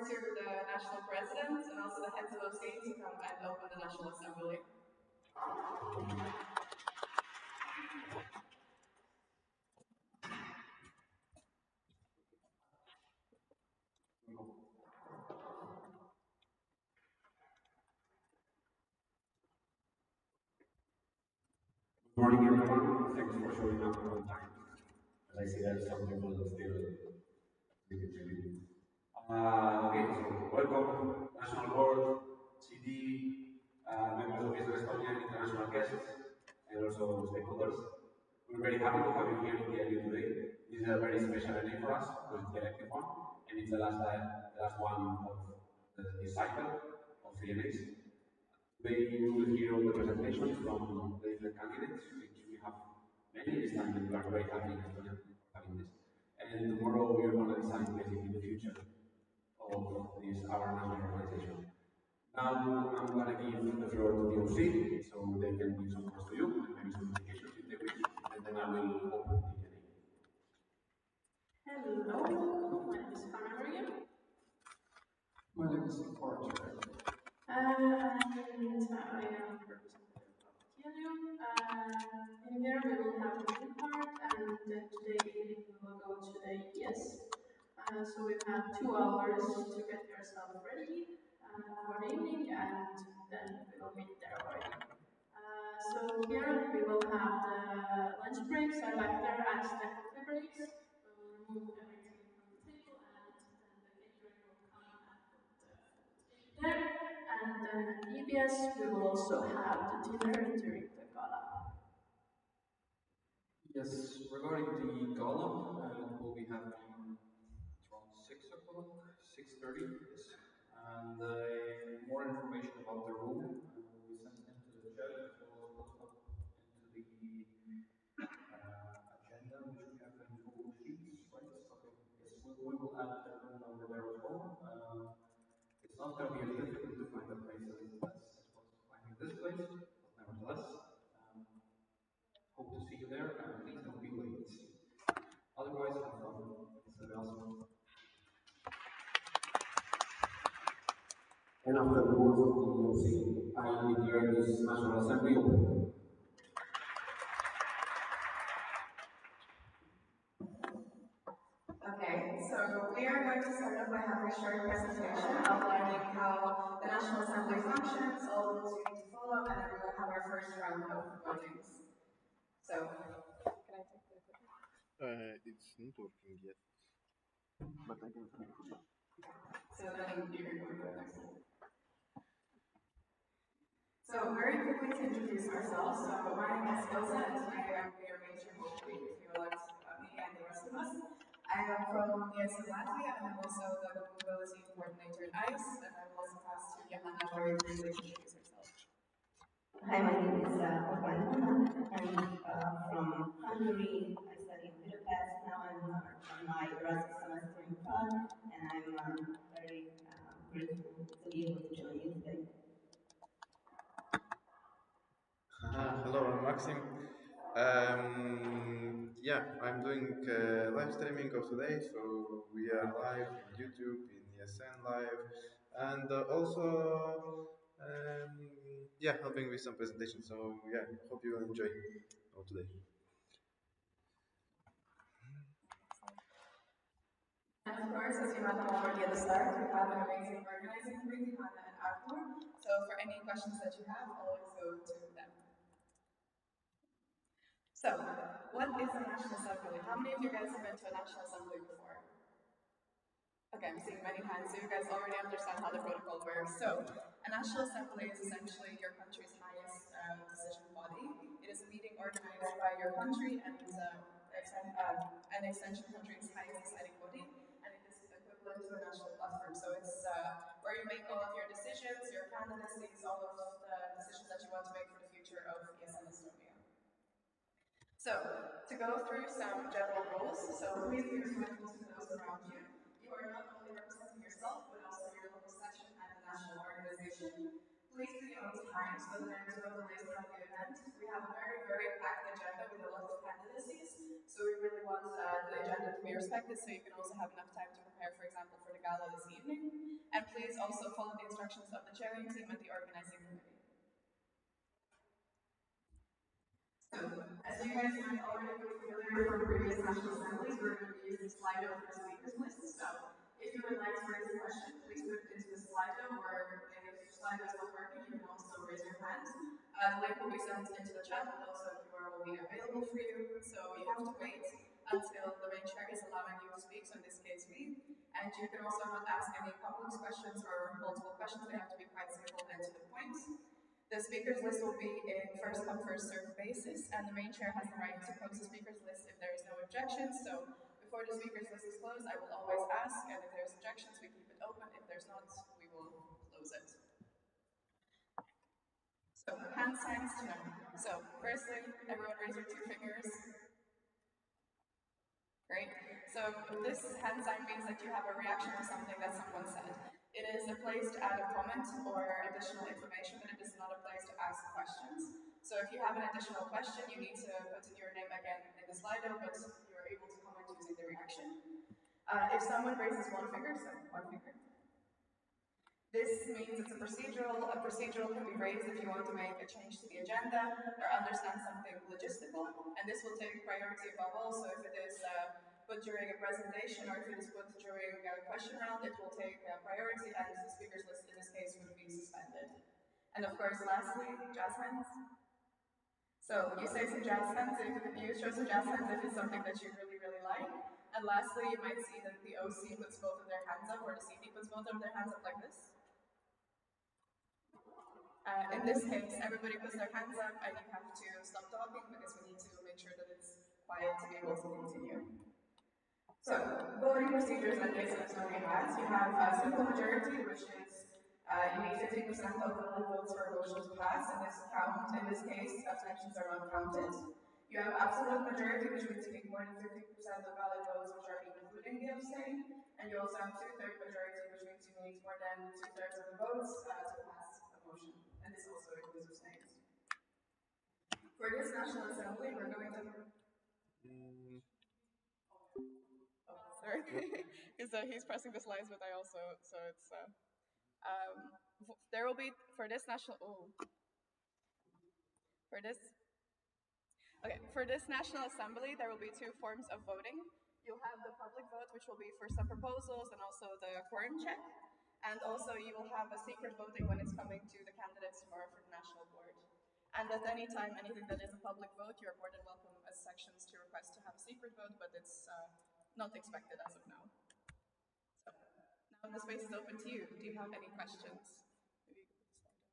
to the national president and also the heads of state to come and open the National Assembly. Good morning, everyone. Thanks for showing up on time. As I see that some people still sleeping. Okay, so welcome, National Board, CD, members of ESN Estonia, international guests, and also stakeholders. We're very happy to have you here in the area today. This is a very special day for us because it's the elective one, and it's the last one of this cycle of VNAs. Today you will hear all the presentations from the different candidates, which we have many this time, and we are very happy for having this. And tomorrow we are going to decide basically the future of this our national organization. Now I'm going to give the floor to the OC, so they can give some comments to you, and maybe some indications if they wish, and then I will open the Q&A. Hello, my name is Maria. My name is Arthur. And I am representative of Helium. In here we will have the main part, and today evening we will go to the ES. So we have 2 hours to get yourself ready for the evening, and then we will meet there already. So here we will have the lunch breaks are back there at the coffee breaks. We will remove everything from the table, and then the catering will come and put the food there. And then at EBS we will also have the dinner during the gala. Yes, regarding the gala, it will be happening around 6 o'clock, 6:30. Yes. And more information about the room will be sent into the chat, as well as put up into the agenda, which we have in Google Sheets, right? Okay. Yes, we will add the room number there as well. It's not going to be as difficult to find a place as it was finding this place, but nevertheless, hope to see you there, and please don't be late. Otherwise, have fun. It's very awesome. And after the words of the OC, I declare this National Assembly open. Okay, so we are going to start off by having a short presentation outlining how the National Assembly functions, all the rules we need to follow, and then we will have our first round of votings. So, can I take the equipment? It's not working yet, but I can try. So then you can go to the next one. So very quickly to introduce ourselves. So my name is Ilse, and today I'm your major hopefully if you elect me and the rest of us. I am from ESN Latvia, and I'm also the mobility coordinator at ICE, and I will also pass to Johanna to introduce herself. Hi, my name is Orbana. I'm from Hungary. I study in Budapest. Now I'm on my Erasmus semester in Prague, and I'm very grateful to be able to join you today. Hello, I'm Maxim. Yeah, I'm doing live streaming of today, so we are live in YouTube, in ESN Live, and also yeah, helping with some presentations. So yeah, hope you will enjoy today. And of course, as you met them already at the start, we have an amazing organizing committee, Hannah and Arthur. So for any questions that you have, always go to them. So, what is a National Assembly? How many of you guys have been to a National Assembly before? Okay, I'm seeing many hands, so you guys already understand how the protocol works. So, a National Assembly is essentially your country's highest decision body. It is a meeting organized by your country and an extension country's highest deciding body, and it is equivalent to a national platform. So it's where you make all of your decisions, your candidacies, all of the decisions that you want to make for the future of ESN Estonia. So, to go through some general rules, so please be respectful to those around you. You are not only representing yourself, but also your local section and the national organization. Please be on time so that there is no delays throughout the event. We have a very, very packed agenda with a lot of candidacies, so we really want the agenda to be respected so you can also have enough time to prepare, for example, for the gala this evening. And please also follow the instructions of the chairing team and the organizing committee. So, as you guys might already be familiar from previous National Assemblies, we're going to be using Slido for the speakers list. So, if you would like to raise a question, please put it into the Slido, or if Slido is not working, you can also raise your hand. The link will be sent into the chat, but also a QR will be available for you. So, you have to wait until the main chair is allowing you to speak, so in this case me. And you can also not ask any complex questions or multiple questions, they have to be quite simple and to the point. The speakers list will be in first come, first served basis, and the main chair has the right to close the speakers list if there is no objections. So before the speakers list is closed, I will always ask, and if there's objections, we keep it open. If there's not, we will close it. So hand signs to know. So firstly, everyone raise your 2 fingers. Great. So this hand sign means that you have a reaction to something that someone said. It is a place to add a comment or additional information, but it is not a place to ask questions. So if you have an additional question, you need to put in your name again in the Slido, but you are able to comment using the reaction. If someone raises 1 finger, so 1 finger, this means it's a procedural. A procedural can be raised if you want to make a change to the agenda or understand something logistical, and this will take priority above all. So if it is put during a presentation or if it is put during a question round, it will take priority, and the speakers list in this case would be suspended. And of course, lastly, jazz hands. So you say some jazz hands if you show some jazz hands if it's something that you really, really like. And lastly, you might see that the OC puts both of their hands up, or the CD puts both of their hands up like this. In this case, everybody puts their hands up and you have to stop talking because we need to make sure that it's quiet to be able to continue. So, voting procedures that ESN Estonia has, you have a simple majority, which is you need 50% of the valid votes for a motion to pass. In this case, abstentions are not counted. You have absolute majority, which means you need more than 50% of valid votes, which are including the abstain. And you also have 2/3 majority, which means you need more than 2/3 of the votes to pass a motion. And this also includes abstains. For this National Assembly, we're going to... Oh, sorry. Because he's pressing the slides, but I also... So it's... there will be... For this National... Oh. For this National Assembly, there will be 2 forms of voting. You'll have the public vote, which will be for some proposals, and also the quorum check. And also you will have a secret voting when it's coming to the candidates for the National Board. And at any time, anything that is a public vote, you're more than welcome as sections to request to have a secret vote, but it's not expected as of now. So, now the space is open to you. Do you have any questions? Maybe you could put the slide up.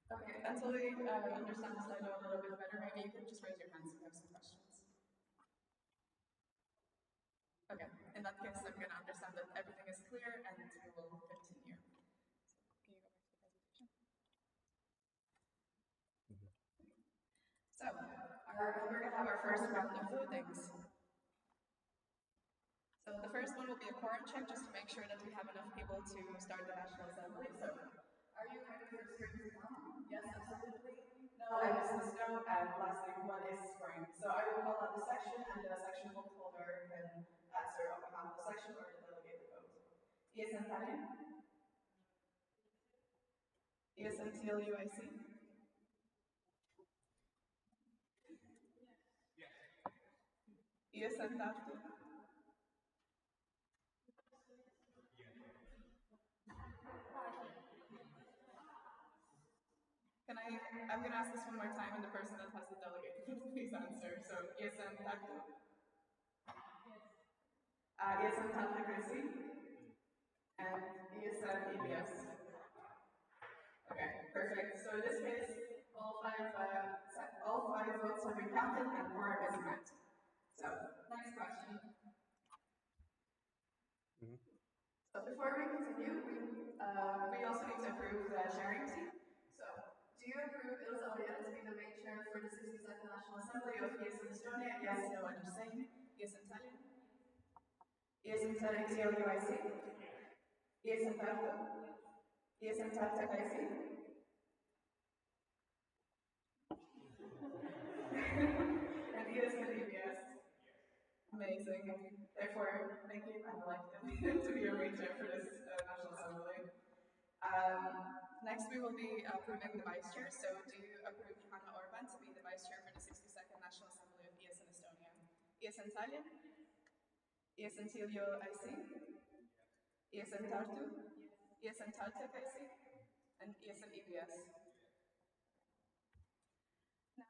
Okay, until we understand the slide a little bit better, maybe you can just raise your hands if you have some questions. Okay, in that case, I'm going to understand that everything is clear and we will continue. So, can you go back to the presentation? So, we're going to have our first round of votings. So the first one will be a quorum check, just to make sure that we have enough people to start the National Assembly. So, are you ready for spring to come? Yes, absolutely. No, I missed the snow. And lastly, what is spring? So I will call out the section, and the section holder can answer on behalf of the section or the delegated vote. ESN Tallinn? ESN TLUIC? ESN Tartu? I'm going to ask this one more time, and the person that has the delegate, please answer. So, ESN Tartu? ESN Tartu and ESN EBS. Okay, perfect. So in this case, all five votes have been counted and quorum is met. So, next question. So before we continue, we also need to approve the chairing team. So, do you approve Ilse Olja to be the main chair here for the 62nd National Assembly of ESN Estonia? Yes, no, understanding. ESN Tallinn? ESN Tallinn TLUIC? ESN Tartu? ESN Tartu IC? And ESN EBS? Amazing. Therefore, thank you. I'm elected to be a regent for this National Assembly. Next, we will be approving the vice chair. So, do you approve Hanna Orban to be the vice chair for the 62nd National Assembly of ESN Estonia? ESN Tallinn? ESN TLUIC? ESN Tartu? ESN Taltek IC? And ESN EBS?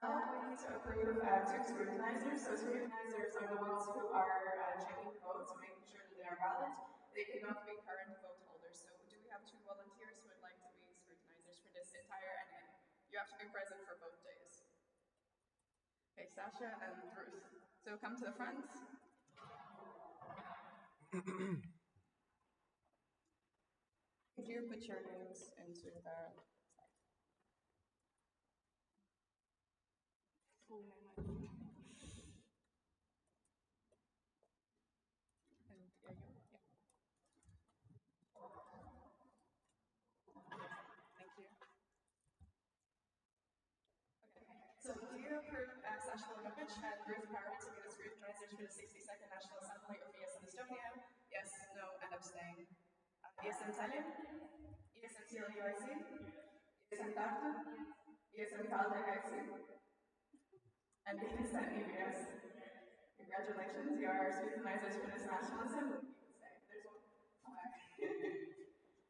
Now we need to approve two scrutinizers. So scrutinizers are the ones who are checking votes, making sure that they are valid. They cannot be current vote holders. So do we have two volunteers who would like to be scrutinizers for this entire NA? You have to be present for both days. Okay, Sasha and Ruth. So come to the front. Could you put your names into the slide? Full name, I think. And you, yeah. Thank you. Okay, so do you approve Sasha Logovic and Ruth Parrott to be the scrutinizers for the 62nd National Assembly of ESN Estonia? Yes, no, and abstain. ESN Tallinn? ESN TLUIC? ESN Tartu? ESN Taltek IC? And ESN EBS? Congratulations, you are scrutinizers for this National Assembly. There's one.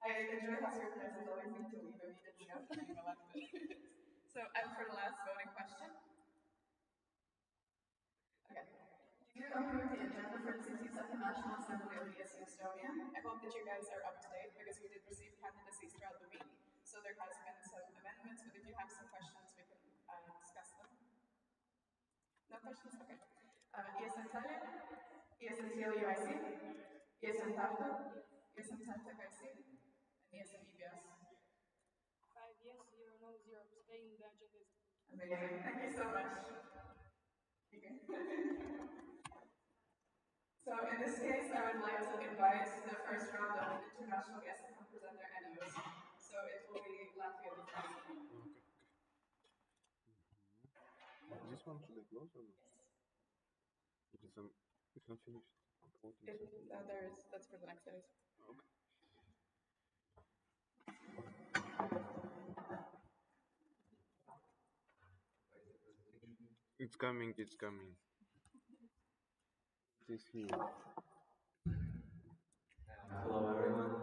I enjoy how scrutinizers always need to leave immediately after being elected. So, and for the last voting question. Okay. Do you approve the agenda for the 62nd National Assembly of ESN Estonia? I hope that you guys are up to date because we did receive candidacies throughout the week. So there has been some amendments, but if you have some questions, we can discuss them. No questions? Okay. ESN Tallinn, ESN TLUIC, ESN Tartu, ESN Taltek IC, and ESN EBS. 5 yes, 0 no, 0 abstain. The agenda is approved. Amazing. Thank you so much. Okay. So in this case, I would like to invite the first round of international guests to come present their NOs. So it will be Latvia the first. Is this one should I close or not? Yes. It's not finished. That's for the next days. Okay. It's coming. It is here. Hello everyone,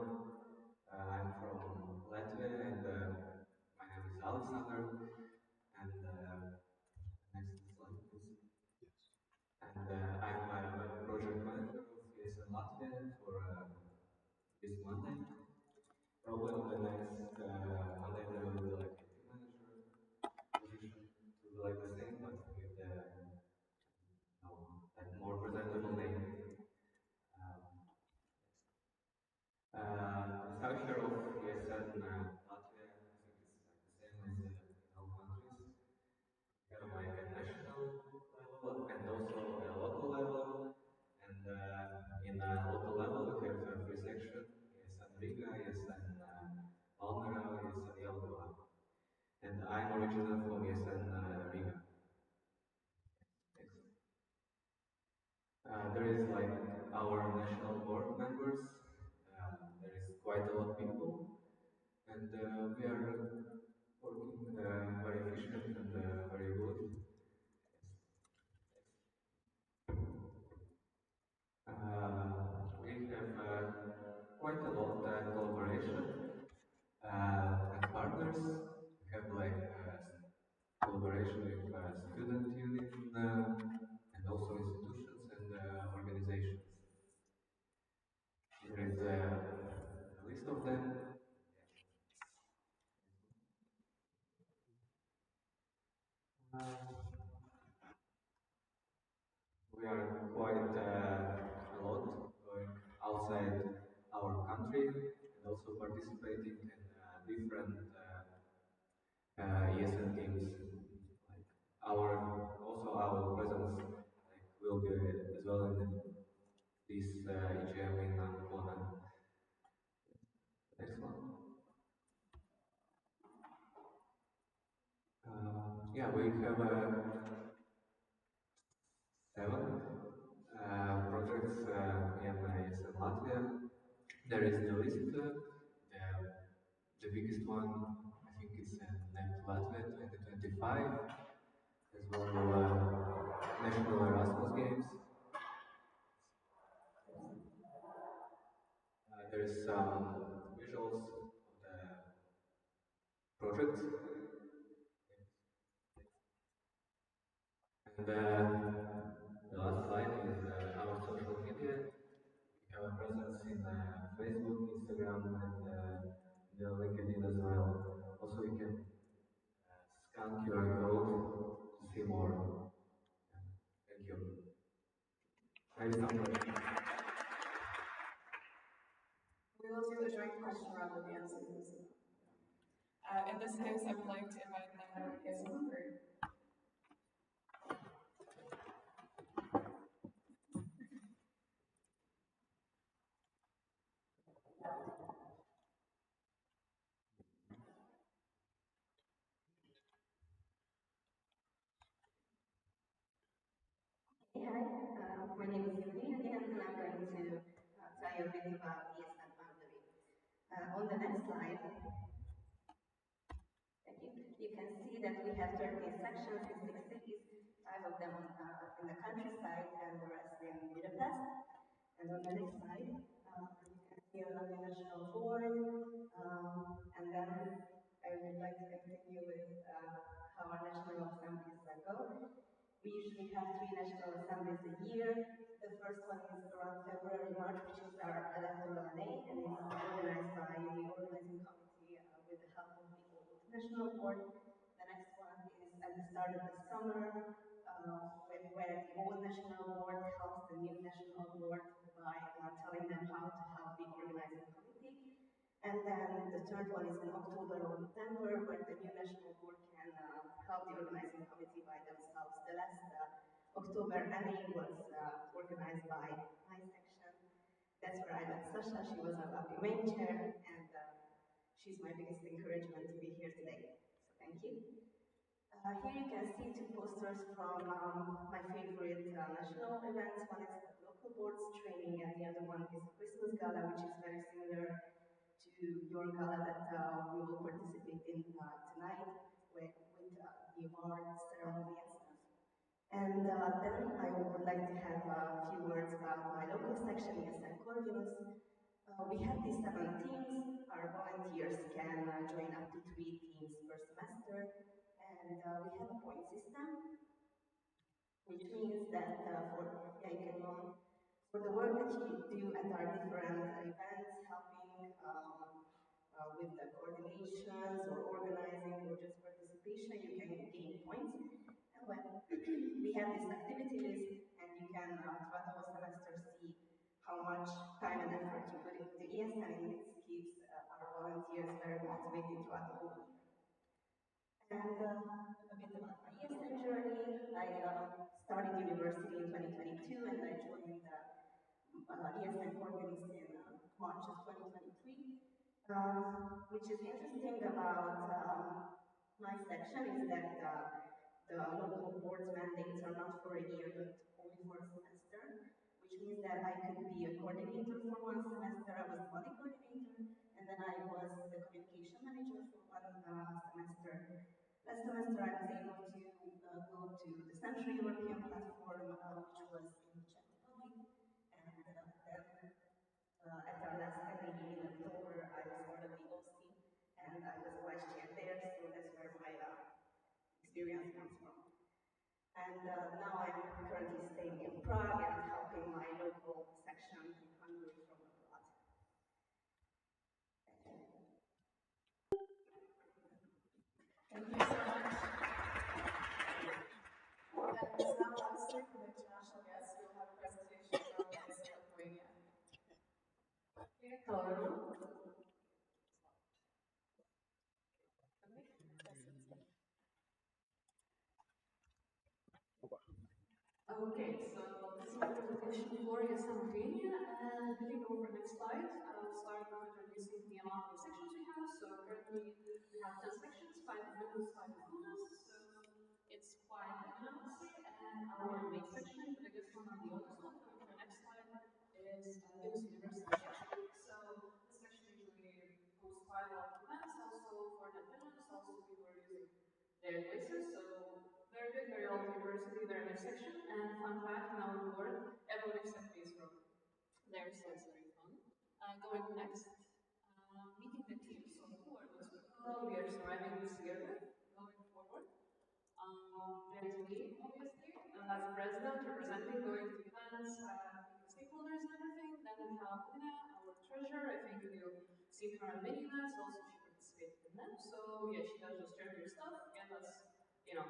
I'm from Latvia and my name is Alexander and next slide please. Yes. And I'm a project manager of ESN Latvia for this Monday. Probably on the next Monday there will be like a team manager position to be like the same but with that more presentable name. The structure of ESN Latvia, I think it's like the same as in all countries. We have like a national level and also a local level. And in a local level, we have three sections: ESN Riga, ESN Valmiera, ESN Jelgava. And I'm originally from ESN Riga. There is like our national board members. There is quite a lot of people, and we are working very efficient and very good. We have quite a lot of collaboration with partners. We have like collaboration with student union and also institutions and organizations. There is a list of them. We are quite a lot going outside our country and also participating in different ESN teams, like Yeah, we have seven projects in ESN Latvia. There is the list, the biggest one, I think it's named Latvia 2025, as well National Erasmus Games. There is some visuals of the projects. And the last slide is our social media. We have a presence in Facebook, Instagram, and the LinkedIn as well. Also, you can scan QR code to see more. Thank you. Maybe some questions. We will do a joint question round at the end. In this case, I would like to invite Isabel. Hey, hi, my name is Yuri again, and I'm going to tell you a bit about ESN Hungary. On the next slide, you can see that we have 13 sections in 6 cities, 5 of them in the countryside and the rest in Budapest. And on the next slide, you can see a national board, and then I would like to continue with how our national assemblies go. We usually have 3 national assemblies a year. The first one is around February, March, which is our electoral day, and it's organized by the organizing committee with the help of the old national board. The next one is at the start of the summer, where the old national board helps the new national board by telling them how to help the organizing committee. And then the third one is in October or November, where the new national board can help the organizing committee by themselves. The last October NA was organized by my section. That's where I met Sasha. She was our lovely main chair, and she's my biggest encouragement to be here today. So thank you. Here you can see 2 posters from my favorite national events. One is the local boards training, and the other one is Christmas Gala, which is very similar to your gala that we will participate in tonight with the award ceremony and stuff. And then I would like to have a few words about my local section, ESN Corvinus. We have these 7 teams. Our volunteers can join up to 3 teams per semester, and we have a point system, which means that for the work that you do at our different events, helping with the coordinations or organizing or just participation, you can gain points. And when we have this activity list, and you can throughout the whole semester see how much time and effort you put into ESN, and it keeps our volunteers very motivated throughout the whole year. And a bit about my ESN journey. I started university in 2022, and I joined the ESN Corvinus in March of 2023. Which is interesting about my section is that the local board's mandates are not for a year, but only for a semester, which means that I could be a coordinator for 1 semester. I was the body coordinator, and then I was the communication manager for 1 semester. Last semester, I was able to go to the Central European platform, which was in the Czech Republic, and then at our last meeting in October, I was part of the OC, and I was vice chair there, so that's where my experience comes from. And now I'm currently staying in Prague and helping my local section in Hungary from abroad. Thank you so much. And now, lastly, for the international guests, we'll have a presentation from Lithuania. Hello, everyone. Okay, so this is my presentation for ESN Lithuania, and we can go for the next slide. I'll start with introducing the amount of sections we have. So currently we have 10 sections, 5 women's, 5 bonus. So our main section, the biggest one on the other side. Going to the next slide is Linux University section. So this section usually hosts quite a lot of events, also for NetMinutes, also people are using their places. So very good, very old university, very nice section. And fun fact, in our board, everyone except me is from there, so it's very fun. Going next, meeting the team. So who are those people we are surviving this together, going forward. There's me, obviously, as president, representing, going to events, meeting stakeholders and everything. Then we have Una, our treasurer. I think you've seen her at many events. Also, she participated in them. So yeah, she does just treasury stuff. Again, that's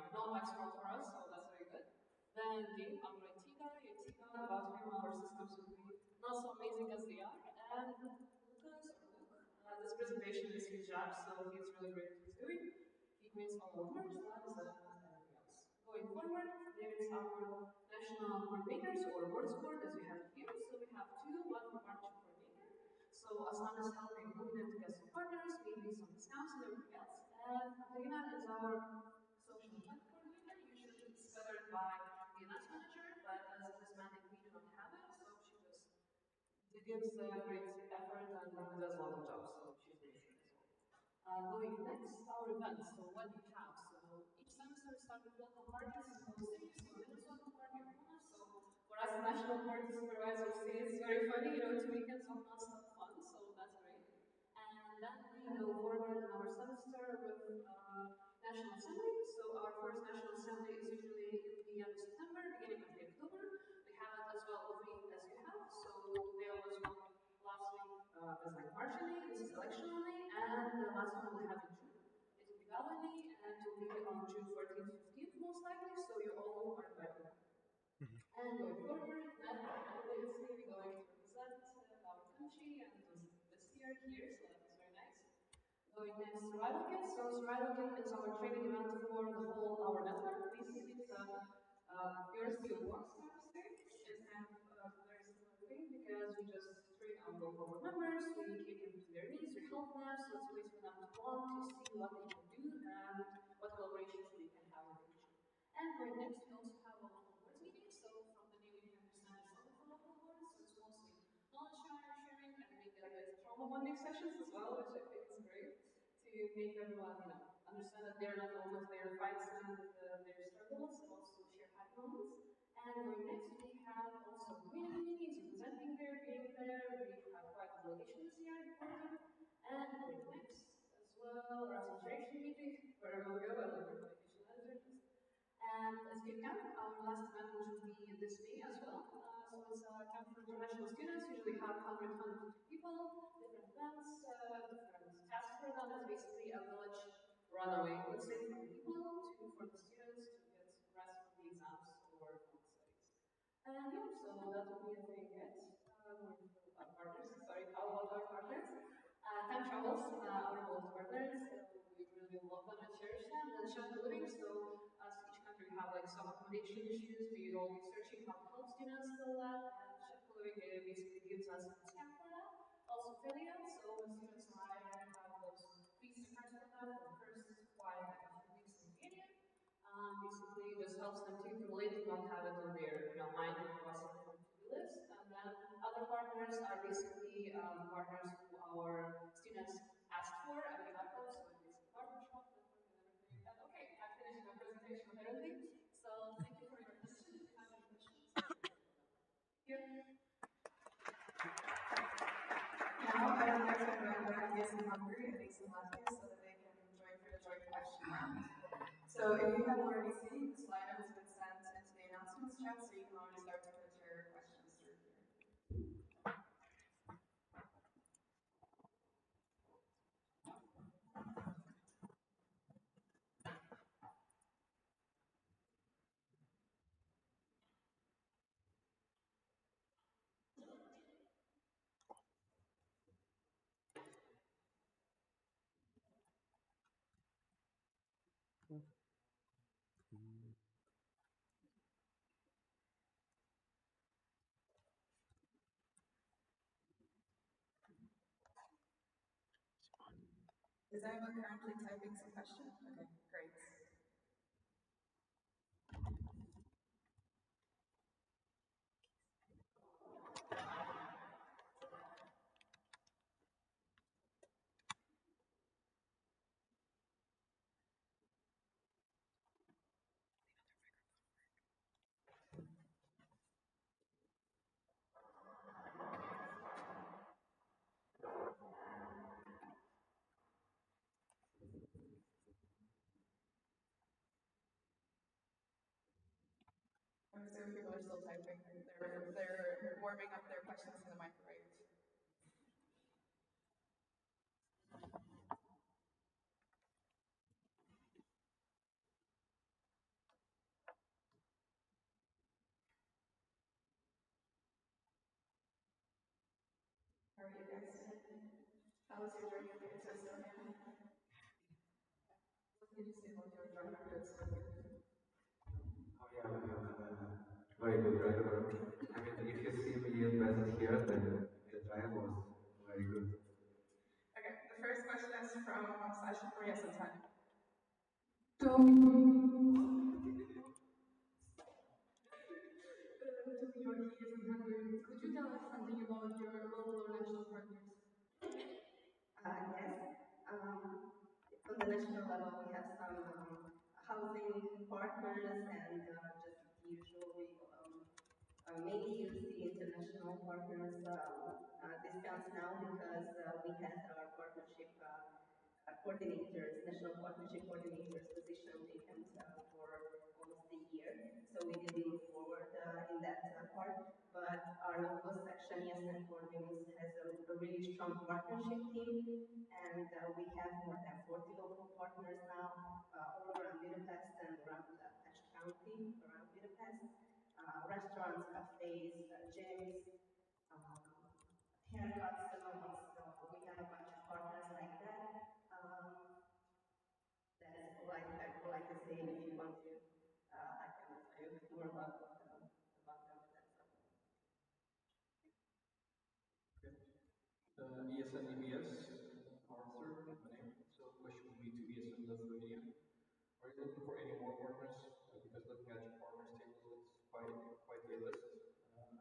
no extra for us, so that's very good. Then Gabe, our IT guy, about him, our systems will be not so amazing as they are. And Lucas, or Luke, this presentation is his job, so he's really great at what he's doing. He creates all the numbers, slides, and everything else. Going forward, there is our national coordinators, or boards board, as we have here. So we have two, one for partnership coordinator. So Aslan is helping moving them to get some partners, maybe some discounts and everything else. And Dana is our social event coordinator. Usually it's covered by the events manager, but as this mandate we do not have it, so she just gives great effort and does a lot of jobs, so she's amazing as well. Going next, our events. So what do we have? So each semester we start with local parties in those cities. So Minnesota party or Puma. So for us, national party supervisors say it's very funny, 2 weekends of non-stop fun. So that's great. And then we go forward in our semester with National Assembly. So our first National Assembly is usually in the end of September, beginning of October. We have it as well every week as you have. So they always run last week is like March only, this is election only, and the last one we have in June. It will be Valentine, and it will be on June 14th, 15th most likely, so you all are invited. And going forward, then obviously we're going to represent our country, and this year here, so that's very nice. Going next, Survival Kit. So Survival Kit is our training event for the whole our network. Basically, it's a University of Warsaw state. It's kind of a very similar thing because we just train our local members, we cater to their needs, we help them, so it's a place for them to want to see what they can do and what collaborations they can have in the future. And right next, we also have a local boards meeting. So from the name you can understand it's only for local boards, so it's mostly knowledge sharing and maybe a bit trauma bonding sessions as well, which I think is great to make everyone, understand that they're not alone with their fights and their struggles, and also share happy moments. And going next, we have also community meetings, representing there, being there. We have quite a delegation this year in Porto. And going next as well, our association meeting, where we'll go, and the delegation manager. And as you can, our last event which will be this May as well. So it's a camp for international students. Usually have 150 people, different events, different tasks for them. It's basically a village runaway, let's say, from people for the students to get rest from the exams or from the studies. And yeah, so that would be, I think, it. Our partners, sorry, how about our partners? Time travels, our both partners, we really love them and cherish them. And Chef Living, so as each country have like some accommodation issues, we all be searching how to help students fill that. And Chef Living basically gives us a discount for that. Also affiliate, so when students arrive, we have those free stickers for them for the first 5 weeks in Canada. Basically, just helps them to accumulate and not have it on their mind process for to-do list. And then other partners are basically partners who our students ask for, and we have those, so it's a partnership network and everything. And okay, I'm finished my presentation apparently. So thank you for your attention. If you have any questions, here. Now I would like to invite back ESN Hungary and ESN Latvia so that they can join for the joint question round. So if you have already seen, the slide has been sent into the announcements chat, so you can already start to put your questions through here. Is anyone currently typing some questions? Okay, great. if people are still typing. They're warming up their questions in the microwave. How are you guys? How was your journey to Estonia? What can you say about your journey to Estonia? Oh yeah, very good driver. I mean, if you see me in present here, then the drive was very good. Okay, the first question is from Sasha for ESN. To your years in Hungary, could you tell us something about your local or national partners? Yes. On the national level, we have some housing partners and just usually mainly use the international partners discounts now because we had our partnership coordinators, national partnership coordinators position vacant for almost a year. So we didn't move forward in that part. But our local section, ESN Coordinates, has a really strong partnership team, and we have more than 40 local partners now all around Budapest and around Pest County, around Budapest. Restaurants, cafes, gyms, um, haircut salons. So we have a bunch of partners like that. That's all I would like to say. If you want to, I can tell you more about them. ESN EBS, Arthur, my name. So question would be to ESN Lithuania. Are you looking for any more partners? Because looking at your partners table, it's quite a list, and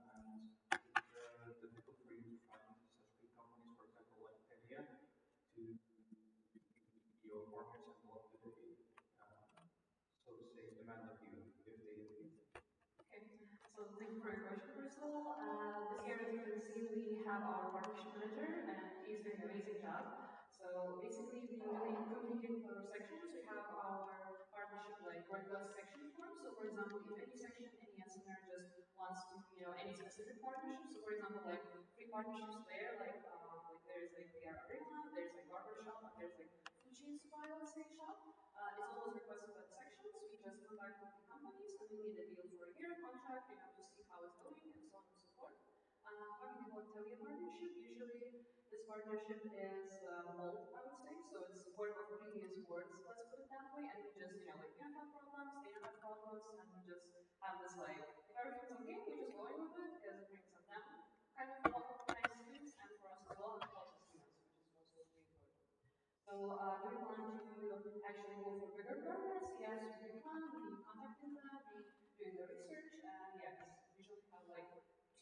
it's difficult for you to find such big companies, for example, like Telia, to be your partners and what do they, so to say, demand of you if they do it. Okay, so thank you for your question, first of all. This year, as you can see, we have our partnership manager, and he's doing an amazing job. So basically, we really communicate with our sections. We have our partnership like request section form. So for example, if any section, any listener just wants to, any specific partnership. So for example, like free partnerships there, like there's like PR Arena, there's like barber shop, and there's like Fuji supply, let's say, shop. It's always requested by the sections. We just contact with the companies and we need a deal for a year contract, to see how it's going and so on and so forth. Talking about Telia partnership, usually this partnership is old, I would say, so it's word of previous words, let's put it that way, and we just, like, we don't have problems, they don't have problems, and we just have this, like, if everything's okay, we just go in with it, because it brings them down, kind of nice things, and for us as well, and it helps us, which is mostly important. So, do we want to actually go for bigger partners? Yes, we can. We contacted them, we doing the research, and yeah, we usually have like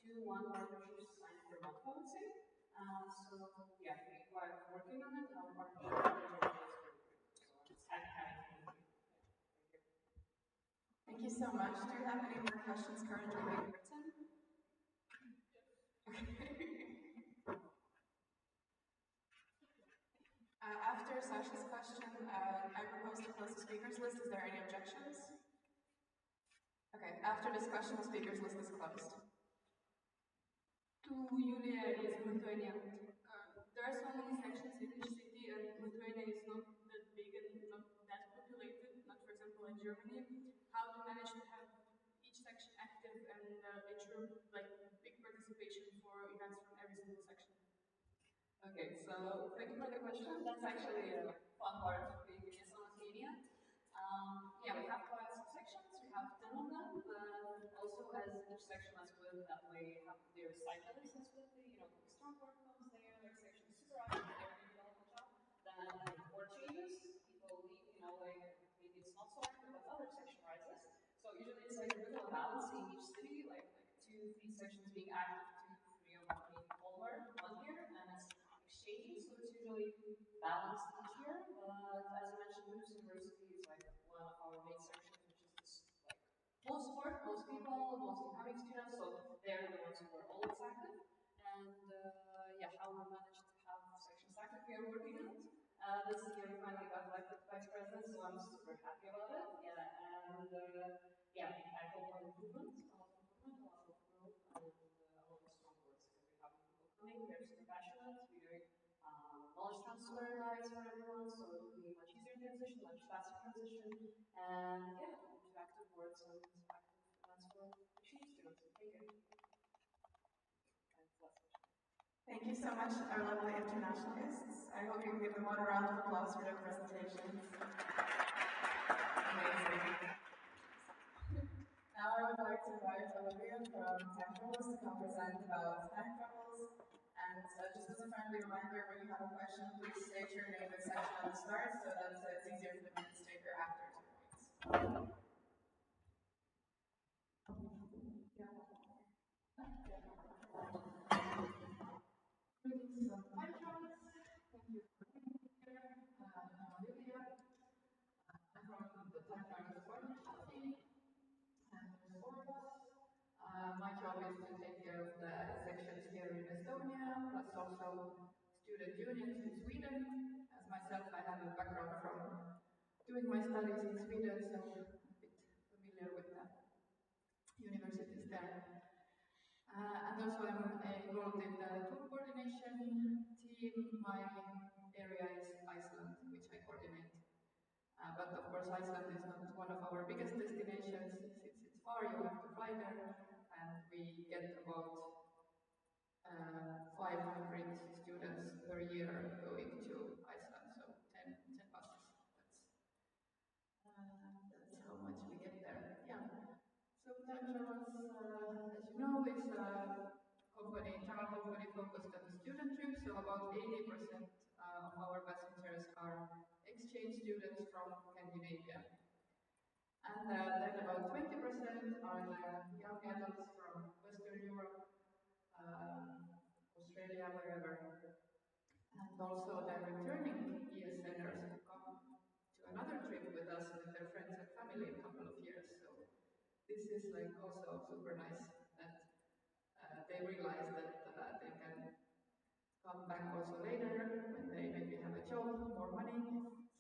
2-1 partnerships signed per month, I would say. So yeah, we are working on it, and our partnership manager is very good. So I'm just happy having him here. Yeah, Thank you so much. Do you have any more questions currently being written? After Sasha's question, I propose to close the speakers list. Is there any objections? Okay, after discussion, the speakers list is closed. To Julia is Lithuania. There are so many sections in each city, and Lithuania is not that big and not that populated, not for example like Germany. How to manage to have each section active and ensure like big participation for events from every single section? Okay, so thank you for the question. That's actually a fun part of being in Estonia. Yeah, we have quite some sections. We have 10 of them, but also as each section is with that way have their site edits as with the, like strong work comes there, like section is super active, they're doing a development job. Then or changes, people leave, like maybe it's not so active, but other section rises. So usually it's like a bit of a balance in each city, like 2-3 sections being active, 2-3 of them being older 1 year, and it's exchanges, so it's usually balanced each year. But as I mentioned, Lewis University is like one of our main sections, which is this, like most work, most people, most incoming students, so they're the ones who are always active. And yeah, how we managed to have sections active, we are working on it. This year we finally got elected vice president, so I'm super happy about it. Yeah, and yeah, I hope on improvement of movement, a lot of growth, and a lot of strong words because we have people coming. They're super passionate. We're knowledge transfer guys for everyone, so it will be much easier transition, much faster transition, and yeah, move to active words and active events for exchange students. Thank you. Thank you so much, our lovely internationalists. I hope you can give them one round of applause for their presentations. Amazing. Now I would like to invite Olivia from Time Travels to come present about time travels. And just as a friendly reminder, when you have a question, please state your name and section at the start so that it's easier for the minutes taker after to points. Greetings from Time Travels. Thank you for being here. I'm Olivia. I'm from the Time Travels partnership team, and there's four of us. My job is to take care of the sections here in Estonia, plus also student unions in Sweden. As myself, I have a background from doing my studies in Sweden, so I'm a bit familiar with the universities there. And also I'm involved in the tour coordination team. My area is Iceland, which I coordinate. But of course Iceland is not one of our biggest destinations. Since it's far, you have to fly there, and we get about 500 students per year going to Iceland, so 10 buses. That's how much we get there. Yeah. So Time Travels, as you know, is a travel company focused on student trips. So about 80% of our passengers are exchange students from Scandinavia. And then about 20% are the young adults from Western Europe, Australia, wherever. And also the returning ESNers who come to another trip with us with their friends and family in a couple of years. So this is like also super nice that they realize that they can come back also later when they maybe have a job, more money.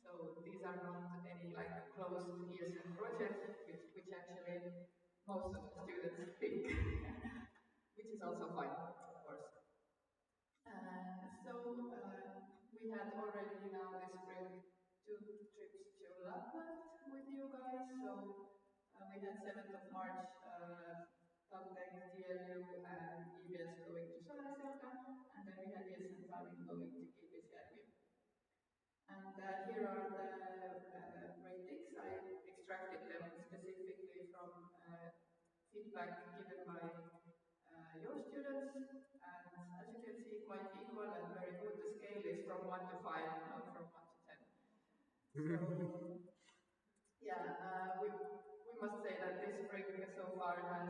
So these are not any like closed ESN projects, which actually most of the students think, which is also fine, of course. We had already now this spring 2 trips to Lapland with you guys. So we had 7th of March, Caltech, TLU, and EBS going to Solasjärvi, and then we had ESN Tallinn going to Kilpisjärvi. And here are the ratings. I extracted them specifically from feedback given by your students, and as you can see, quite equal and very good. The scale is from 1 to 5, not from 1 to 10. So, yeah, we must say that this spring so far has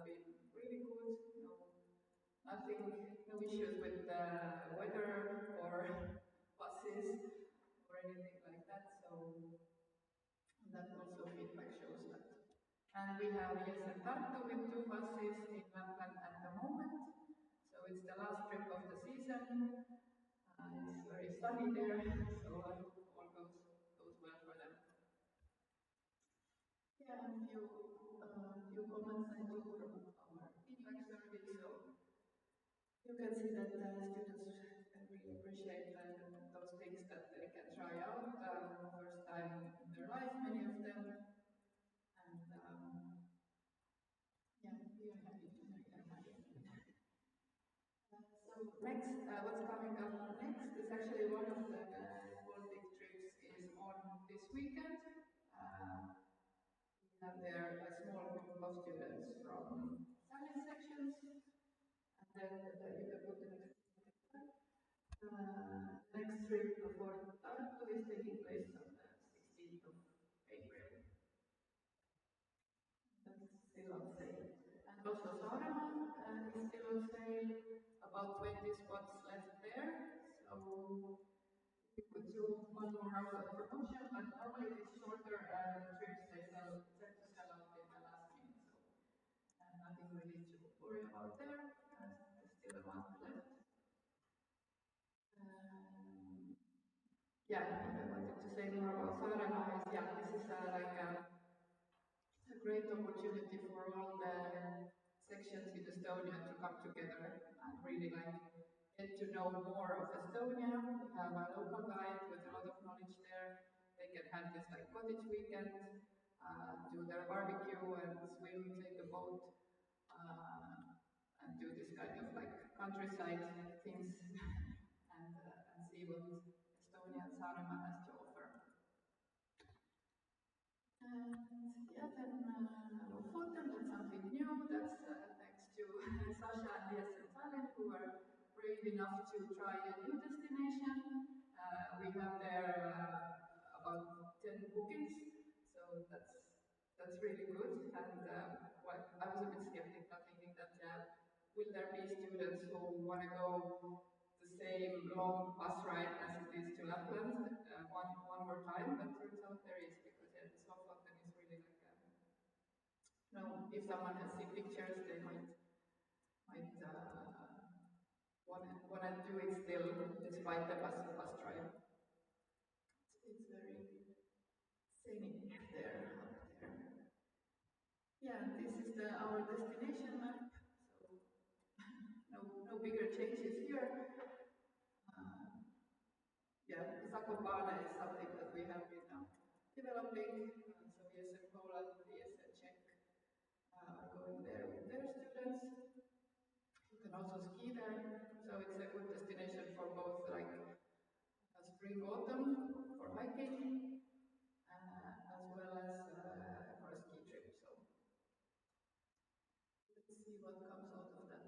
been really good. No issues with the weather or buses or anything like that. So that also feedback shows that. And we have ESN Tartu with 2 buses in Lapland at the moment. So it's the last trip of the season. It's very sunny there, so I hope all goes well for them. Yeah, and few comments I took from our feedback survey. So you can see that the students really appreciate those things that they can try out first time in their life, many of them. And yeah, we are happy to make them happy. So next, what's coming up next is actually one of the Baltic trips is on this weekend. We have there a small group of students from science sections, and then you can put the next trip before Tartu is taking place on the 16th of April. That's still on sale. And also Saaremaa is still on sale, about 20 spots left there. So we could do one more round of promotion, but normally these shorter trips they tend to sell out in the last minute. So nothing really to worry about there. There's still a month left. Yeah, if I wanted to say more about Saaremaa, yeah, this is a great opportunity for all the sections in Estonia to come together and really like get to know more of Estonia. We have a local guide with a lot of knowledge there. They can have this like cottage weekend, do their barbecue and swim, take a boat, and do this kind of like countryside things and see what Estonia and Saaremaa has to offer. And yeah, then Lofoten, that's something new. That's thanks to Sasha and ESN Tallinn, who are brave enough to try a new destination. We have there about 10 bookings, so that's really good. And well, I was a bit skeptical, thinking that will there be students who want to go the same long bus ride as it is to Lapland one more time? But turns out there is, because Lofoten is really like if someone has seen pictures, they might want to do it still despite the bus drive. It's very scenic there, up there. Yeah, this is our destination map. So no bigger changes here. Yeah, Zakopane is something that we have been developing. So ESN Poland, ESN Czech are going there with their students. You can also ski there, so it's a good destination for both like spring, autumn for hiking, as well as for a ski trip. So let's see what comes out of that.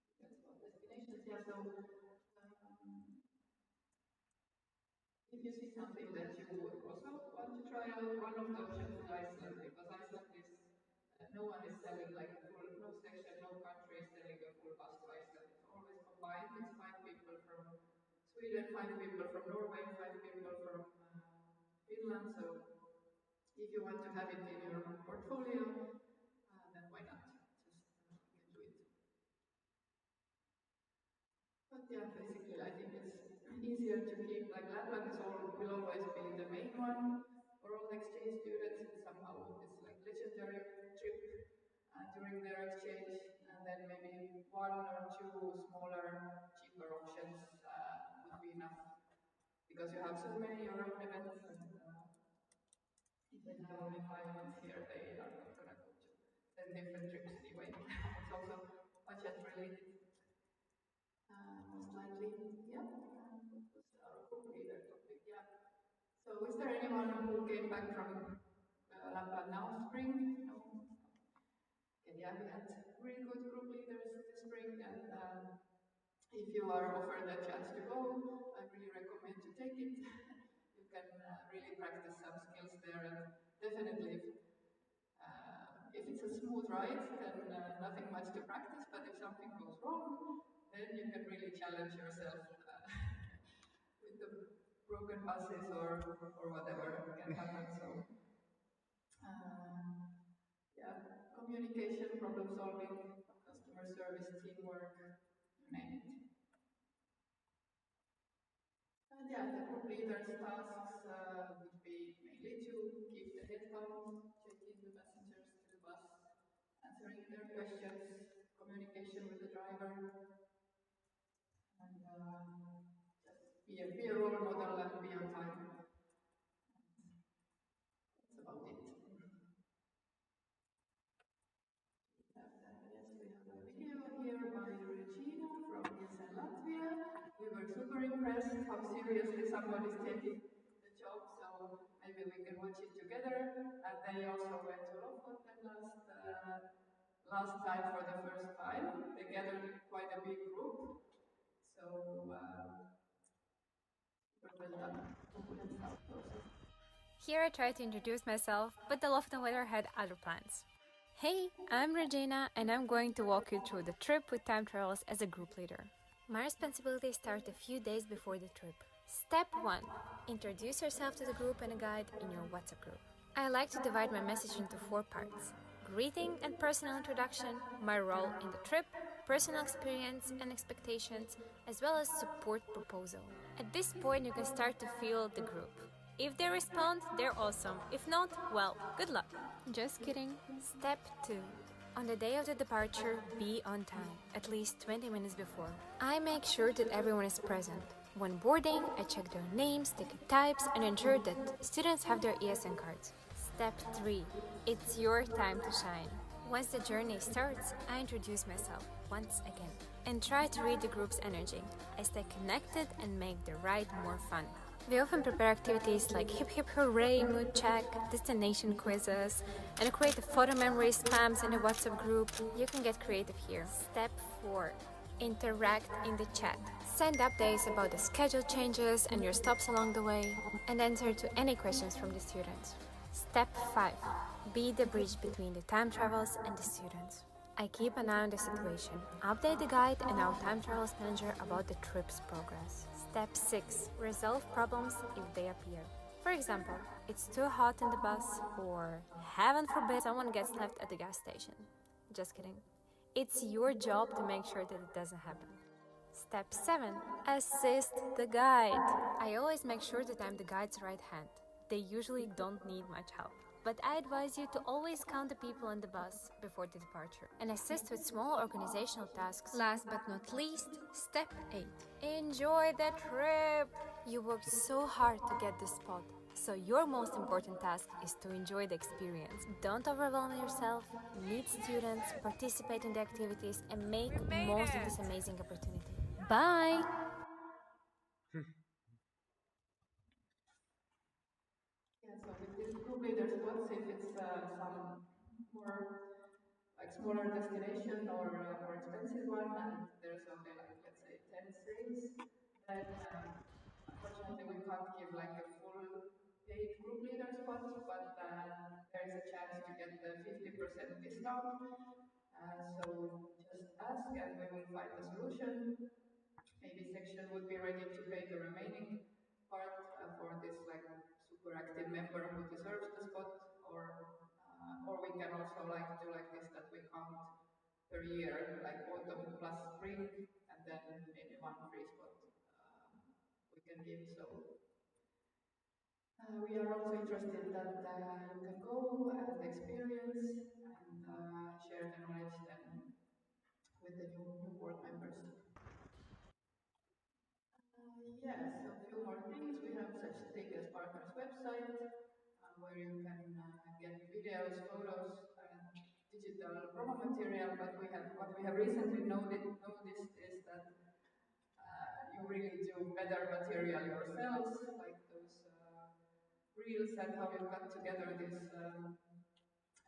That's about destinations. Yeah, so if you see something that you would also want to try out, one of the options is Iceland, because Iceland is no one is selling like a full, no section, no country is selling a full bus to Iceland. It's always combined. It's 5 people from Sweden, 5 people from Norway, 5 people from Finland. So if you want to have it in your portfolio, then why not? Just you can do it. But yeah, basically, I think it's easier to keep, like Lapland will always be the main one for all exchange students. It's somehow this like legendary trip during their exchange, and then maybe 1 or 2 smaller, cheaper options would be enough, because you have so many your own events, and if they have only 5 months here, they are not going to go to 10 different trips anyway. It's also budget related. Most likely, yeah. What was our group leader topic? Yeah. So, is there anyone who came back from Lapland now spring? No. Okay, yeah, we had really good group leaders this spring, and if you are offered a chance to go, I really recommend to take it. You can really practice some skills there, and definitely if it's a smooth ride, then nothing much to practice, but if something goes wrong, then you can really challenge yourself with the broken buses or whatever can happen. So, yeah, communication, problem solving, customer service, teamwork, you name it. And yeah, the group leader's tasks would be mainly to keep the head count, checking the passengers to the bus, answering their questions, communication with the driver, and just be a role model and be on time. That's about it. Yes, we have a video here by Regina from ESN Latvia. We were super impressed how seriously someone is taking the job, so maybe we can watch it together. They also went to Lofoten last time for the first time. They gathered quite a big group, so well done. Let's start process. Here I try to introduce myself, but the Lofoten weather had other plans. Hey, I'm Regina, and I'm going to walk you through the trip with time travels as a group leader. My responsibilities start a few days before the trip. Step 1. Introduce yourself to the group and a guide in your WhatsApp group. I like to divide my message into 4 parts. Greeting and personal introduction, my role in the trip, personal experience and expectations, as well as support proposal. At this point, you can start to feel the group. If they respond, they're awesome. If not, well, good luck. Just kidding. Step 2. On the day of the departure, be on time, at least 20 minutes before. I make sure that everyone is present. When boarding, I check their names, ticket types, and ensure that students have their ESN cards. Step 3. It's your time to shine. Once the journey starts, I introduce myself once again and try to read the group's energy. I stay connected and make the ride more fun. We often prepare activities like hip hip hooray, mood check, destination quizzes, and create the photo memory spams in the WhatsApp group. You can get creative here. Step 4. Interact in the chat. Send updates about the schedule changes and your stops along the way, and answer to any questions from the students. Step 5. Be the bridge between the time travels and the students. I keep an eye on the situation, update the guide and our time travels manager about the trip's progress. Step 6. Resolve problems if they appear. For example, it's too hot in the bus, or heaven forbid someone gets left at the gas station. Just kidding. It's your job to make sure that it doesn't happen. Step 7. Assist the guide. I always make sure that I'm the guide's right hand. They usually don't need much help. But I advise you to always count the people on the bus before the departure and assist with small organizational tasks. Last but not least, step 8. Enjoy the trip! You worked so hard to get this spot, so your most important task is to enjoy the experience. Don't overwhelm yourself, meet students, participate in the activities, and make most of this amazing opportunity. Bye! Yeah, so with this group leader spots, if it's some more like smaller destination or more expensive one, and there's only like let's say 10 stays, then unfortunately we can't give like a full paid group leader spot, but there is a chance to get the 50% discount. So just ask and we will find a solution. Maybe section would be ready to pay the remaining part for this like super active member who deserves the spot, or we can also like do like this that we count per year, like autumn plus spring, and then maybe one free spot we can give. So we are also interested that you can go and experience and share the knowledge then with the new board members. Yes, a few more things. We have such thing as partners website where you can get videos, photos, digital promo material. But what we have recently noticed is that you really do better material yourselves, like those reels and how you cut together these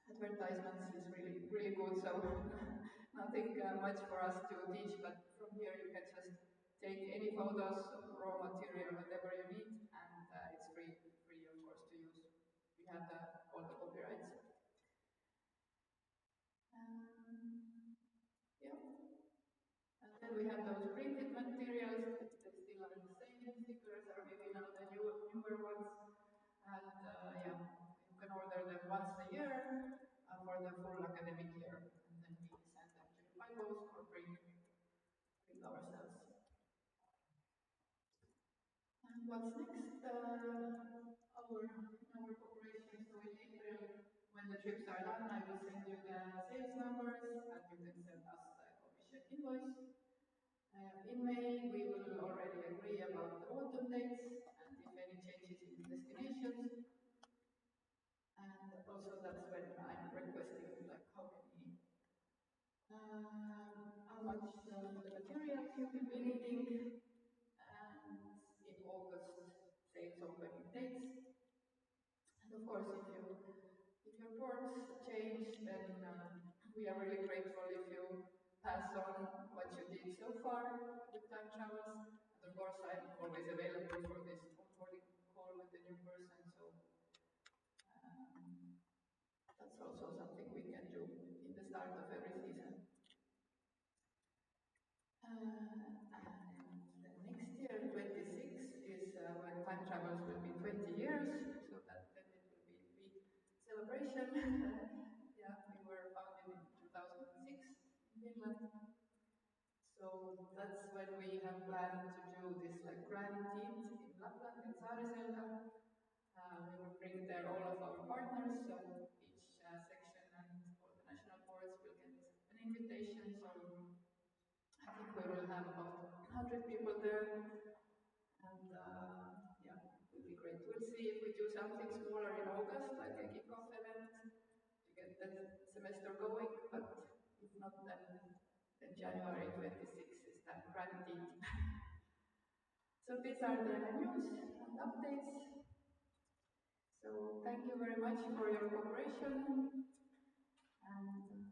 advertisements is really good. So nothing much for us to teach, but from here you can just take any photos, raw material, whatever you need, and it's free of course to use. We have all the copyrights. Yeah. And then we have those printed materials. They still are the same. Stickers are maybe now the newer ones. And yeah, you can order them once a year for the full academic year. And then we send them to you by post or bring ourselves. And what's next? Our cooperation. So in April, when the trips are done, I will send you the sales numbers and you can send us the commission invoice. In May, we will already agree about the autumn dates and if any changes in destinations. And also that's when I'm requesting like how much the materials you will be needing, and in August sales opening dates. And of course, if your ports change, then we are really grateful if you pass on what you did so far with time travels. And of course, I'm always available for this onboarding call with the new person. So that's also something we can do in the start of every season. And then next year, 26, is when time travels will be 20 years, so that then it will be a big celebration. Yeah, we were founded in 2006 in Finland. So that's when we have planned to do this like grand teat in Lapland and Saariselkä. We will bring there all of our partners, so each section and all the national boards will get an invitation. So I think we will have about 100 people there, and yeah, it will be great. We'll see if we do something smaller in August, like a kickoff event, to get the semester going, but if not, then January 26th is the grand date. So these are the news and updates. So thank you very much for your cooperation. And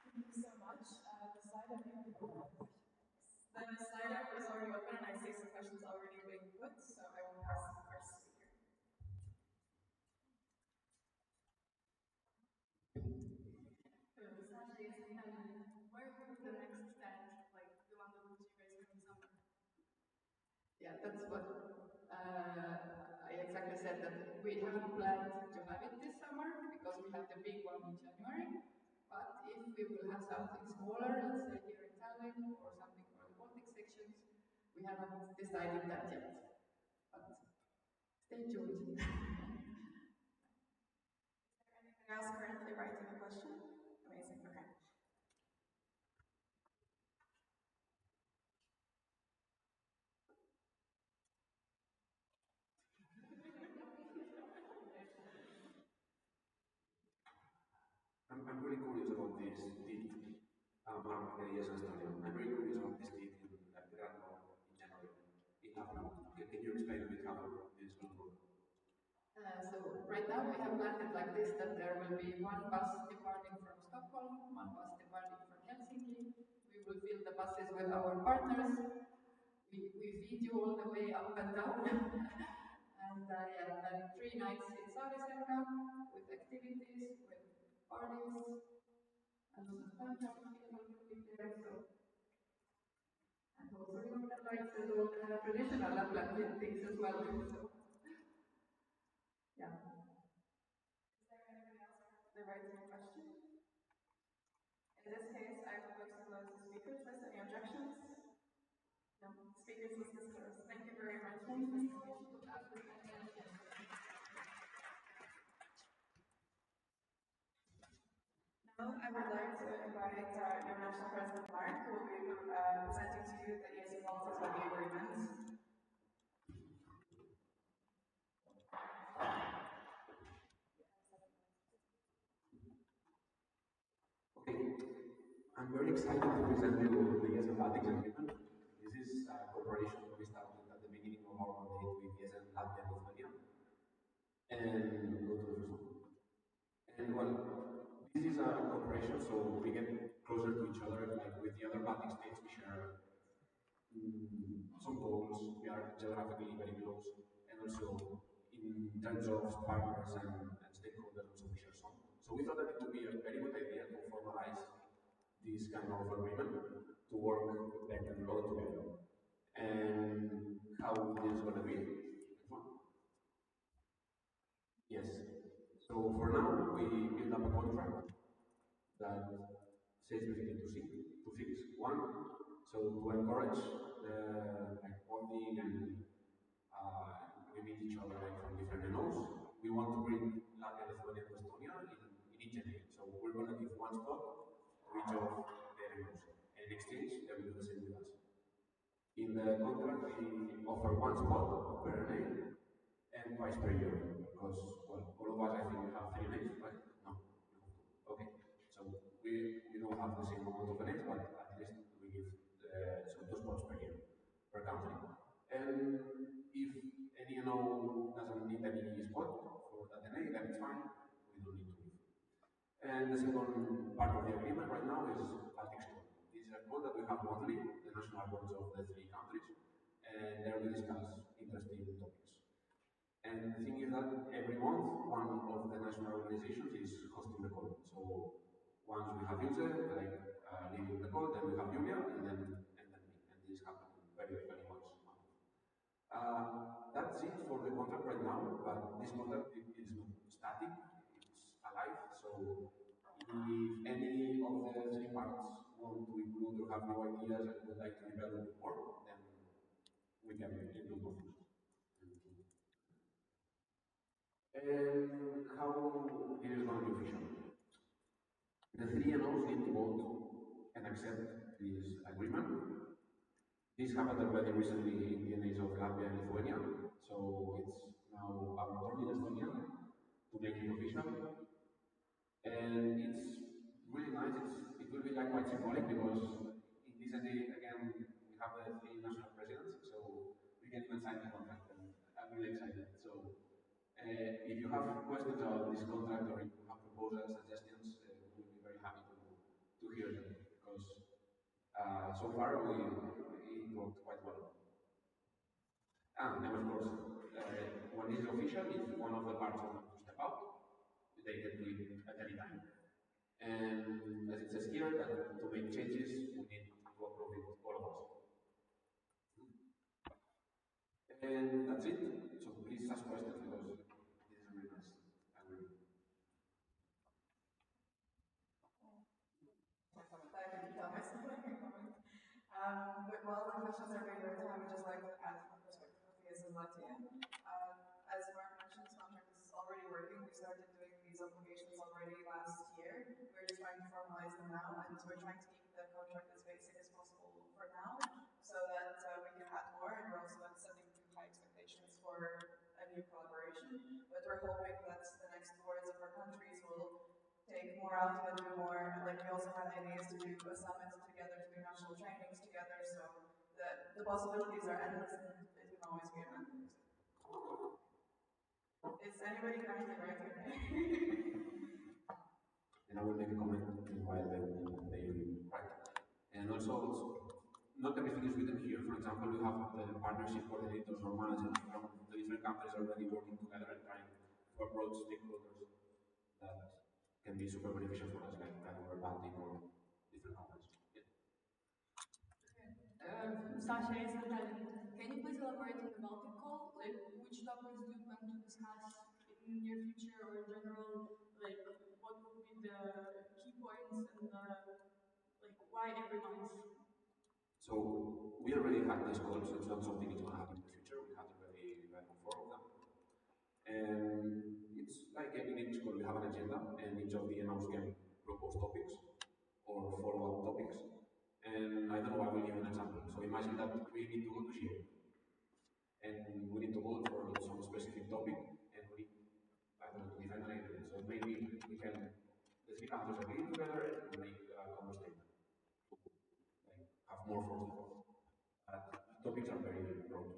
thank you so much. The slide was already open, and I see some questions already being put, so I will pass to the first speaker. Where would the next stand, like the one that you guys are in summer? yeah, that's what I exactly said, that we haven't planned to have it this summer because we have the big one in January. But if we will have something smaller, let's say here in Tallinn or something for the Baltic sections, we haven't decided that yet. But stay tuned. Is there anything else currently writing a question? Amazing, okay. I'm really curious about this date, the ESN Estonia. I'm very curious about this date in Grano in January, in April. Can you explain a bit how this will work? So right now we have planned it like this, that there will be one bus departing from Stockholm, one bus departing from Helsinki. We will fill the buses with our partners. We feed you all the way up and down. And yeah, then 3 nights in Saariselkä with activities, with parties, and people will be there. So. And also Northern Lights and all the traditional Lapland things as well. So. Yeah. Is there anybody else that writes a question? In this case, I propose to close the speakers list. Any objections? No. Speakers list is closed. Thank you very much. Now, I would like to invite your National President Mark, who will be presenting to you the ESN Baltic Body Agreement. Okay, I'm very excited to present you the ESN Baltic Agreement. This is a cooperation we started at the beginning of our mandate with ESN Latvia and Estonia. And go to the first one. And well, this is a cooperation, so we get closer to each other. Like with the other Baltic states, we share some goals. We are geographically very close, and also in terms of partners and stakeholders, also we share some. So we thought that it would be a very good idea to formalize this kind of agreement to work better and grow together. And how this is going to be? Yes. So for now, we build up a contract that says basically two things. One, so to encourage like bonding and we meet each other like from different NOs. We want to bring Latvia, Lithuania, and Estonia in each NA. So we're going to give one spot to each of their NOs. And in exchange, they will do the same with us. In the contract, we offer one spot per NA and twice per year. Because, well, all of us, I think, have 3 NAs, right? No, you have 2. Okay. So we don't have the same amount of NAs, but at least we give so 2 spots per year, per country. And if any NO doesn't need any spot for that NA, then it's fine. We don't need to give. And the second part of the agreement right now is Baltic Spot. This is a quote that we have monthly, the national boards of the 3 countries, and there we discuss interesting topics. And the thing is that every month, one of the national organizations is hosting the call. So once we have Ilse, like leading the call, then we have Julia, and then me. And this happens very much. That's it for the contract right now, but this contract is not static, it's alive. So if any of the 3 parts want to include or have new ideas and would like to develop more, then we can improve more functions. And how it is going to be official? The three NOs need to vote and accept this agreement. This happened already recently in the NAs of Latvia and Lithuania, so it's now our turn in Estonia to make it official. And it's really nice. It will be like quite symbolic because in this NA again we have the three national presidents, so we can even sign the contract. And I'm really excited. So if you have questions about this contract or if you have proposals, suggestions, we will be very happy to hear them because so far it worked quite well. And of course, when this is official, if one of the parts wants to step out, they can do it at any time. And as it says here, that to make changes, we need to approve it, all of us. And that's it. So please ask questions because this is a really nice agreement. But while the questions are being written, I would just like to add from the perspective of ESN Latvia. As Mark mentioned, this contract is already working. We started doing these obligations already last year. We're just trying to formalize them now, and we're trying to keep the contract as basic as possible for now, so that we can add more, and we're also not setting too high expectations for a new collaboration. But we're hoping that the next boards of our countries will take more out and do more. Like we also have ideas to do a summit together, to do national trainings together. So the possibilities are endless, and it can always be amended. Is anybody currently writing? And I will make a comment while they write. And also, not everything is written here. For example, we have the partnership coordinators or managers from the different countries already working together and trying to approach stakeholders that can be super beneficial for us, like or Baltic or different companies. Yeah. Sasha is Natalie. Can you please elaborate on the Baltic call? Like, which topics do you plan to discuss in the near future or in general? Like, what would be the key points and like why every month? So we already had these calls. It's not something that's going to happen in the future. We had already like 4 of them. And it's like in each call we have an agenda, and each of the NOs can propose topics or follow-up topics. And I don't know, I will give an example. So imagine that we need to go to Chile, and we need to vote for some specific topic, and we need, I don't know, to define an idea. So maybe we can, the three countries agree together and make a common statement to like, have more force. Topics are very broad.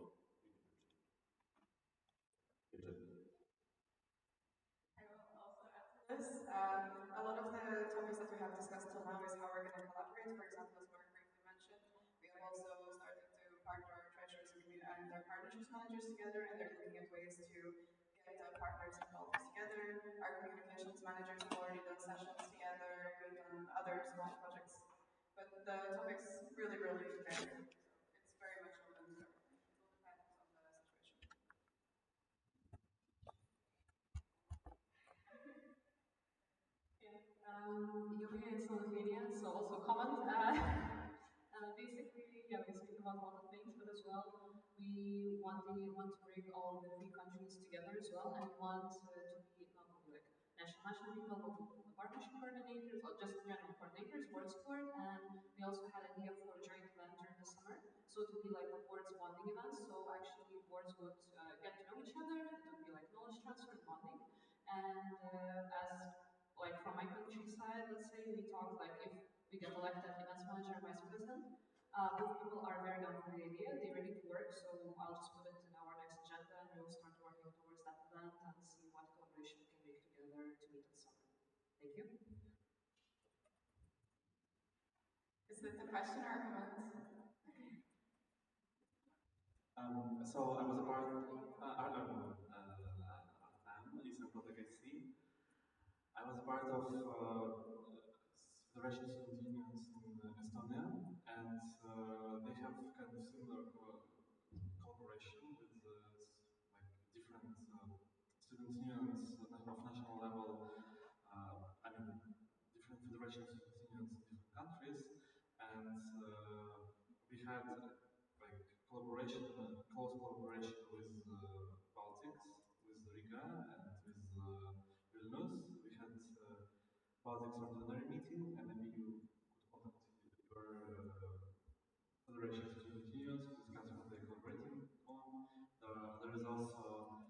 This, a lot of the topics that we have discussed till now is how we're going to collaborate. For example, as Mark briefly mentioned, we have also started to partner our treasurers and our partnerships managers together, and they're looking at ways to get partners and involved together. Our communications managers have already done sessions together. We've done other small projects, but the topics really vary. It's very much open to everything. It will depend on the situation. Yulia is Lithuania, so also comment. Basically, yeah, we speak about a lot of things, but as well, we want to bring all the three countries together as well, and we want to be not only like national people, but the partnership coordinators, or just general coordinators, board support, and we also had an idea for a joint event during the summer, so it would be like a boards bonding event, so actually boards would get to know each other, it would be like knowledge transfer and bonding, and as like from my country side, let's say we talk like if we get elected events manager and vice president, both people are very down for the idea, they're ready to work, so I'll just put it in our next agenda and we'll start working towards that event and see what collaboration we can make together to meet in summer. Thank you. Is this a question or a comment? So I was a part of I was a part of Federation Student Unions in Estonia, and they have kind of similar cooperation with like different student unions of national level. I mean, different federations of student unions in different countries, and we had like collaboration close collaboration with Baltics, with Riga and with Vilnius. We had Baltics ordinary meeting, and maybe you could contact your federation student unions to discuss what they're collaborating on. There is also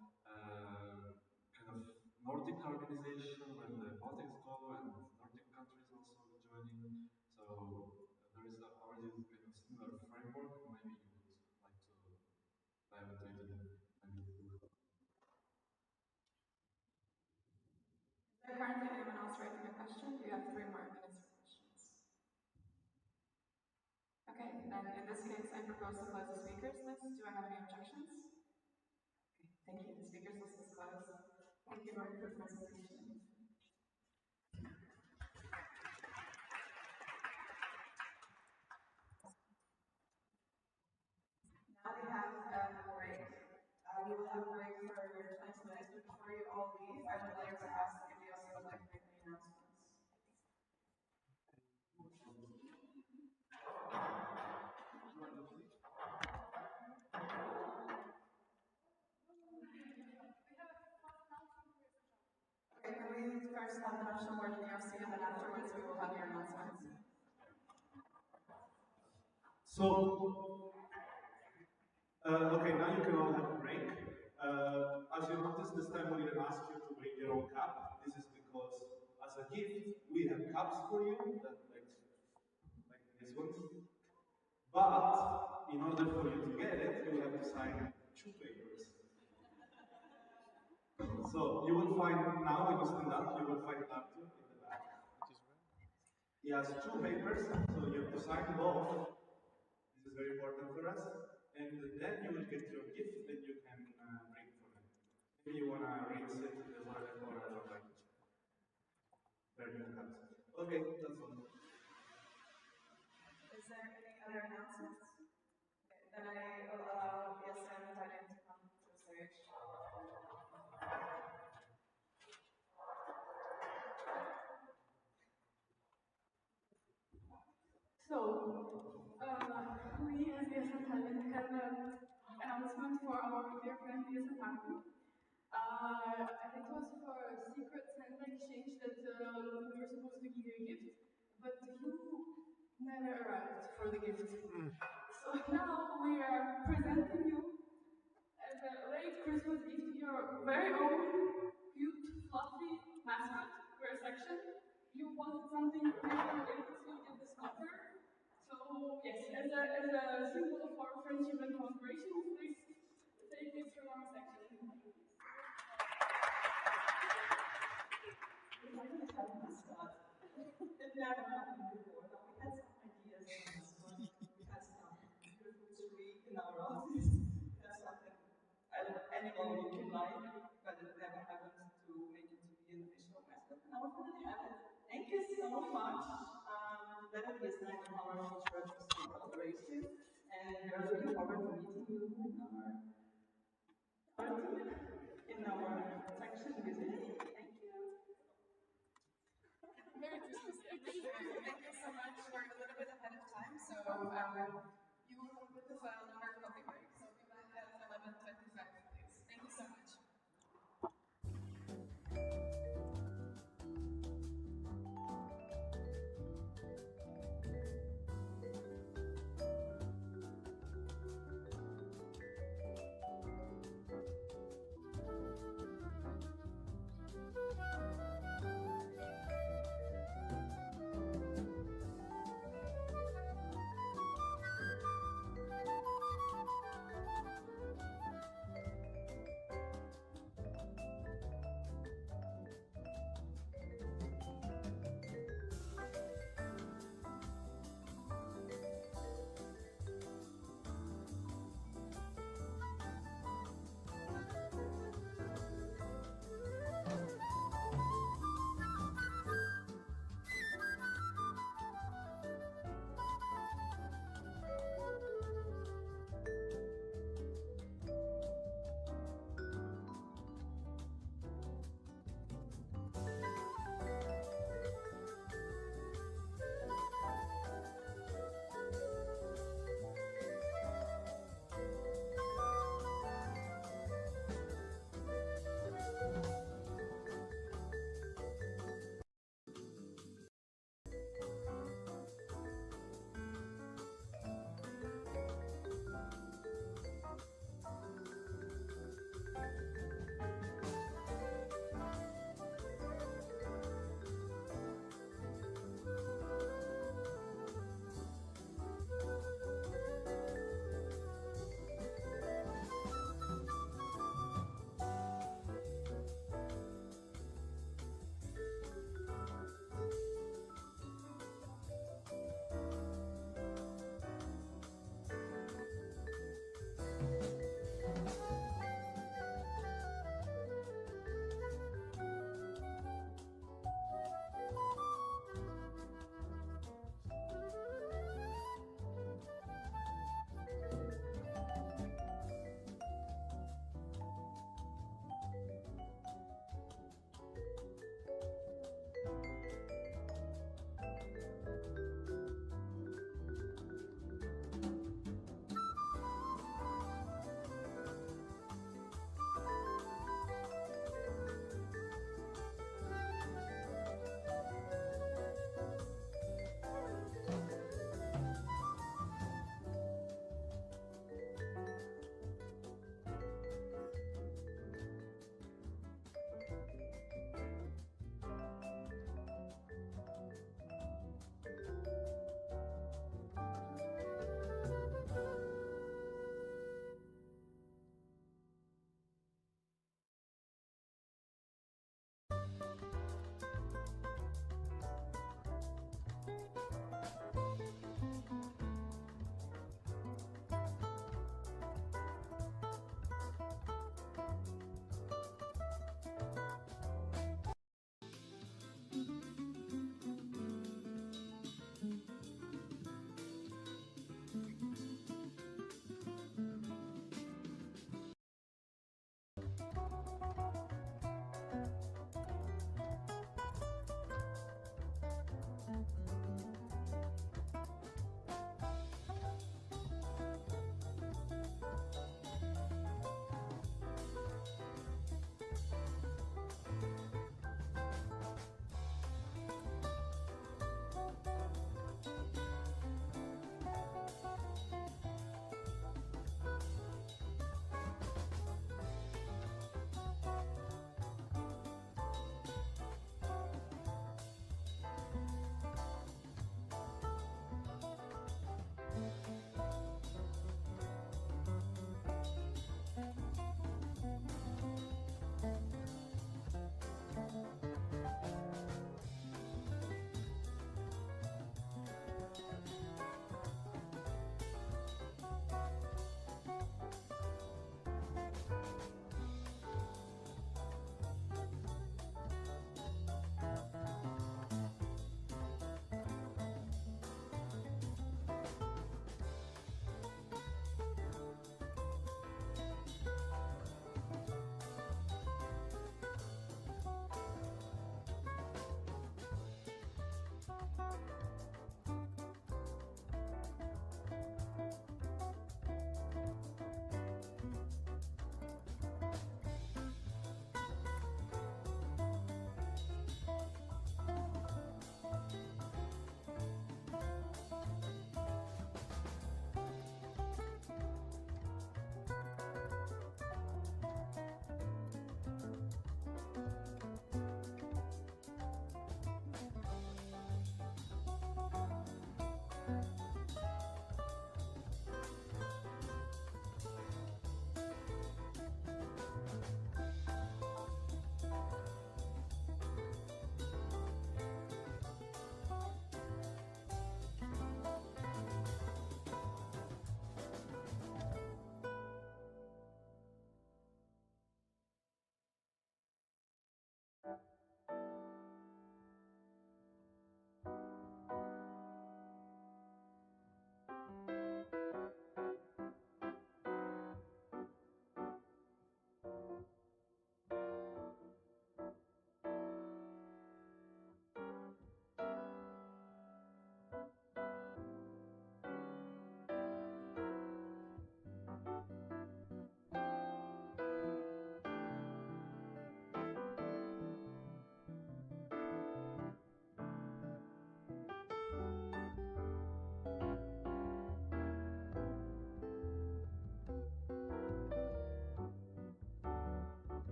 kind of Nordic organization where the Baltics go and Nordic countries also joining. So there is already kind of similar framework. Maybe you would like to dive into it and maybe do. Is there currently anyone else writing a question? We have 3 more minutes for questions. Okay, then in this case, I propose to close the speakers list. Do I have any objections? Okay, thank you. The speakers list is closed. Thank you, Mark, for the presentation. Now we have a break. We will have a break for 20 minutes, but before you all leave, I would like to ask if you also would like to make any announcements. Okay, can we first have the national board and the RC, and then afterwards we will have your announcements. So, okay, now you can all have a break. As you noticed, this time we didn't ask you to bring your own cup. This is because, as a gift, we have cups for you, that like these ones. But, in order for you to get it, you will have to sign 2 papers. So, you will find, now when you stand up, you will find Arthur in the back. He has 2 papers, so you have to sign both. This is very important for us. And then you will get your gift that you can bring for him. Maybe you want to rinse it in the toilet or I don't like very good cups. Okay, that's all. Is there any other announcements? Okay, then I will allow ESN Estonia to come to the stage. So, we as ESN Estonia have an announcement for our dear friend ESN Estonia. It was for a secret Santa exchange that we were supposed to give you a gift, but you never arrived for the gift. So now we are presenting you as a late Christmas gift your very own cute, fluffy mascot for a section. You wanted something different, so you get this cover. So yes, as a symbol of our friendship and cooperation, please take this from our section. We haven't had a mascot. It never happened before. Now we had some ideas for mascot. We had some beautiful tree in our office. We had something, animal looking like, but it never happened to make it to be an official mascot. Now we finally have it. Thank you so much. That will be a sign of our future collaboration. And we are looking forward to meeting you in our section visit. Thank you. Merry Christmas. Thank you so much. We're a little bit ahead of time, so you will have a bit of a longer coffee break, so be back at 11:25, please. Thank you so much.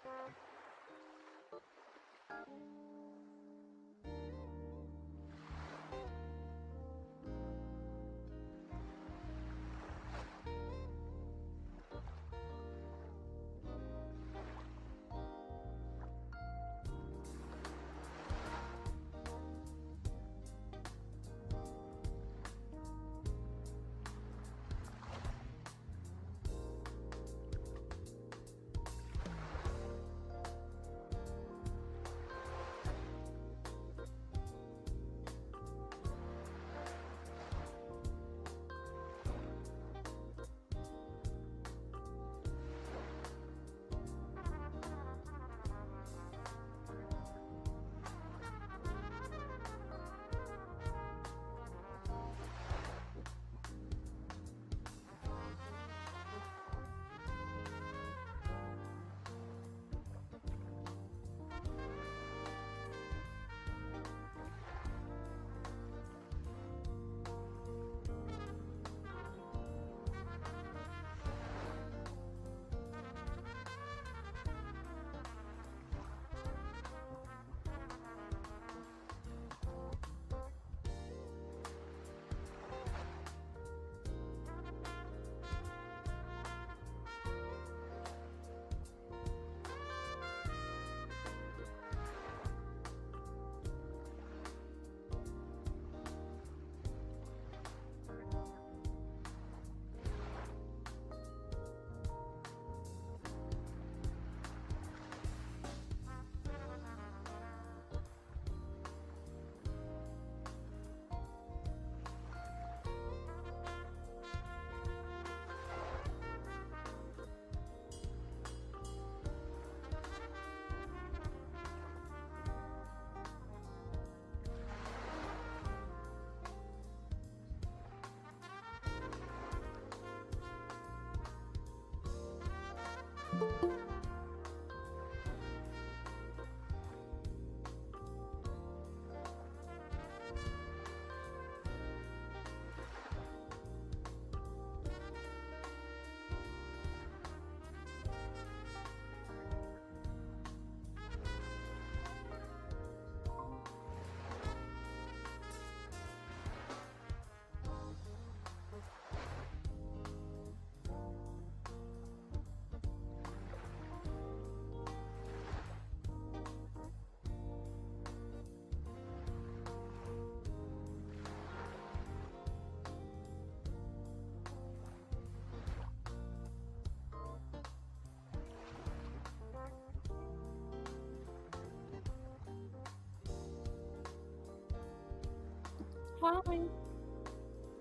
Hi.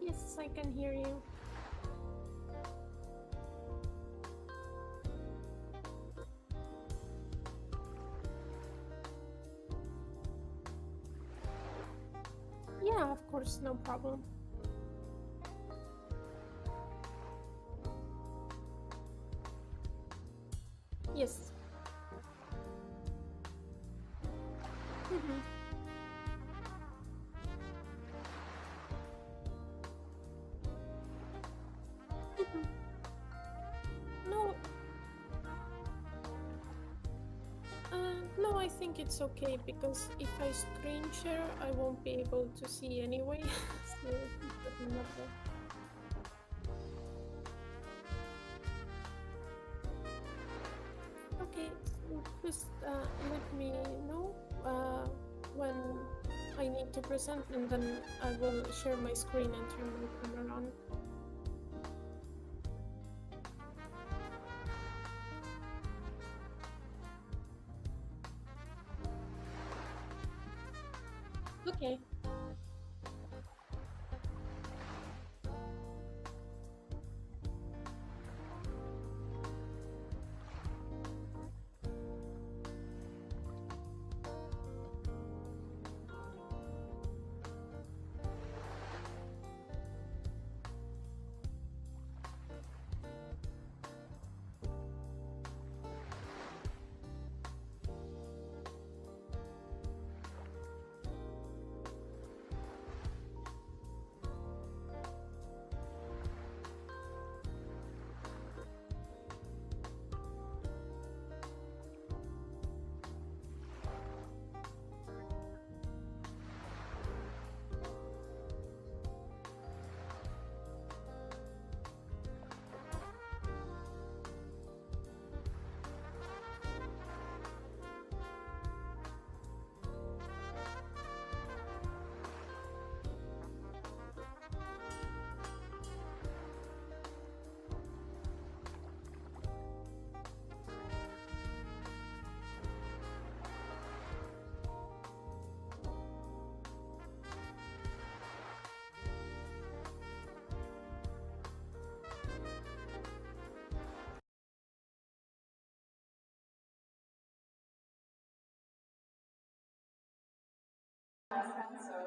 Yes, I can hear you. Yeah, of course, no problem. Yes. Mhm. Mhm. No, no, I think it's okay because if I screen share, I won't be able to see anyway, so it doesn't matter. Okay, so just let me know when I need to present, and then I will share my screen and turn my camera on. Okay.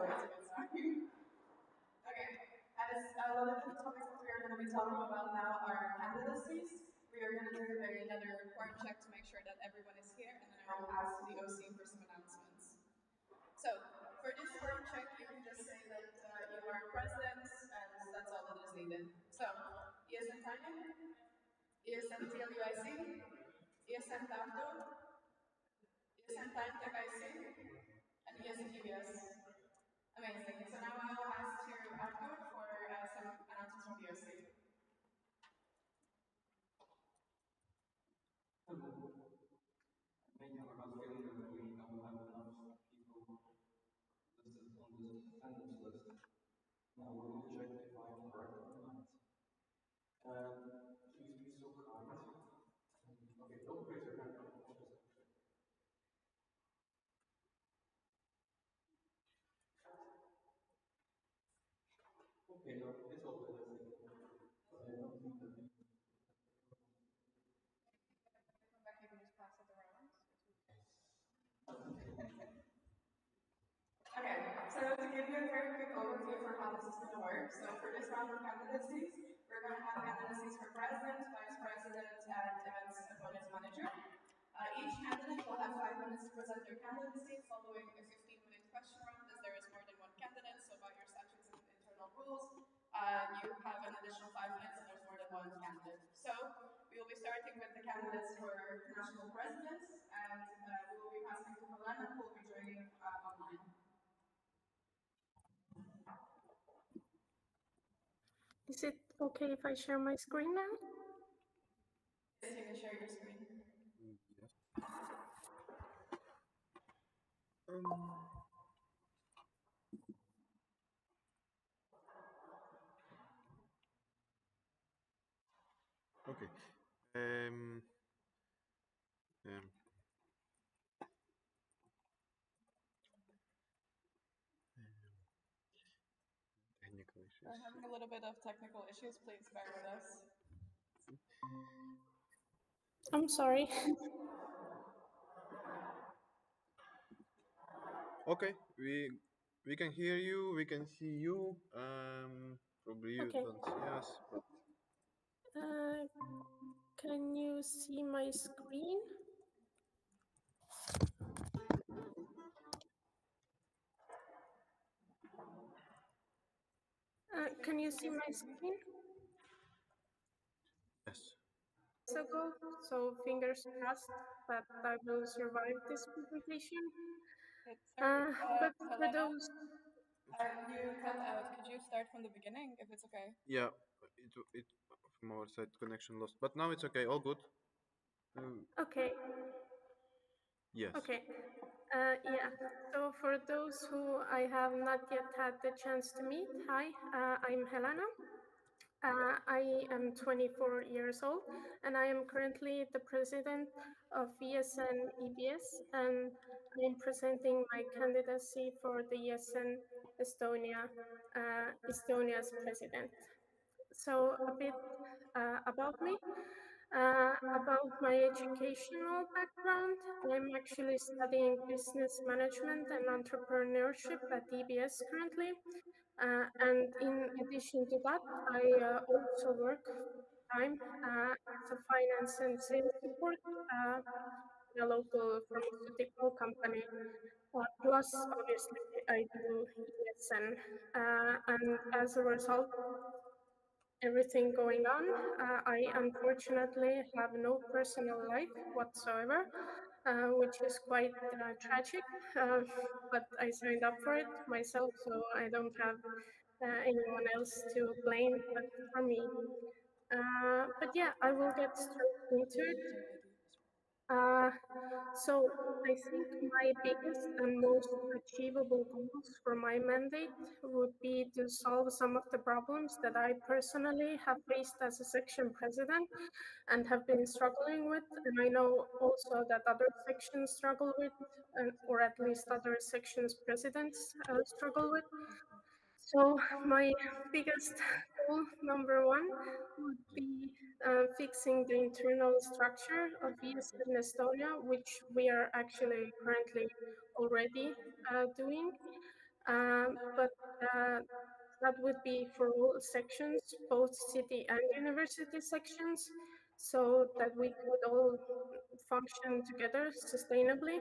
it's a good start. Okay, as a lot of the topics that we are going to be talking about now are candidacies, we are going to do another quorum check to make sure that everyone is here, and then I will pass to the OC for some announcements. So, for this quorum check, you can just say that you are president, and that's all that is needed. So, ESN Tanya, ESN TLUIC, ESN Tartu, ESN Time Tech IC, and ESN EBS. Amazing. So now I'll pass to Arthur for some announcements from the OC. Maybe I have a feeling that we don't have enough people listed on this attendance list. Now we will check if I'm correct or not. Please be so kind. Okay, don't raise your hand. Okay, no, it's all good. I don't think that Come back, you can just pass it around. Okay, so to give you a very quick overview for how this is going to work, so for this round of candidacies, we're going to have candidacies for president, vice president, and events opponents manager. Each candidate will have 5 minutes to present their candidacy, following a 15-minute question round, as there is more than one candidate, so by your statutes and internal rules, you have an additional 5 minutes and there's more than one candidate. So, we will be starting with the candidates for national presidents, and we will be passing to Helena, who will be joining online. Is it okay if I share my screen now? Yes, you can share your screen. Yes. Okay. Technical issues. We're having a little bit of technical issues. Please bear with us. I'm sorry. Okay, we can hear you. We can see you. Probably you Okay. don't see us. But Can you see my screen? Can you see my screen? yes. Ago, so fingers crossed that I will survive this presentation. But for Helena, those, you cut out. Could you start from the beginning, if it's okay? Yeah, it from our side connection lost, but now it's okay. All good. okay, Yes. okay. Yeah, so for those who I have not yet had the chance to meet, hi, I'm Helena. I am 24 years old, and I am currently the president of ESN EBS, and I'm presenting my candidacy for the ESN Estonia, Estonia's president. So a bit about me. About my educational background, I'm actually studying business management and entrepreneurship at EBS currently. And in addition to that, I also work full-time as a finance and sales support in a local pharmaceutical company. Plus, obviously, I do ESN. And as a result, everything going on, I unfortunately have no personal life whatsoever, which is quite tragic. But I signed up for it myself, so I don't have anyone else to blame but for me. But yeah, I will get straight into it. So I think my biggest and most achievable goals for my mandate would be to solve some of the problems that I personally have faced as a section president and have been struggling with. And I know also that other sections struggle with, or at least other sections presidents struggle with. So my biggest goal, number one, would be fixing the internal structure of ESN Estonia, which we are actually currently already doing. But that would be for all sections, both city and university sections, so that we could all function together sustainably.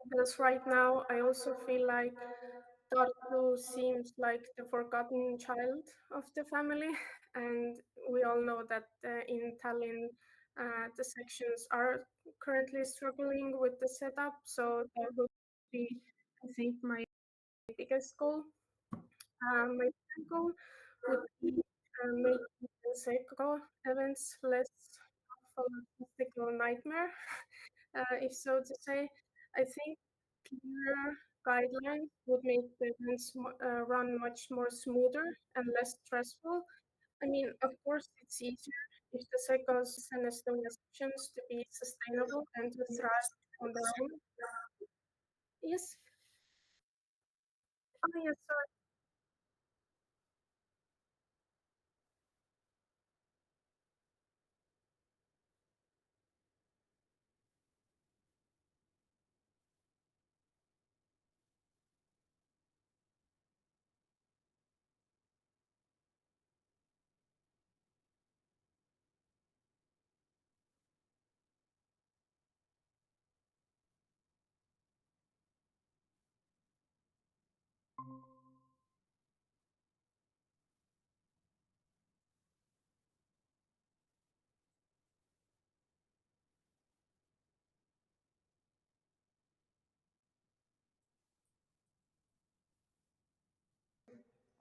Because right now, I also feel like Tartu seems like the forgotten child of the family, and we all know that in Tallinn, the sections are currently struggling with the setup. So that would be, I think, my biggest goal. My second goal would be making the Seiko events less of a logistical nightmare, if so to say. I think clearer guidelines would make the events run much more smoother and less stressful. I mean, of course, it's easier if the Seikos and Estonia sections to be sustainable and to thrive on their own. Yes. Oh, yes, sorry.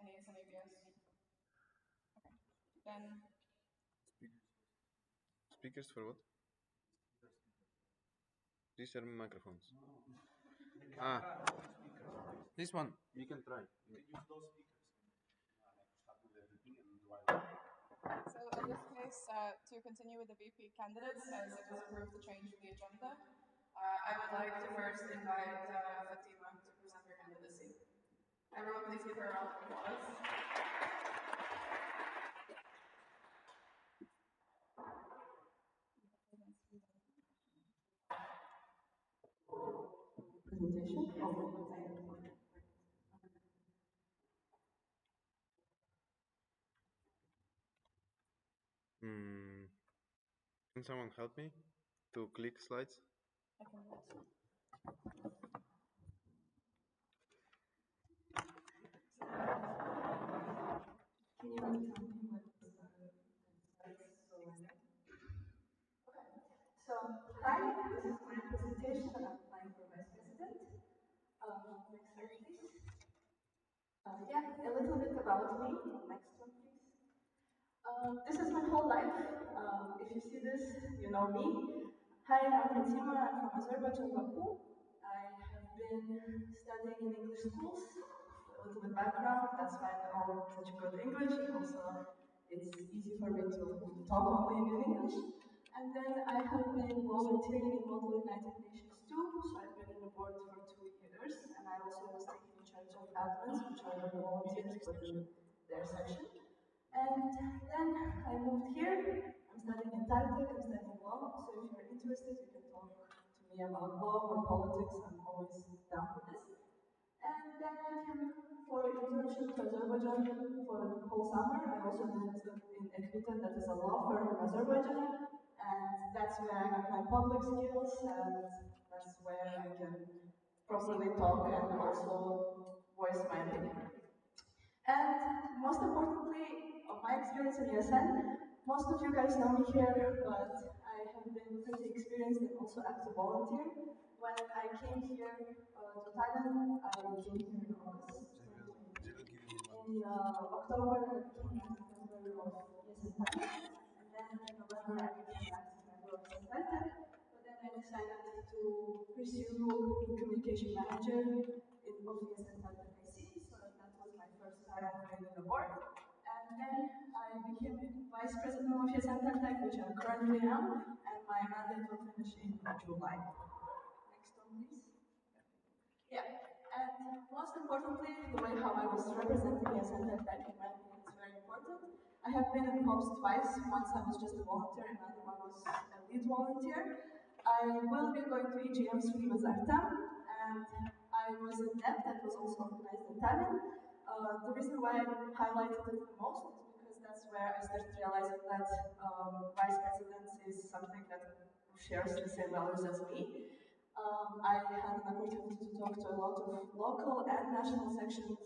Any some ideas? Okay. Then Speakers for what? These are microphones. Ah, this one. You can try. so in this case, to continue with the VP candidates, as it was approved to change the agenda, I would like to first invite Fatima to present her candidacy. Everyone, please give her a round of applause. Mm, can someone help me to click slides? I can do it. So, hi, this is my presentation. I'm applying for Vice President. Next slide, please. Yeah, a little bit about me. Next one, please. This is my whole life. If you see this, you know me. Hi, I'm Fatima. I'm from Azerbaijan, Baku. I have been studying in English schools. A little bit background. That's why I know such good English. And also, it's easy for me to talk only in English. And then I have been volunteering in multiple United Nations too. So I've been on the board for 2 years, and I also was taking charge of admins, which are the volunteers within their section. And then I moved here. I'm studying in Tartek, I'm studying law. So if you're interested, you can talk to me about law or politics. I'm always down for this. And then I came for internship to Azerbaijan for the whole summer. I also did in Ekvitan, that is a law firm in Azerbaijan. And that's where I got my public skills, and that's where I can properly talk and also voice my opinion. And most importantly, of my experience in ESN, most of you guys know me here, but I have been pretty experienced and also active volunteer. When I came here to Thailand, I came here in August 2020. In October, I became an active member of ESN Thailand, and then in November, I became an active member of ESN Thailand. But then I decided to pursue communication manager in of ESN Thailand IC, so that was my first time being on the board. And then I became vice president of ESN Tech, which I currently am, and my mandate will finish in July. Next one, please. Yeah, and most importantly, the way how I was representing ESN Tech in my opinion is very important. I have been in COPS twice. Once I was just a volunteer, and another one was a lead volunteer. I will be going to EGM3 with Artem, and I was in depth and was also organized in Tallinn. The reason why I highlighted it the most is because that's where I started realizing that vice presidents is something that shares the same values as me. I had an opportunity to talk to a lot of local and national section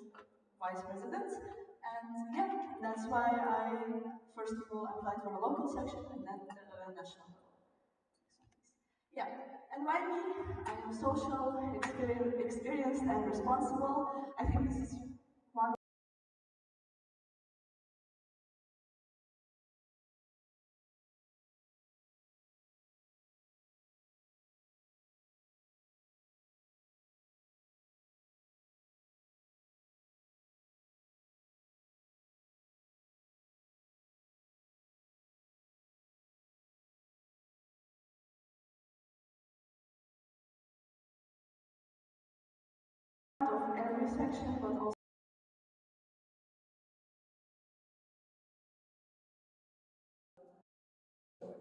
vice presidents, and yeah, that's why I first of all applied for a local section and then the national. Yeah, and why me? I am social, experienced, and responsible. I think this is one of every section, but also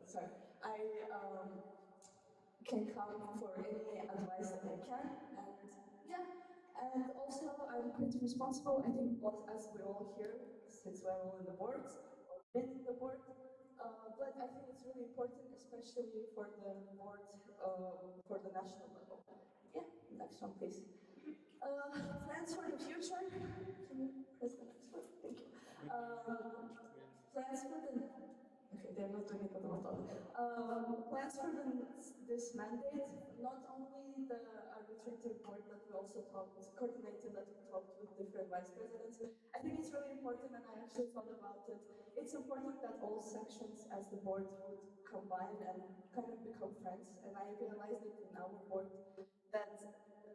sorry, I can come for any advice that I can, and yeah, and also I'm pretty responsible. I think both as we're all here, since we're all in the boards, or been in the board, but I think it's really important, especially for the board, for the national level. Yeah, next one, please. Plans for the future. Can you press the next one? Thank you. Plans for the okay, they're not doing it, but not all. Plans for this mandate, not only the arbitrator board, but we also coordinated that we talked with different vice presidents. I think it's really important, and I actually thought about it. It's important that all sections as the board would combine and kind of become friends, and I realized it in our board that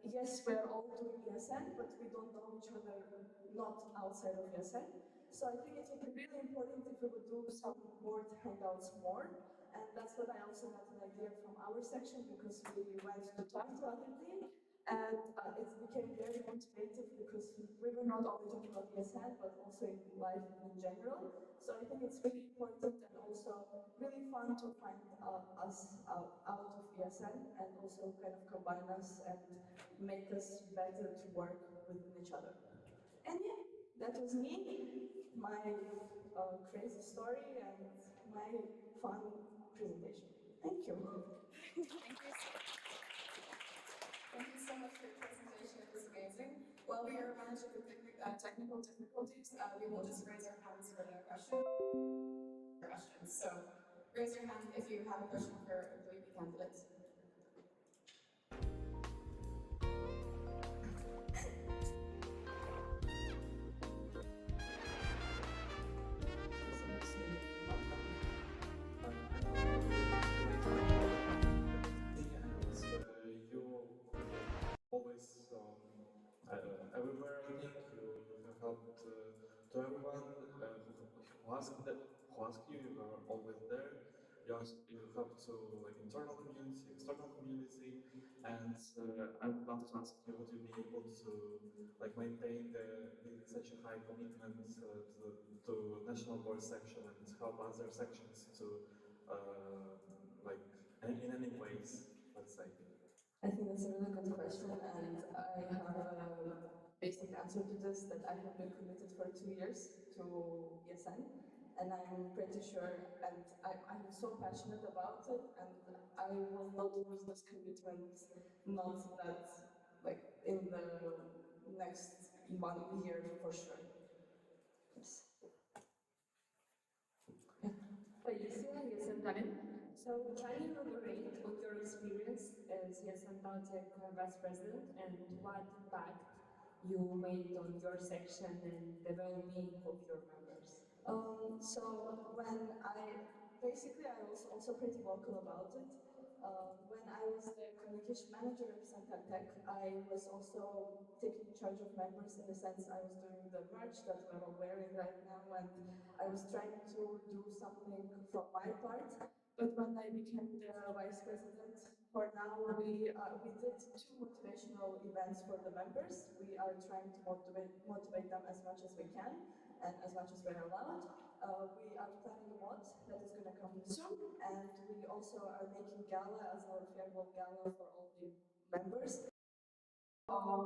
yes, we're all doing ESN, but we don't know each other not outside of ESN. So I think it would be really important if we would do some board hangouts more. And that's what I also got an idea from our section because we went to talk to other team. And it became very motivative because we were not only talking about ESN, but also in life in general. So I think it's really important and also really fun to find us out of ESN and also kind of combine us and make us better to work within each other. And yeah, that was me, my crazy story, and my fun presentation. Thank you. Thank you so much for your presentation. It was amazing. While we are managing the technical difficulties, we will just raise our hands for the questions. So raise your hand if you have a question for the VP candidates. Always everywhere. I think you have helped to everyone who asked you. You are always there. You help to like internal community, external community, and I would love to ask you, would you be able to like maintain such a high commitment to national board section and help other sections to like in any ways, let's say. I think that's a really good question, and I have a basic answer to this that I have been committed for 2 years to ESN, and I'm pretty sure, and I'm so passionate about it, and I will not lose this commitment, not that, like, in the next 1 year for sure. Yes. Felicia, ESN Tallinn. So can you elaborate on your experience as ESN Tech Vice President and what impact you made on your section and the well-being of your members? So when I was also pretty vocal about it. When I was the communication manager of Central Tech, I was also taking charge of members in the sense I was doing the merch that we're all wearing right now, and I was trying to do something from my part. But when I became the vice president, for now we did 2 motivational events for the members. We are trying to motivate them as much as we can and as much as we're allowed. We are planning what that is going to come soon, and we also are making gala as our farewell gala for all the members. I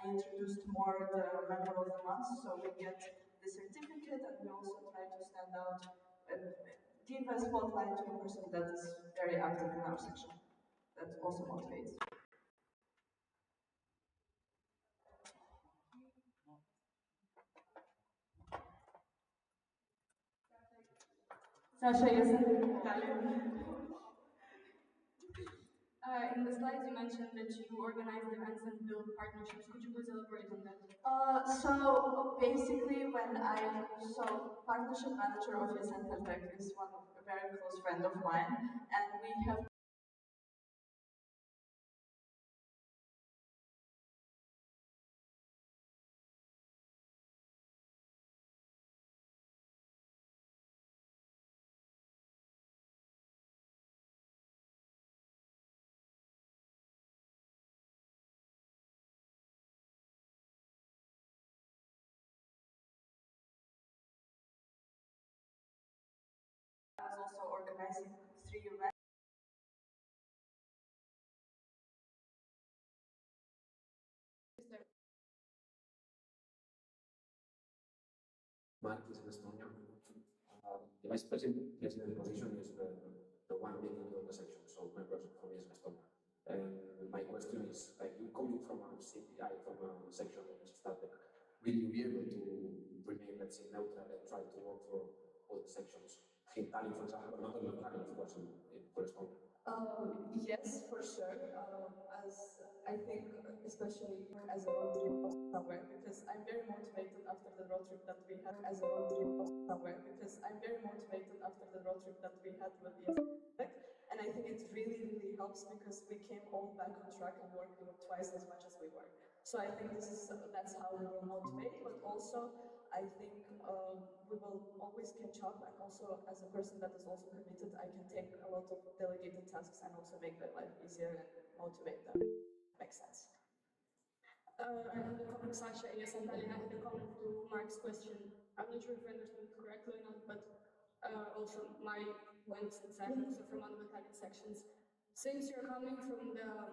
introduced more the member of the month, so we get the certificate, and we also try to stand out and give a spotlight to a person that is very active in our section. That also motivates. Sasha, yes, in the slides you mentioned that you organize events and build partnerships. Could you please elaborate on that? So basically, partnership manager of ESN is one of a very close friend of mine, and we have also organizing 3 events. Mark is in Estonia. The vice president position is the one leading all the section, so members from ESN Estonia. And my question is, like you coming from a CPI, from a section that started, will you be able to remain, let's say, neutral and try to work for all the sections? In Tallinn, for example, not only Tallinn, of course, for Estonia. Yes, for sure. As I think, especially as a road trip somewhere, because I'm very motivated after the road trip that we had as a road trip somewhere, because I'm very motivated after the road trip that we had with the and I think it really, really helps because we came all back on track and working twice as much as we were. So I think that's how we will motivate, but also I think we will always catch up, and also as a person that is also committed, I can take a lot of delegated tasks and also make their life easier and motivate them. Makes sense. I had a comment, Sasha, yes, and then I had a comment to Mark's question. I'm not sure if I understood it correctly or not, but also my points exactly, so from one of the Italian sections. Since you're coming from the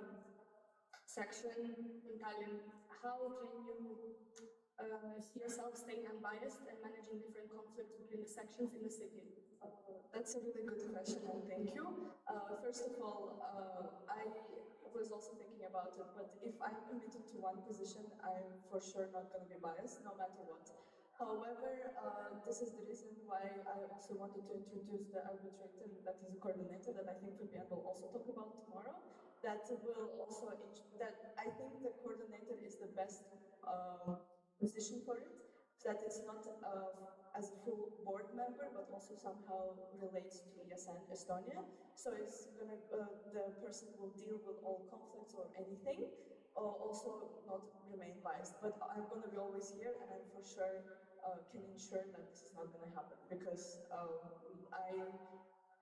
section in Italian, how can you see yourself staying unbiased and managing different conflicts between the sections in the city? That's a really good question, and thank you. First of all, I was also thinking about it, but if I'm committed to one position, I'm for sure not going to be biased, no matter what. However, this is the reason why I also wanted to introduce the arbitrator that is a coordinator that I think Fabian will also talk about tomorrow. That will also, that I think the coordinator is the best position for it, that it's not as a full board member, but also somehow relates to ESN Estonia. So it's gonna, the person will deal with all conflicts or anything, also not remain biased. But I'm gonna be always here, and I'm for sure can ensure that this is not gonna happen, because I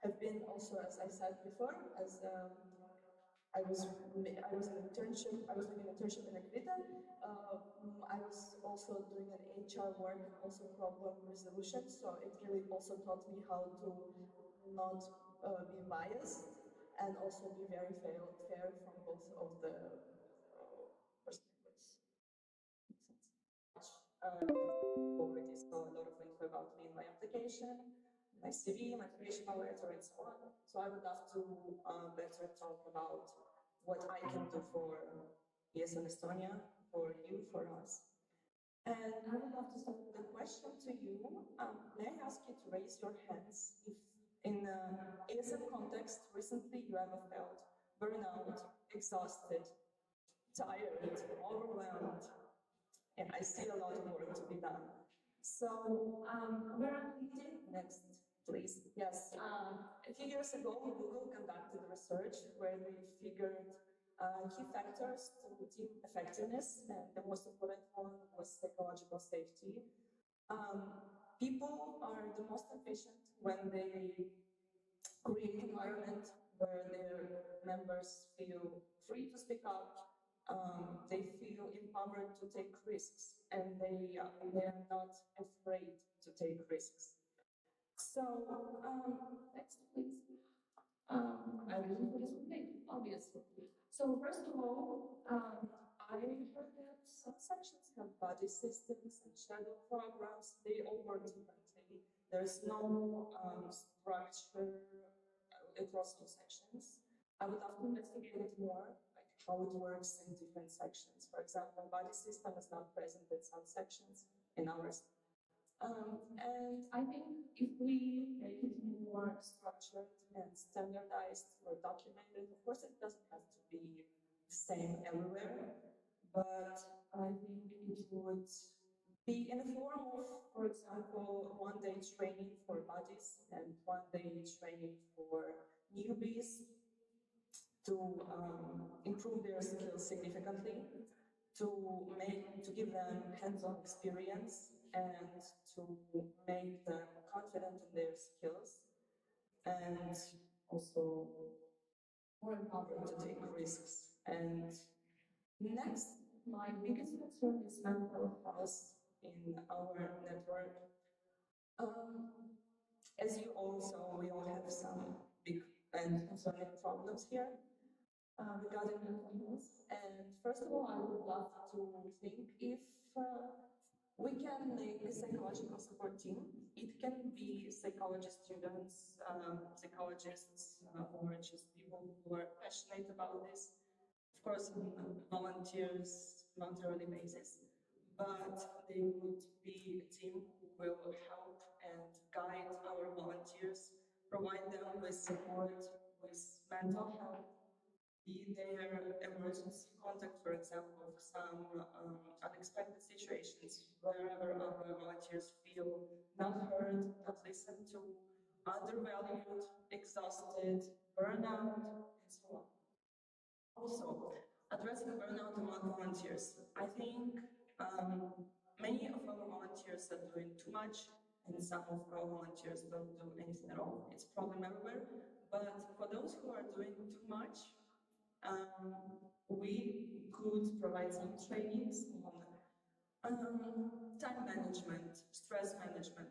have been also, as I said before, as I was an internship. I was doing an internship in Agrita. I was also doing an HR work and also problem resolution. So it really also taught me how to not be biased and also be very fair from both of the perspectives. Already saw a lot of info about me in my application, my CV, my motivational letter, and so on. So I would love to better talk about what I can do for ESN Estonia, for you, for us. And I would love to start with a question to you. May I ask you to raise your hands if in ESN context recently you ever felt burnout, exhausted, tired, overwhelmed? And I see a lot of work to be done. So, where are we next, please? Yes. A few years ago, Google conducted research where they figured key factors to team effectiveness, and the most important one was psychological safety. People are the most efficient when they create an environment where their members feel free to speak up, they feel empowered to take risks, and they are not afraid to take risks. So, next please. I will obviously. So first of all, I heard that some sections have body systems and shadow programs. They all work differently. There's no structure across all sections. I would love to investigate it more, like how it works in different sections. For example, body system is not present in some sections, in ours. And I think if we make it more structured and standardized or documented, of course it doesn't have to be the same everywhere, but I think it would be in the form of, for example, one-day training for bodies and one-day training for newbies to improve their skills significantly, to give them hands-on experience and to make them confident in their skills and also more empowered to take risks. And next, my biggest concern is mental health in our network. As you all saw, we all have some big and concerning problems here regarding mental health. And first of all, I would love to think if we can make a psychological support team. It can be psychologist students, psychologists, or just people who are passionate about this. Of course, on voluntarily basis, but they would be a team who will help and guide our volunteers, provide them with support, with mental health, be their emergency contact, for example, for some unexpected situations, wherever our volunteers feel not heard, not listened to, undervalued, exhausted, burnout, and so on. Also, addressing burnout among volunteers. I think many of our volunteers are doing too much, and some of our volunteers don't do anything at all. It's a problem everywhere. But for those who are doing too much, we could provide some trainings on time management, stress management,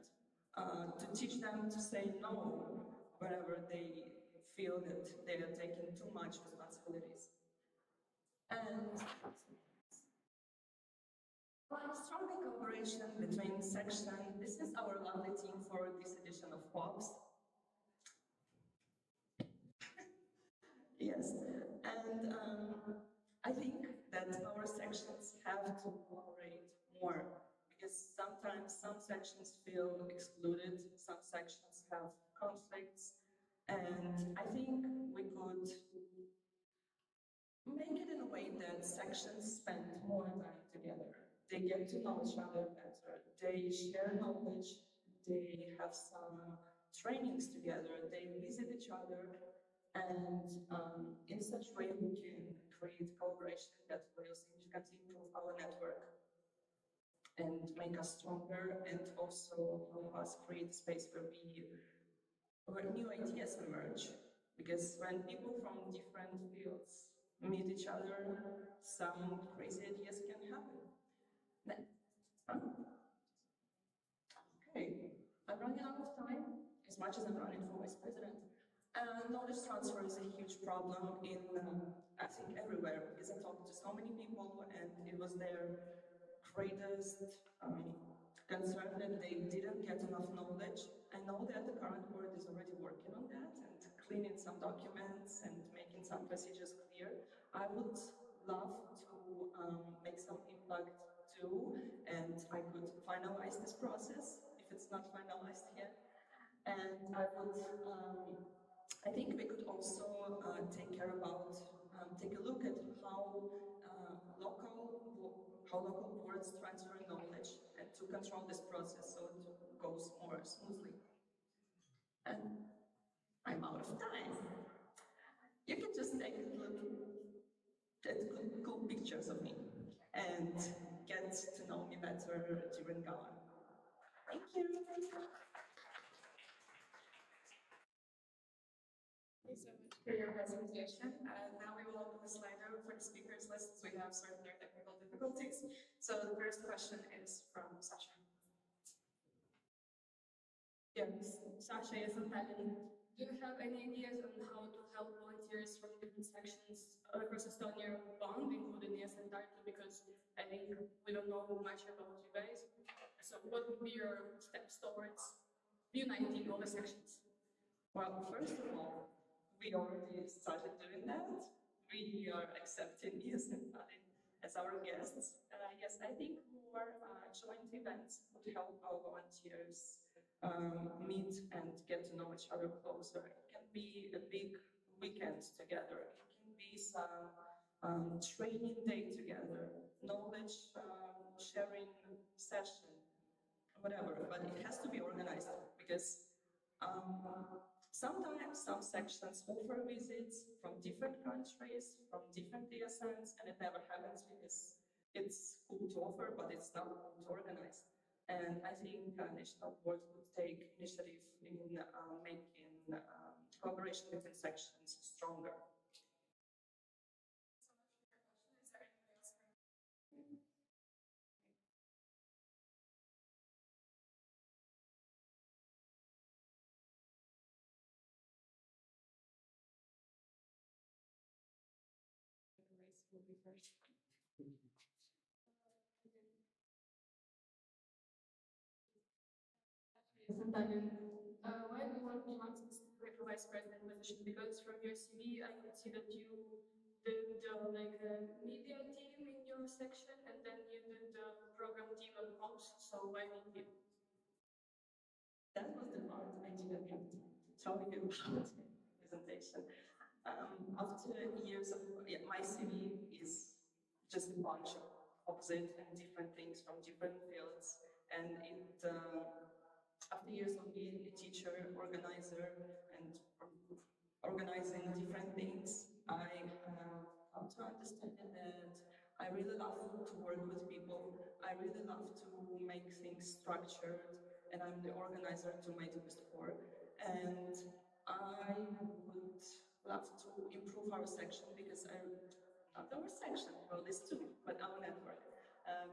to teach them to say no wherever they feel that they are taking too much responsibilities. And stronger cooperation between sections. This is our lovely team for this edition of POPs. Yes, and I think that our sections have to cooperate more, because sometimes some sections feel excluded, some sections have conflicts, and I think we could make it in a way that sections spend more time together. They get to know each other better, they share knowledge, they have some trainings together, they visit each other, and in such way we can create collaboration that will significantly improve our network and make us stronger, and also help us create space where new ideas emerge. Because when people from different fields meet each other, some crazy ideas can happen. Okay, I'm running out of time, as much as I'm running for vice president. Knowledge transfer is a huge problem in, I think, everywhere, because I talked to so many people and it was their greatest concern that they didn't get enough knowledge. I know that the current board is already working on that and cleaning some documents and making some procedures clear. I would love to make some impact too, and I could finalize this process if it's not finalized yet. And I think we could also take a look at how local boards transfer knowledge and to control this process so it goes more smoothly. And I'm out of time. You can just take a look at cool pictures of me and get to know me better during Gala. Thank you. Thank you so much for your presentation. Now we will open the slido for the speakers list, as we have certain technical difficulties. So the first question is from Sasha. Yes, Sasha, ESN Tallinn. Do you have any ideas on how to help volunteers from different sections across Estonia bond, including ESN Tartu, because I think we don't know much about you guys. So what would be your steps towards uniting all the sections? Well, first of all, we already started doing that. We are accepting ESN as our guests. Yes, I think more joint events would help our volunteers meet and get to know each other closer. It can be a big weekend together. It can be some training day together, knowledge sharing session, whatever. But it has to be organized because sometimes some sections offer visits from different countries, from different ESNs, and it never happens because it's cool to offer, but it's not cool to organize. And I think national board would take initiative in making collaboration between sections stronger. Will be first. Sometimes, why do you want to specifically a vice president position? Because from your CV, I could see that you did like a media team in your section, and then you did the program team at most. So why media? That was the part I didn't get to tell you about presentation. After years of my CV is just a bunch of it and different things from different fields, and it after years of being a teacher, organizer, and organizing different things, I come to understand that I really love to work with people. I really love to make things structured, and I'm the organizer to my deepest core. And I would love to improve our section because not our section, well, this too, but our network.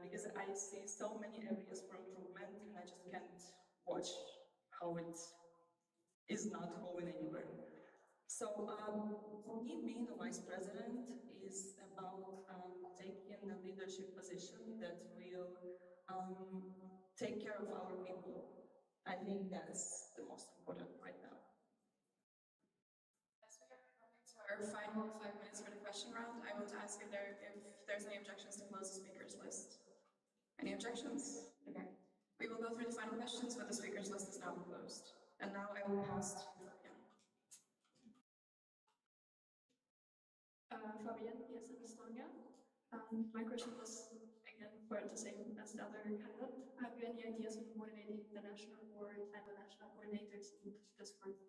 Because I see so many areas for improvement, and I just can't watch how it is not going anywhere. So for me, being a vice president is about taking a leadership position that will take care of our people. I think that's the most important right now. As we are coming to our final 5 minutes for the question round, I want to ask if there's any objections to close the speakers list. Any objections? Okay. We will go through the final questions, but the speakers list is now closed. And now I will pass to Fabian. Fabian, ESN Estonia. My question was, again, for the same as the other candidate. Have you any ideas on motivating the national board and the national coordinators in this group?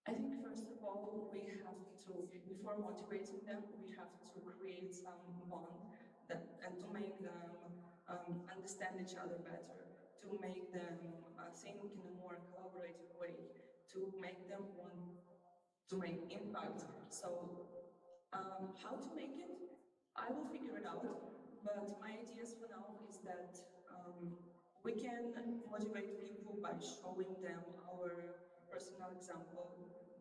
I think first of all, we have to, before motivating them, we have to create some bond and to make them understand each other better, to make them think in a more collaborative way, to make them want to make impact. So how to make it? I will figure it out, but my ideas for now is that we can motivate people by showing them our personal example,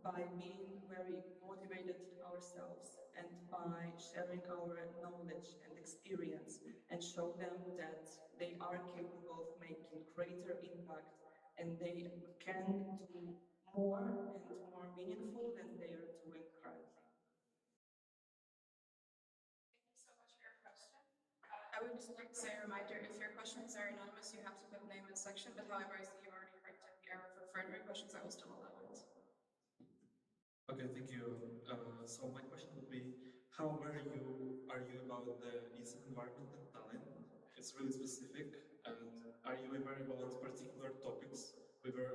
by being very motivated ourselves, and by sharing our knowledge and experience, and show them that they are capable of making greater impact, and they can do more and more meaningful than they are doing currently. I would just like to say a reminder, if your questions are anonymous, you have to put name and section, but however, I see you already corrected the error for further questions, I will still allow it. Okay, thank you. So my question would be, how aware are you about the ESN environment and talent? It's really specific, and are you aware about particular topics we were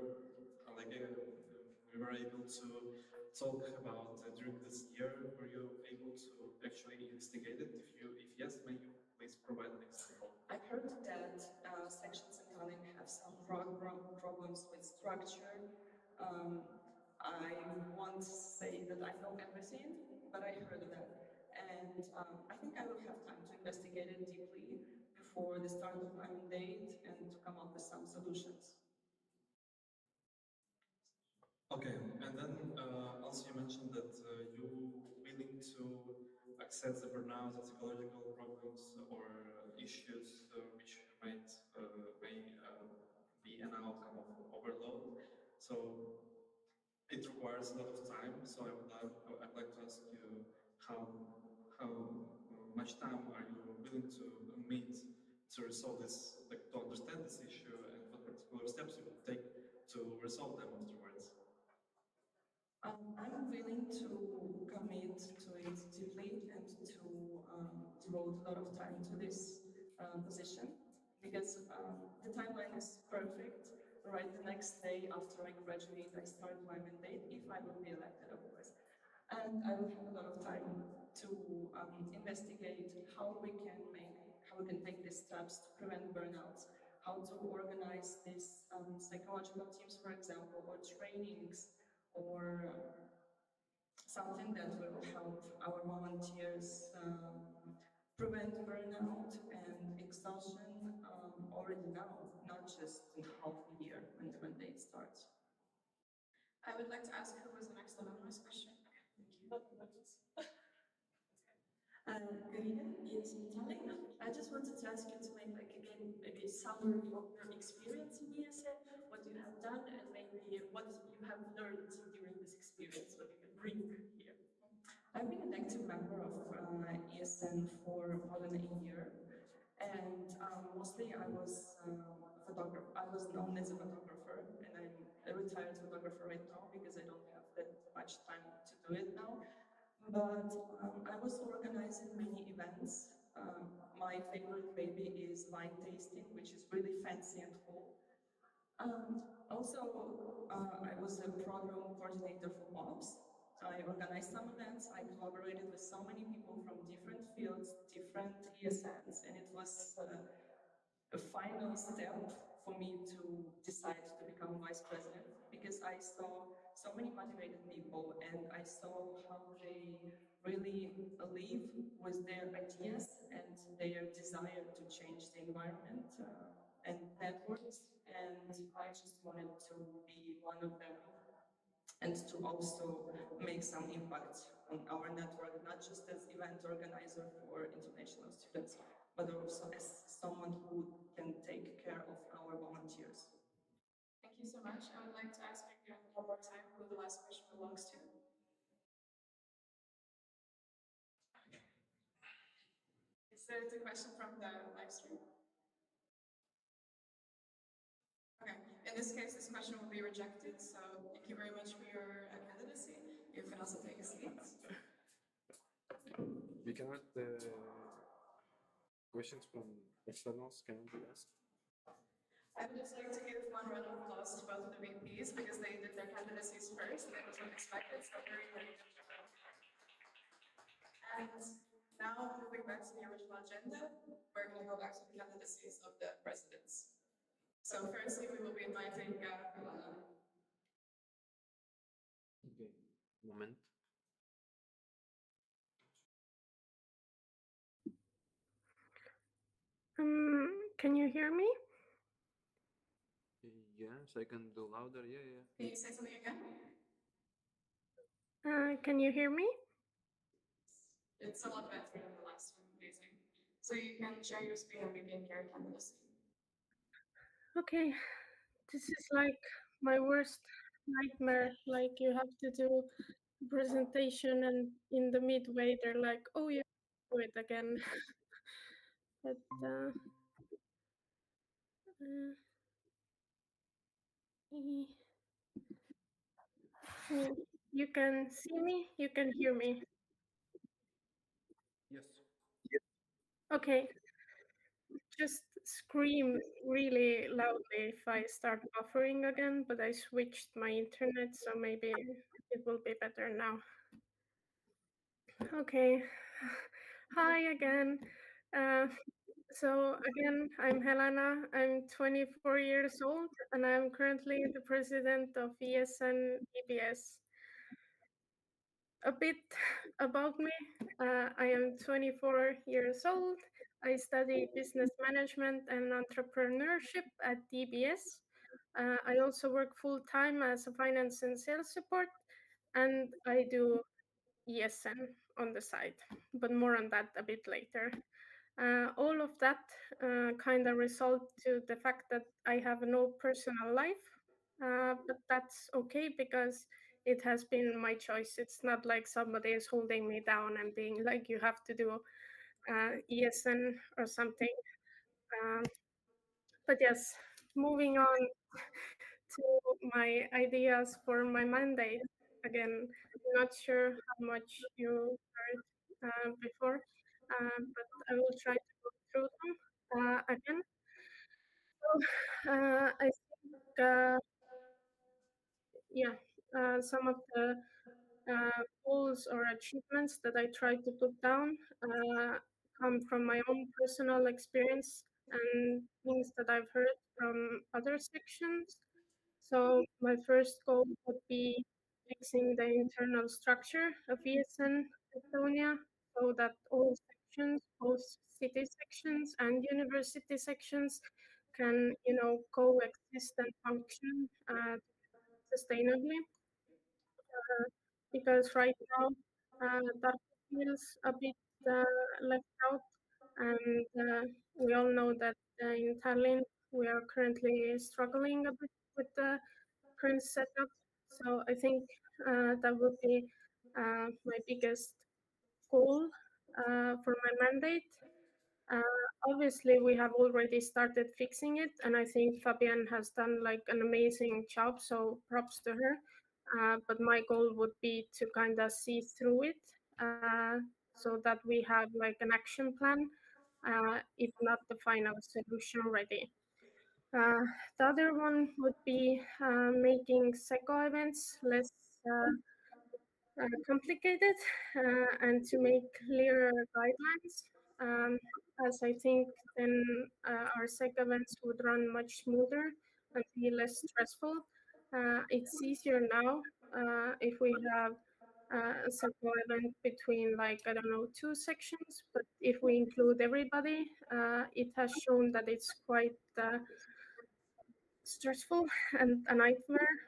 able to talk about during this year? Were you able to actually investigate it? If yes, may you please provide an example? I've heard that sections in Tallinn have some problems with structure. I won't say that I know everything, but I heard that. And I think I will have time to investigate it deeply before the start of my mandate and to come up with some solutions. Okay, and then also you mentioned that you willing to access the burnout and psychological problems or issues which may be an outcome of overload. So it requires a lot of time. So I'd like to ask you how much time are you willing to meet to resolve this, like to understand this issue, and what particular steps you will take to resolve them afterwards. I'm willing to commit to it deeply and to devote a lot of time to this position because the timeline is perfect. Right, the next day after I graduate, I start my mandate if I will be elected, of course. And I will have a lot of time to investigate how we can take these steps to prevent burnouts, how to organize these psychological teams, for example, or trainings, or something that will help our volunteers prevent burnout and exhaustion already now, not just in half a year when the mandate starts. I would like to ask who was the next anonymous question. Good evening, ESN Estonia. I just wanted to ask you to make like again maybe a summary of your experience in ESN, what you have done, and maybe what you have learned during this experience, what you can bring here. I've been an active member of ESN for more than a year, and mostly I was a photographer. I was known as a photographer, and I'm a retired photographer right now because I don't have that much time to do it now. But I was organizing many events. My favorite maybe is wine tasting, which is really fancy and cool. Also, I was a program coordinator for MOBS. I organized some events. I collaborated with so many people from different fields, different ESNs, and it was a final step for me to decide to become vice president because I saw so many motivated people and I saw how they really live with their ideas and their desire to change the environment and networks, and I just wanted to be one of them and to also make some impact on our network, not just as event organizer for international students, but also as someone who can take care of our volunteers. Thank you so much. I would like to ask again one more time who the last question belongs to. It's a question from the live stream. Okay, in this case, this question will be rejected, so thank you very much for your candidacy. You can also take a seat. We cannot, questions from externals cannot be asked. I would just like to give one round of applause to both of the VPs because they did their candidacies first, and it was unexpected, so very, very good job. And now, moving back to the original agenda, we're going to go back to the candidacies of the presidents. So firstly, we will be inviting Okay, moment. Can you hear me? Yes, I can do louder. Yeah. Can you say something again? Can you hear me? It's a lot better than the last one, amazing. So you can share your screen and begin your candidacy. Okay, this is like my worst nightmare. Like you have to do a presentation and in the midway they're like, oh yeah, do it again. But you can see me, you can hear me. Yes. Okay. Just scream really loudly if I start buffering again, but I switched my internet, so maybe it will be better now. Okay. Hi again. So again, I'm Helena. I'm 24 years old, and I'm currently the president of ESN EBS. A bit about me. I am 24 years old. I study business management and entrepreneurship at DBS. I also work full-time as a finance and sales support, and I do ESN on the side, but more on that a bit later. All of that kind of result to the fact that I have no personal life, but that's okay because it has been my choice. It's not like somebody is holding me down and being like, you have to do ESN or something. But yes, moving on to my ideas for my mandate. Again, I'm not sure how much you heard before, but I will try to go through them again. So, I think, yeah, some of the goals or achievements that I try to put down come from my own personal experience and things that I've heard from other sections. So my first goal would be fixing the internal structure of ESN Estonia so that all sections, both city sections and university sections, can coexist and function sustainably. Because right now that feels a bit left out, and we all know that in Tallinn we are currently struggling a bit with the current setup. So I think that would be my biggest goal for my mandate. Obviously, we have already started fixing it, and I think Fabienne has done like an amazing job. So props to her. But my goal would be to kind of see through it so that we have like an action plan, if not the final solution ready. The other one would be making SECO events less complicated and to make clearer guidelines, as I think then our SEC events would run much smoother and be less stressful. It's easier now if we have a SECO event between like, I don't know, two sections, but if we include everybody, it has shown that it's quite stressful and a nightmare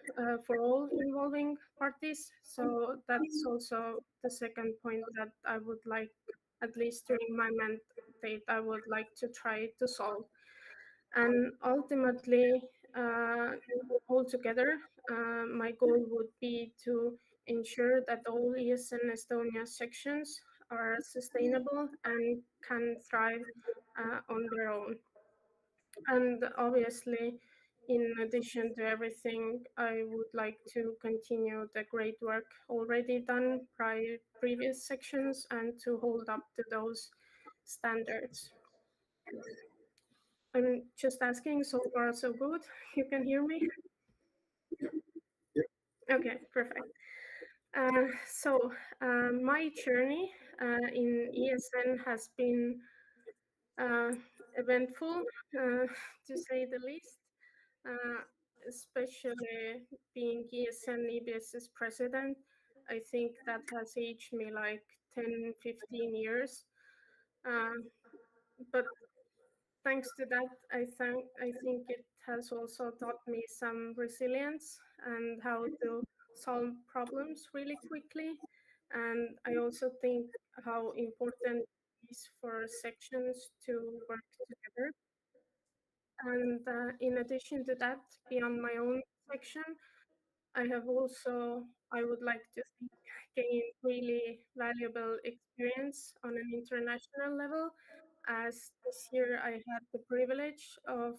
for all involving parties. So that's also the second point that I would like, at least during my mandate, I would like to try to solve. And ultimately, altogether, my goal would be to ensure that all ESN Estonia sections are sustainable and can thrive on their own. And obviously, in addition to everything, I would like to continue the great work already done by previous sections and to hold up to those standards. I'm just asking, so far so good? You can hear me? Okay, perfect. My journey in ESN has been eventful, to say the least. Especially being ESN EBS's president, I think that has aged me like 10, 15 years. But thanks to that, I think it has also taught me some resilience and how to solve problems really quickly. And I also think how important it is for sections to work together. And in addition to that, beyond my own section, I have also, I would like to think, gained really valuable experience on an international level, as this year I had the privilege of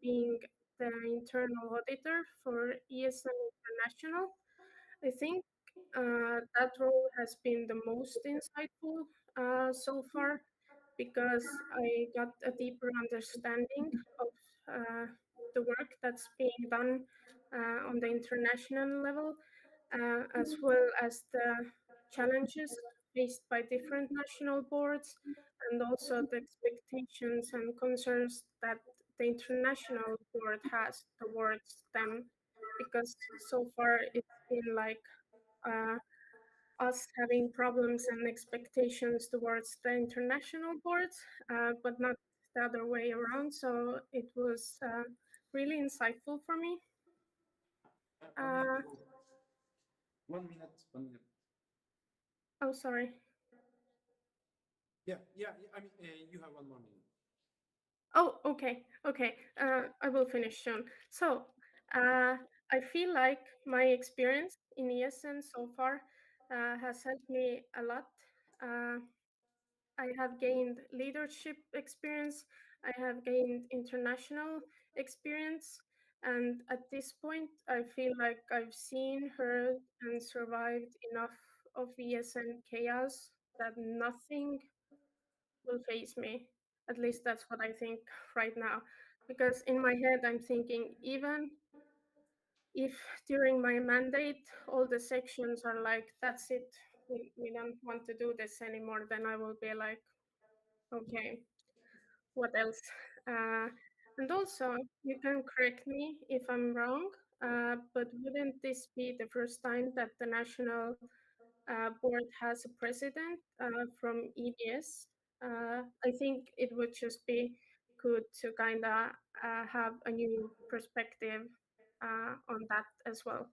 being the internal auditor for ESN International. I think that role has been the most insightful so far because I got a deeper understanding of the work that's being done on the international level, as well as the challenges faced by different national boards and also the expectations and concerns that the international board has towards them. Because so far it's been like us having problems and expectations towards the international boards, but not the other way around. So it was really insightful for me. Uh, 1 minute. 1 minute. oh, sorry. Yeah, yeah. I mean, you have 1 more minute. Oh, okay, okay. I will finish soon. So, I feel like my experience in ESN so far has helped me a lot. Uh, I have gained leadership experience. I have gained international experience. And at this point, I feel like I've seen, heard, and survived enough of ESN chaos that nothing will face me. At least that's what I think right now. Because in my head, I'm thinking, even if during my mandate all the sections are like, that's it, we don't want to do this anymore, then I will be like, okay, what else? Uh, and also, you can correct me if I'm wrong, but wouldn't this be the first time that the national board has a president from EBS? I think it would just be good to kind of have a new perspective on that as well.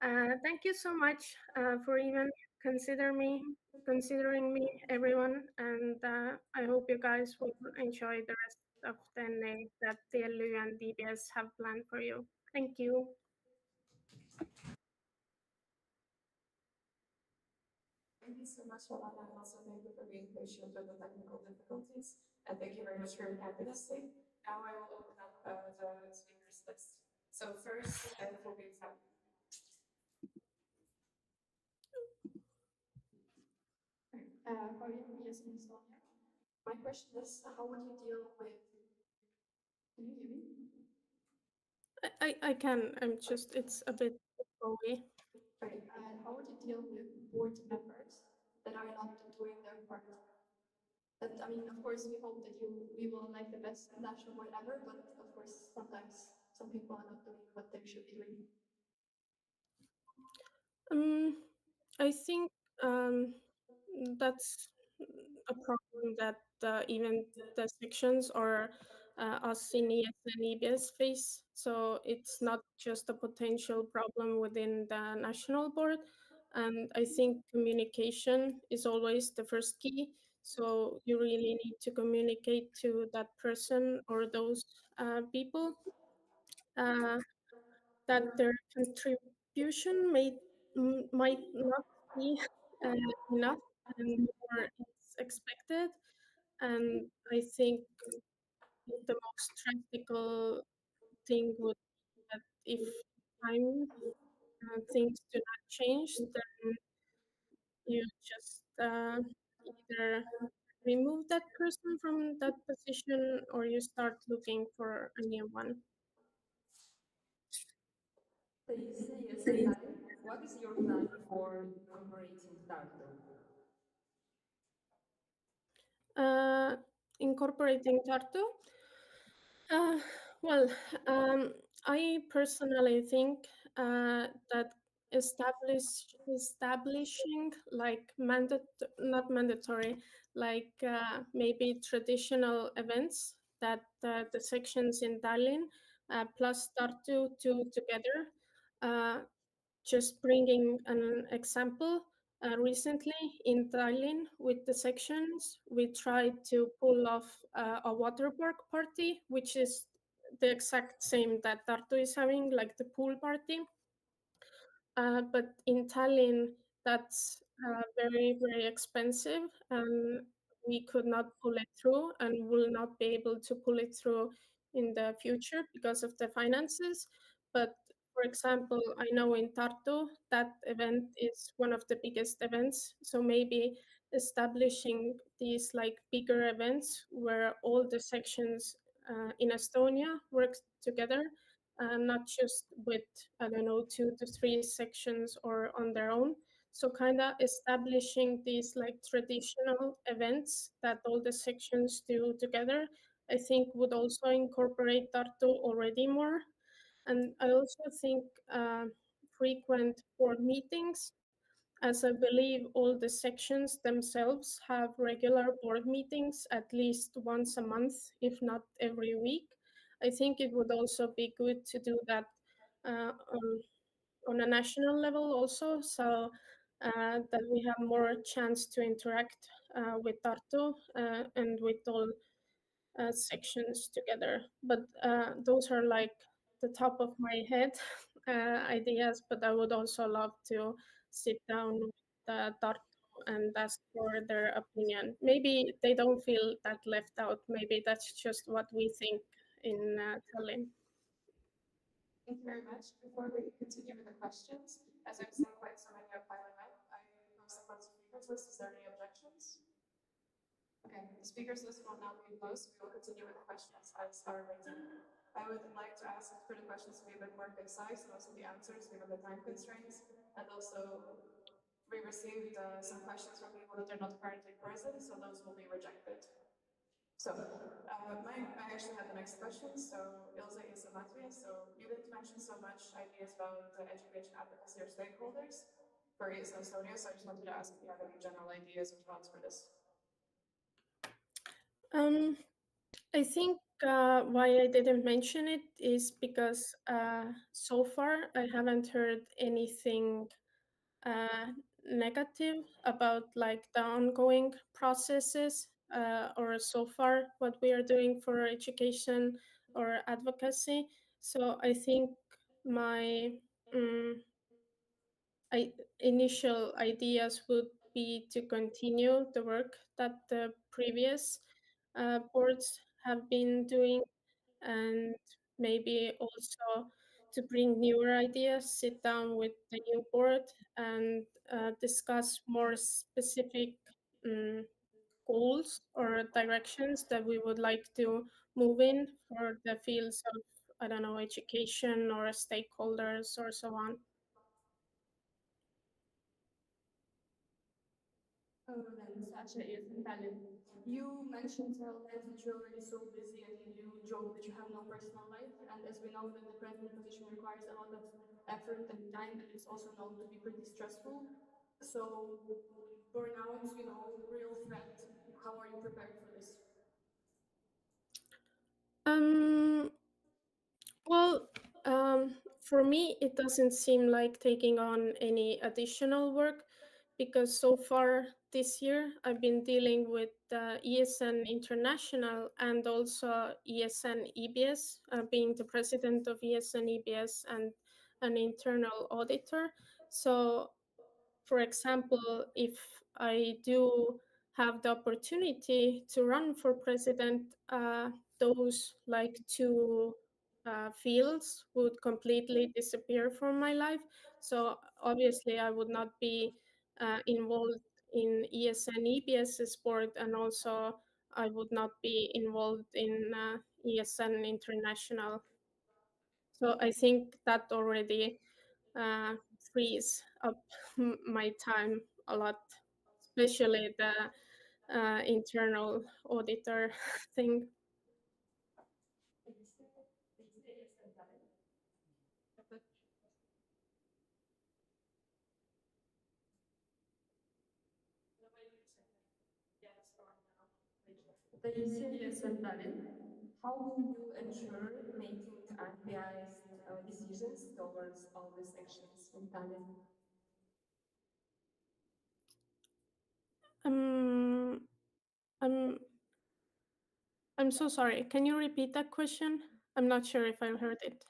Thank you so much for even considering me, everyone, and I hope you guys will enjoy the rest of the day that DLU and DBS have planned for you. Thank you. Thank you so much, Alana, and also thank you for being patient with the technical difficulties. And thank you very much for your candidacy. Now I will open up the speakers list. So first, it will be Fab. Fabian, ESN Estonia. My question is, how would you deal with... Can you hear me? I can. I'm just, it's a bit echoey. Right. And how would you deal with board members that are not doing their part? But I mean, of course, we hope that we will elect the best national board ever, but of course, sometimes some people are not doing what they should be doing. I think that's a problem that even the sections or us in ES and EBS face. So it's not just a potential problem within the national board. And I think communication is always the first key. So you really need to communicate to that person or those people that their contribution might not be uh, enough and more is expected. And I think the most practical thing would be that if time things do not change, then you just either remove that person from that position or you start looking for a new one. Please, yes, and Tallinn, what is your plan for incorporating Tartu? Incorporating Tartu. Uh, well, I personally think that establishing like not mandatory, like maybe traditional events that the sections in Tallinn plus Tartu two together. Uh, just bringing an example, recently in Tallinn with the sections, we tried to pull off a water park party, which is the exact same that Tartu is having, like the pool party. But in Tallinn, that's very, very expensive, and we could not pull it through and will not be able to pull it through in the future because of the finances. But for example, I know in Tartu, that event is one of the biggest events. So maybe establishing these like bigger events where all the sections in Estonia work together, not just with, I don't know, 2 to 3 sections or on their own. So kind of establishing these like traditional events that all the sections do together, I think would also incorporate Tartu already more. And I also think frequent board meetings, as I believe all the sections themselves have regular board meetings at least once a month, if not every week. I think it would also be good to do that on a national level also, so that we have more chance to interact with Tartu and with all sections together. But those are like the top of my head ideas, but I would also love to sit down with Tartu and ask for their opinion. Maybe they don't feel that left out. Maybe that's just what we think in Tallinn. Thank you very much. Before we continue with the questions, as I'm seeing quite so many are piling up, I posted on the speakers list. Is there any objections? Okay, the speakers list will now be closed. We will continue with the questions as are written. I would like to ask for the questions to be a bit more concise and also the answers given the time constraints. And also, we received some questions from people that are not currently present, so those will be rejected. So, I actually had the next question. So, Ilse is in Latvia. So, you didn't mention so much ideas about education advocacy or stakeholders for ESN Estonia. So, I just wanted to ask if you have any general ideas or thoughts for this. I think why I didn't mention it is because so far I haven't heard anything negative about like the ongoing processes or so far what we are doing for education or advocacy. So I think my um, initial ideas would be to continue the work that the previous boards have been doing, and maybe also to bring newer ideas, sit down with the new board and discuss more specific um, goals or directions that we would like to move in for the fields of, I don't know, education or stakeholders or so on. Then Sasha is in Tallinn. You mentioned several times that you're already so busy and you joke that you have no personal life. And as we know that the president position requires a lot of effort and time, and it's also known to be pretty stressful. So burnout, real threat. How are you prepared for this? Um, well, for me, it doesn't seem like taking on any additional work because so far this year I've been dealing with ESN International and also ESN EBS, being the president of ESN EBS and an internal auditor. So, for example, if I do have the opportunity to run for president, those like two fields would completely disappear from my life. So obviously, I would not be involved in ESN EBS board, and also I would not be involved in ESN International. So I think that already uh, frees up my time a lot, especially the internal auditor thing. The ECS and Tallinn, how will you ensure making unbiased decisions towards all the sections in Tallinn? Um, I'm I'm so sorry. Can you repeat that question? I'm not sure if I heard it.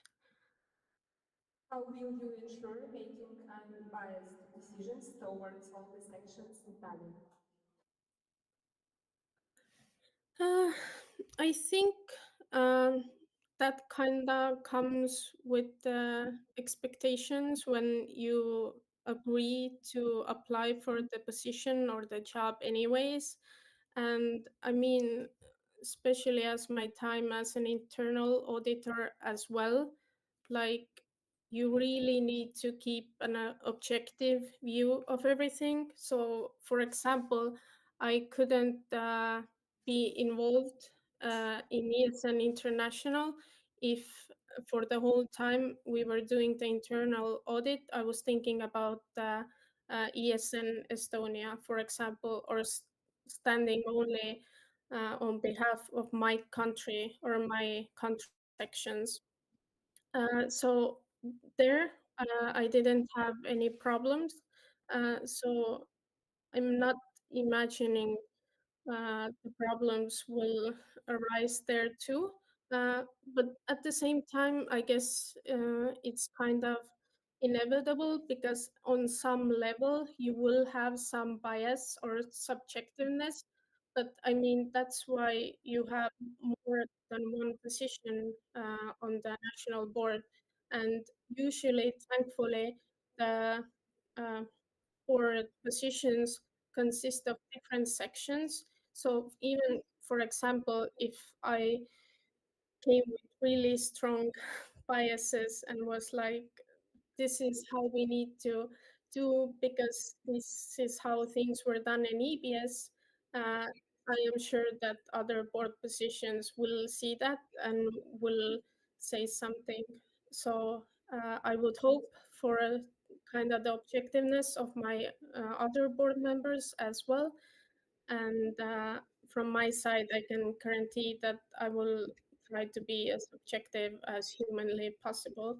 How will you ensure making unbiased decisions towards all the sections in Tallinn? I think that kind of comes with the expectations when you agree to apply for the position or the job, anyways. And I mean, especially as my time as an internal auditor as well, like you really need to keep an objective view of everything. So, for example, I couldn't be involved in ESN International if for the whole time we were doing the internal audit, I was thinking about ESN Estonia, for example, or standing only on behalf of my country or my country sections. So there I didn't have any problems. So I'm not imagining the problems will arise there too. But at the same time, I guess it's kind of inevitable because on some level you will have some bias or subjectiveness. But I mean, that's why you have more than one position on the national board. And usually, thankfully, the uh, board positions consist of different sections. So even, for example, if I came with really strong biases and was like, this is how we need to do because this is how things were done in EBS, I am sure that other board positions will see that and will say something. So I would hope for a kind of the objectiveness of my other board members as well. And from my side, I can guarantee that I will try to be as objective as humanly possible.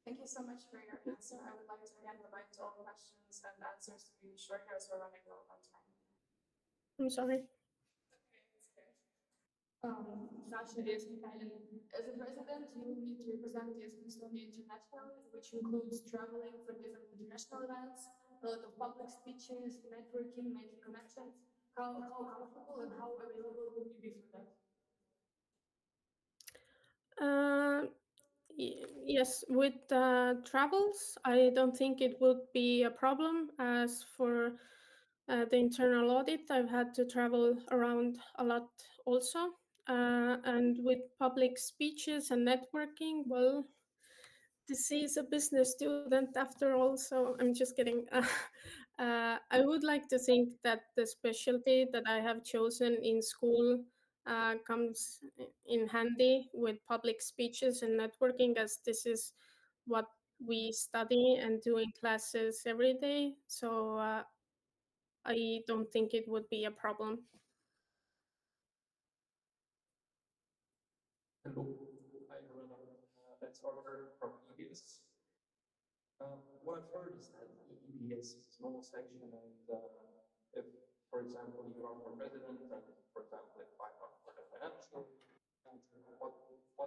Thank you so much for your answer. I would like to again remind all questions and answers to be short as we're running low on time. I'm sorry. Sasha is Italian. As a president, you need to represent ESN Estonia internationally, which includes traveling for different international events, a lot of public speeches, networking, making connections. How comfortable and how available will you be for that? Uh, yes, with travels, I don't think it would be a problem. As for the internal audit, I've had to travel around a lot also. And with public speeches and networking, well, this is a business student after all, so I'm just kidding. I would like to think that the specialty that I have chosen in school comes in handy with public speeches and networking, as this is what we study and do in classes every day. So I don't think it would be a problem. Hello, hi everyone. That's Arthur from EBS. What I've heard is that EBS is a small section, and if, for example, you run for president, and for example, if I run for the financial manager, what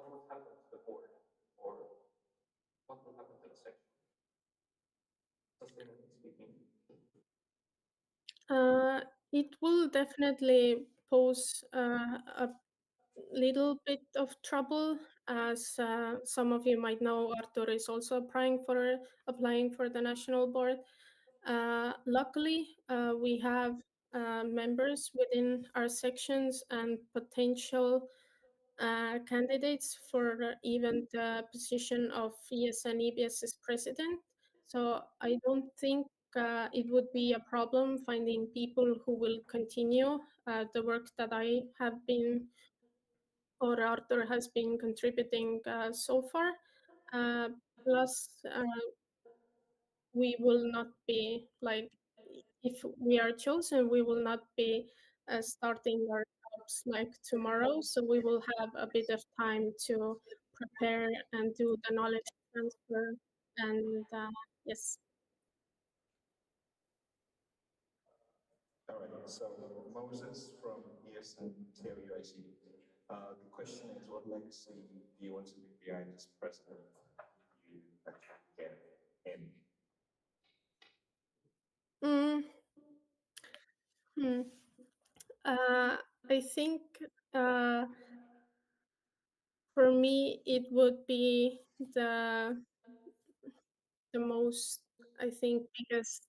would happen to the board, or what will happen to the section, sustainably speaking? It will definitely pose a little bit of trouble, as some of you might know. Artur is also applying for the national board. Luckily, we have members within our sections and potential candidates for even the position of ESN EBS's president. So I don't think it would be a problem finding people who will continue the work that I have been or Arthur has been contributing so far. Uh, Plus, we will not be like, if we are chosen, we will not be starting our jobs like tomorrow. So we will have a bit of time to prepare and do the knowledge transfer. And yes. All right, so Moses from ESN TOUIC. The question is, what legacy do you want to leave behind as president if you actually get in? Mm, hmm. I think uh, for me it would be the most, I think, biggest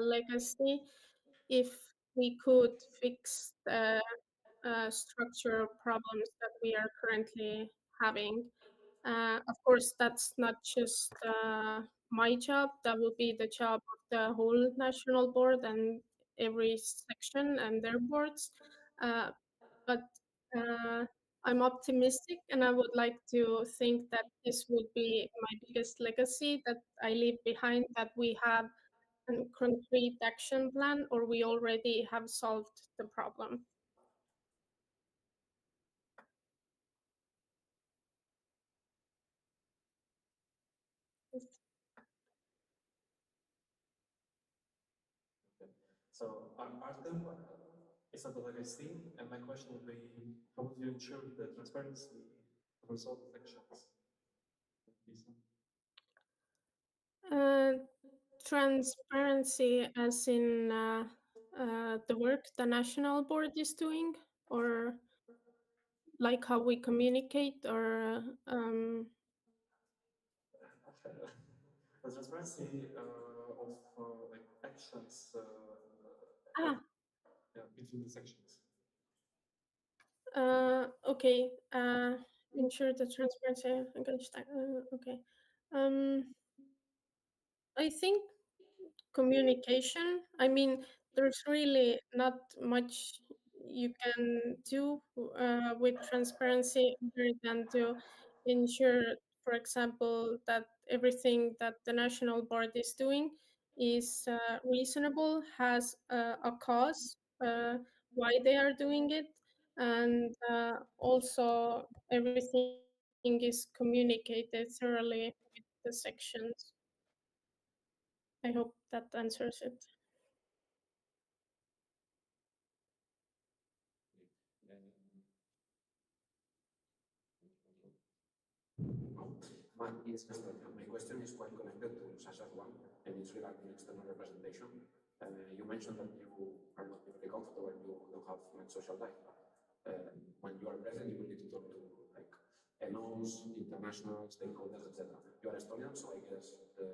legacy if we could fix the structural problems that we are currently having. Of course, that's not just my job, that would be the job of the whole national board and every section and their boards. Uh, but uh, I'm optimistic, and I would like to think that this would be my biggest legacy that I leave behind, that we have a concrete action plan or we already have solved the problem. are there? Is something like I've seen, and my question would be, how would you ensure the transparency of result elections? Transparency, as in the work the national board is doing, or like how we communicate, or The transparency of like actions ah, between the sections. okay. Ensure the transparency. Okay. I think communication. I mean, there's really not much you can do with transparency other than to ensure, for example, that everything that the national board is doing is reasonable, has a cause why they are doing it, and also everything is communicated thoroughly with the sections. I hope that answers it. Yes, my question is quite connected to Sasha's one, and it's regarding external representation. You mentioned that you are not very comfortable, you don't have much social life. When you are present, you will need to talk to like NOs, international stakeholders, etc. You are Estonian, so I guess the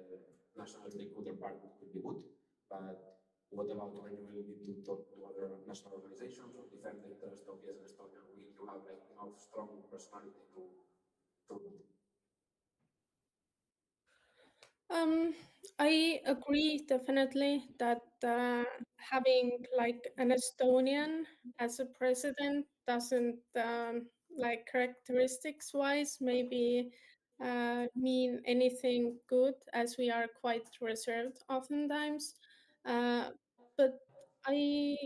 national stakeholder part could be good. But what about when you will need to talk to other national organizations or defend the interest of ESN Estonia? Will you have like enough strong personality to I agree definitely that having like an Estonian as a president doesn't like characteristics wise maybe mean anything good, as we are quite reserved oftentimes. But I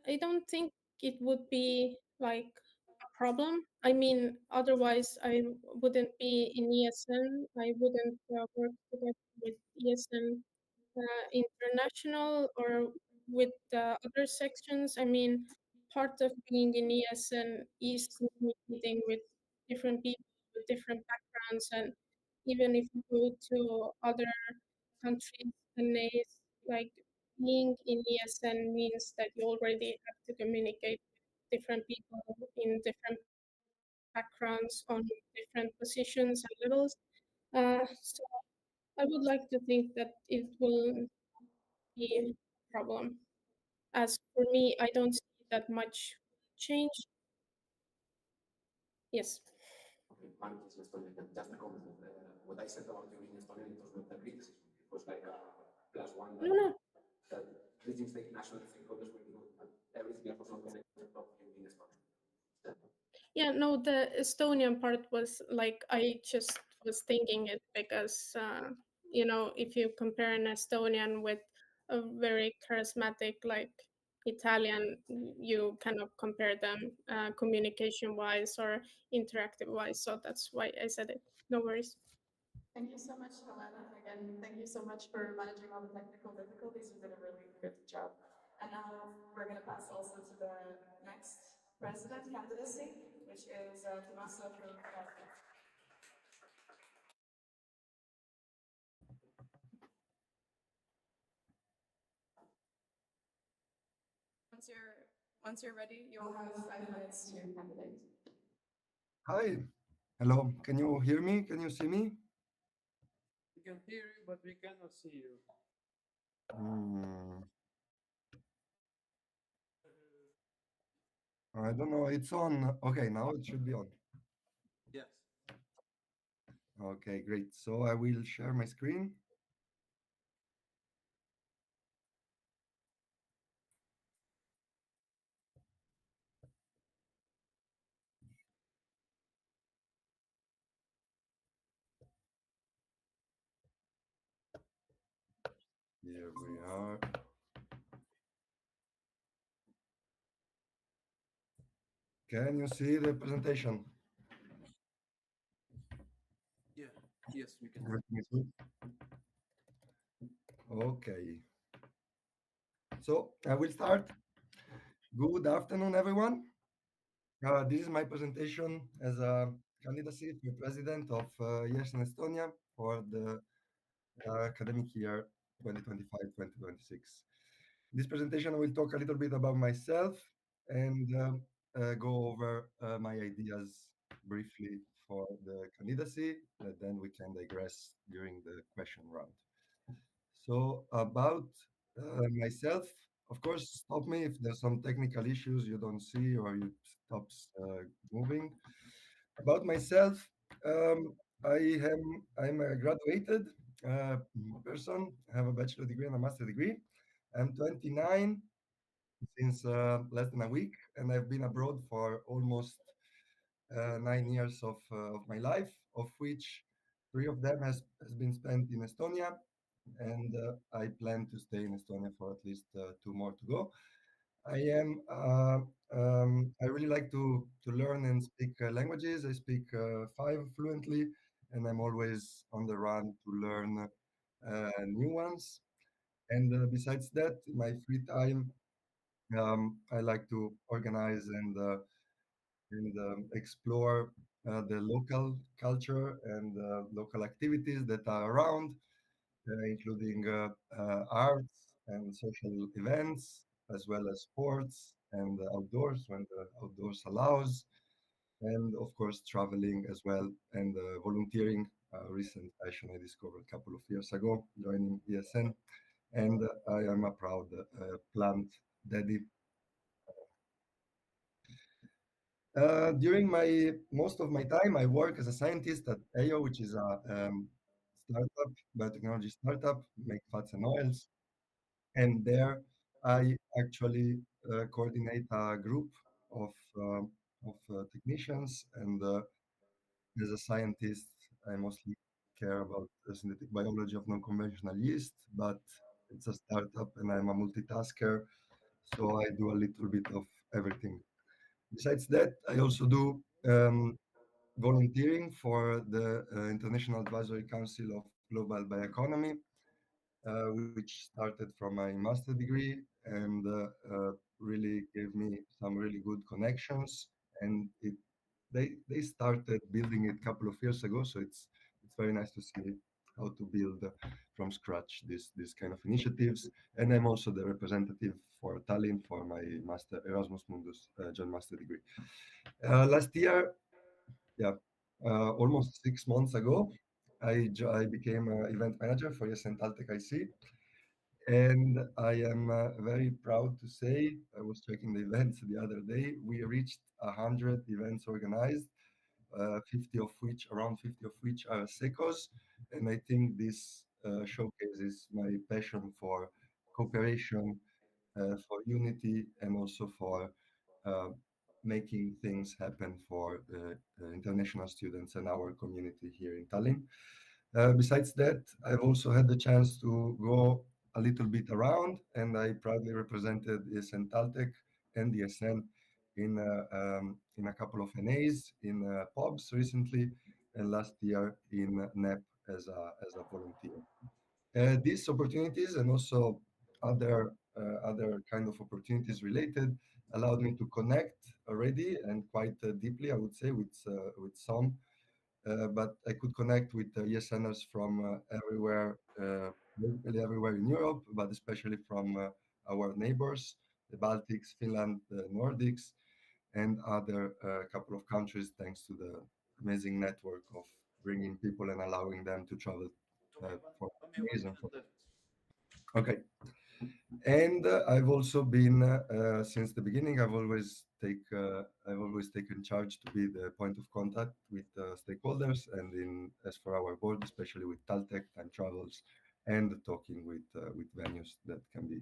I don't think it would be like a problem. I mean, otherwise I wouldn't be in ESN. I wouldn't work together with ESN International or with other sections. I mean, part of being in ESN is communicating with different people with different backgrounds, and even if you go to other countries, and it's like being in ESN means that you already have to communicate with different people in different backgrounds on different positions and levels. So I would like to think that it will be a problem. As for me, I don't see that much change. Yes. Okay, Mark is Estonian. Just a comment. What I said about you being Estonian, it was not a criticism. It was like a plus one that, No. that reaching state national stakeholders will be good, but everything else was not connected to you being Estonian. Yeah, no, the Estonian part was like, I just was thinking it because, if you compare an Estonian with a very charismatic, like Italian, you cannot compare them communication wise or interactive wise. So that's why I said it. No worries. Thank you so much, Helena. Again, thank you so much for managing all the technical difficulties. You did a really good job. And now we're going to pass also to the next president candidacy, which is Tommaso from Once you're ready, you'll have 5 minutes to candidate. Hi. Hello. Can you hear me? Can you see me? We can hear you, but we cannot see you. I don't know. It's on. Okay, now it should be on. Yes. Okay, great. So I will share my screen. Here we are. Can you see the presentation? Yeah. Yes, we can. Everything is good? Okay. So I will start. Good afternoon, everyone. This is my presentation as a candidacy for president of ESN Estonia for the academic year 2025-2026. This presentation, I will talk a little bit about myself and go over my ideas briefly for the candidacy, and then we can digress during the question round. So about myself, of course, stop me if there's some technical issues you don't see or you stops moving. About myself, um, I'm a graduated uh, person. I have a bachelor degree and a master degree. I'm 29 since less than a week, and I've been abroad for almost 9 years of my life, of which 3 of them has been spent in Estonia, and I plan to stay in Estonia for at least 2 more to go. I am. I really like to learn and speak languages. I speak 5 fluently, and I'm always on the run to learn new ones. And besides that, in my free time, I like to organize and explore the local culture and local activities that are around, including arts and social events, as well as sports and outdoors when the outdoors allows, and of course traveling as well and volunteering. Recent passion I discovered a couple of years ago, joining ESN, and I am a proud plant daddy. During my most of my time, I work as a scientist at AO, which is a startup, biotechnology startup, make fats and oils. And there, I actually coordinate a group of technicians. And as a scientist, I mostly care about the synthetic biology of non-conventional yeast, but it's a startup, and I'm a multitasker, so I do a little bit of everything. Besides that, I also do volunteering for the International Advisory Council of Global Bioeconomy, which started from my master degree and really gave me some really good connections. And they started building it a couple of years ago, so it's very nice to see how to build from scratch this kind of initiatives. And I'm also the representative for Tallinn for my master Erasmus Mundus joint master degree. Last year, yeah, almost 6 months ago, I became event manager for ESN Taltech IC, and I am very proud to say, I was checking the events the other day, we reached 100 events organized, 50 of which, around 50 of which are SECOs. And I think this showcases my passion for cooperation, for unity, and also for uh, making things happen for international students and our community here in Tallinn. Besides that, I've also had the chance to go a little bit around, and I proudly represented ESN Taltech and ESN in a couple of NAs, in pubs recently, and last year in NEP as a volunteer. These opportunities and also other kind of opportunities related allowed me to connect already and quite deeply, I would say, with some. But I could connect with ESNers from everywhere, basically everywhere in Europe, but especially from our neighbors, the Baltics, Finland, the Nordics, and other couple of countries, thanks to the amazing network of bringing people and allowing them to travel for days and for. Okay. And I've also been since the beginning. I've always taken charge to be the point of contact with stakeholders, and in as for our board, especially with Taltech, time travels, and talking with venues that can be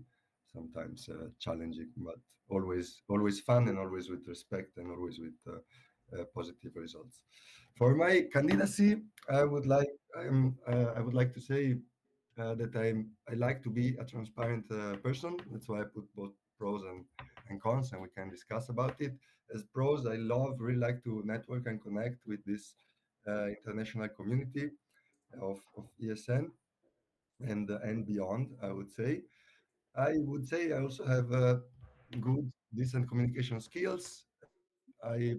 sometimes challenging, but always fun, and always with respect, and always with positive results. For my candidacy, I would like to say that I like to be a transparent person. That's why I put both pros and cons, and we can discuss about it. As pros, I really like to network and connect with this international community of ESN and beyond, I would say. I would say I also have good, decent communication skills. I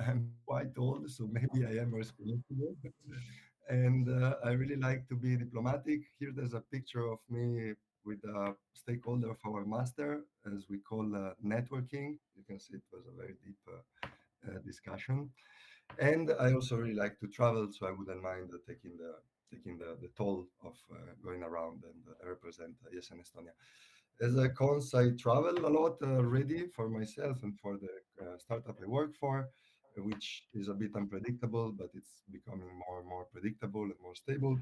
am quite old, so maybe I am responsible. And I really like to be diplomatic. Here, there's a picture of me with a stakeholder of our master, as we call networking. You can see it was a very deep discussion. And I also really like to travel, so I wouldn't mind taking the toll of going around and represent ESN Estonia. As a cons, I travel a lot already for myself and for the startup I work for, which is a bit unpredictable, but it's becoming more and more predictable and more stable.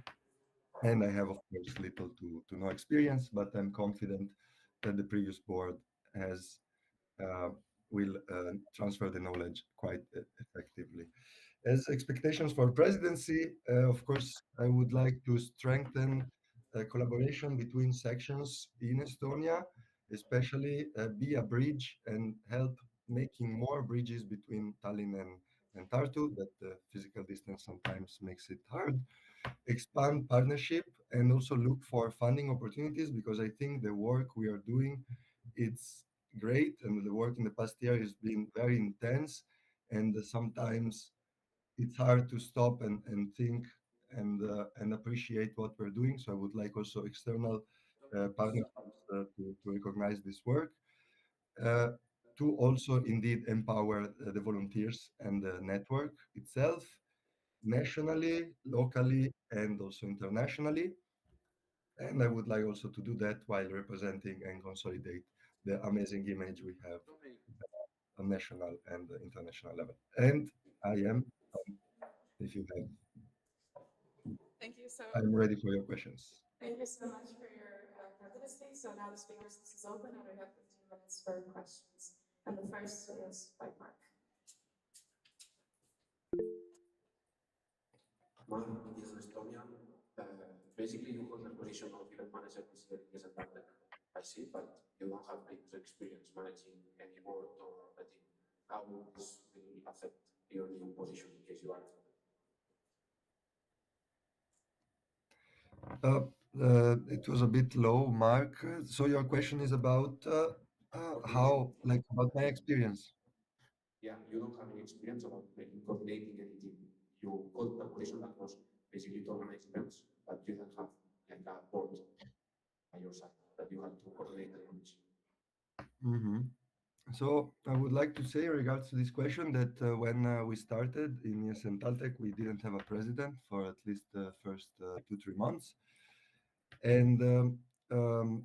And I have, of course, little to no experience, but I'm confident that the previous board has uh, will transfer the knowledge quite effectively. As expectations for presidency, of course, I would like to strengthen collaboration between sections in Estonia, especially be a bridge and help making more bridges between Tallinn and Tartu, that the physical distance sometimes makes it hard. Expand partnership and also look for funding opportunities, because I think the work we are doing, it's great, and the work in the past year has been very intense, and sometimes it's hard to stop and think and appreciate what we're doing. So I would like also external partnerships to recognize this work, uh, to also indeed empower the volunteers and the network itself, nationally, locally, and also internationally. And I would like also to do that while representing and consolidate the amazing image we have on national and international level. And I am, if you have, Thank you so I'm ready for your questions. Thank you so much for your candidacy. So now the speakers list is open and we have 15 minutes for questions. And the first is by Mark. Mark is in Estonia. Basically, you hold the position of event manager this year in Estonia. I see, but you don't have previous experience managing any board or a team. How will this will affect your new position in case you are? Uh, it was a bit low, Mark. So your question is about how, like, about my experience. Yeah, you don't have any experience about coordinating any team. You hold the position that was basically to organize events, but you don't have like a board by your side that you have to coordinate and manage. Hmm. So I would like to say in regards to this question that when we started in ESN Taltech, we didn't have a president for at least the first 2 3 months, and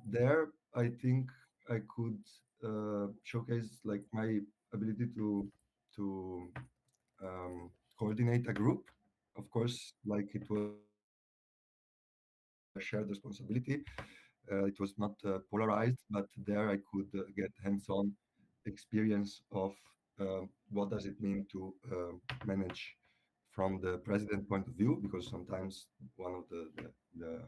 there I think I could showcase like my ability to coordinate a group. Of course, like it was a shared responsibility. It was not polarized, but there I could get hands-on experience of what does it mean to manage from the president point of view, because sometimes one of the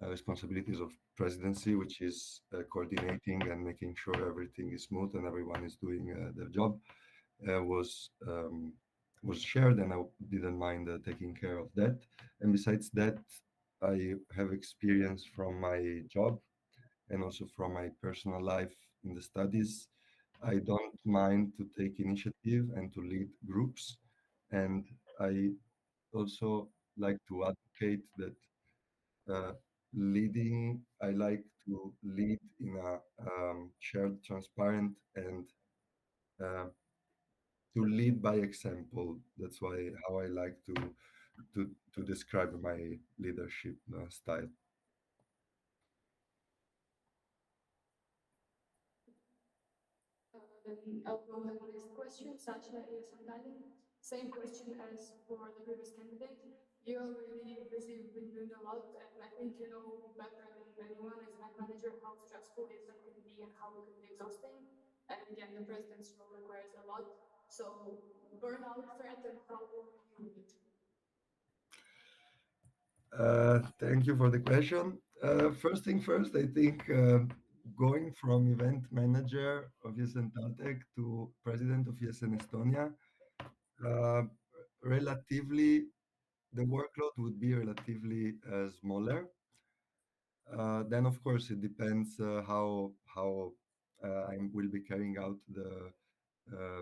responsibilities of presidency, which is coordinating and making sure everything is smooth and everyone is doing their job, uh, was um, was shared, and I didn't mind taking care of that. And besides that, I have experience from my job and also from my personal life in the studies. I don't mind to take initiative and to lead groups, and I also like to advocate that uh, leading. I like to lead in a shared, transparent, and uh, to lead by example. That's why how I like to describe my leadership style. Then I'll go ahead with this question. Sasha is from Tallinn. Same question as for the previous candidate. You're already busy, you've been doing a lot, and I think you know better than anyone as event manager how stressful it can be and how it can be exhausting. And again, the president's role requires a lot. So burnout threat and how will you deal with it? Thank you for the question. First thing first, I think going from event manager of ESN Taltech to president of ESN Estonia, uh, relatively the workload would be relatively smaller. Then, of course, it depends how I will be carrying out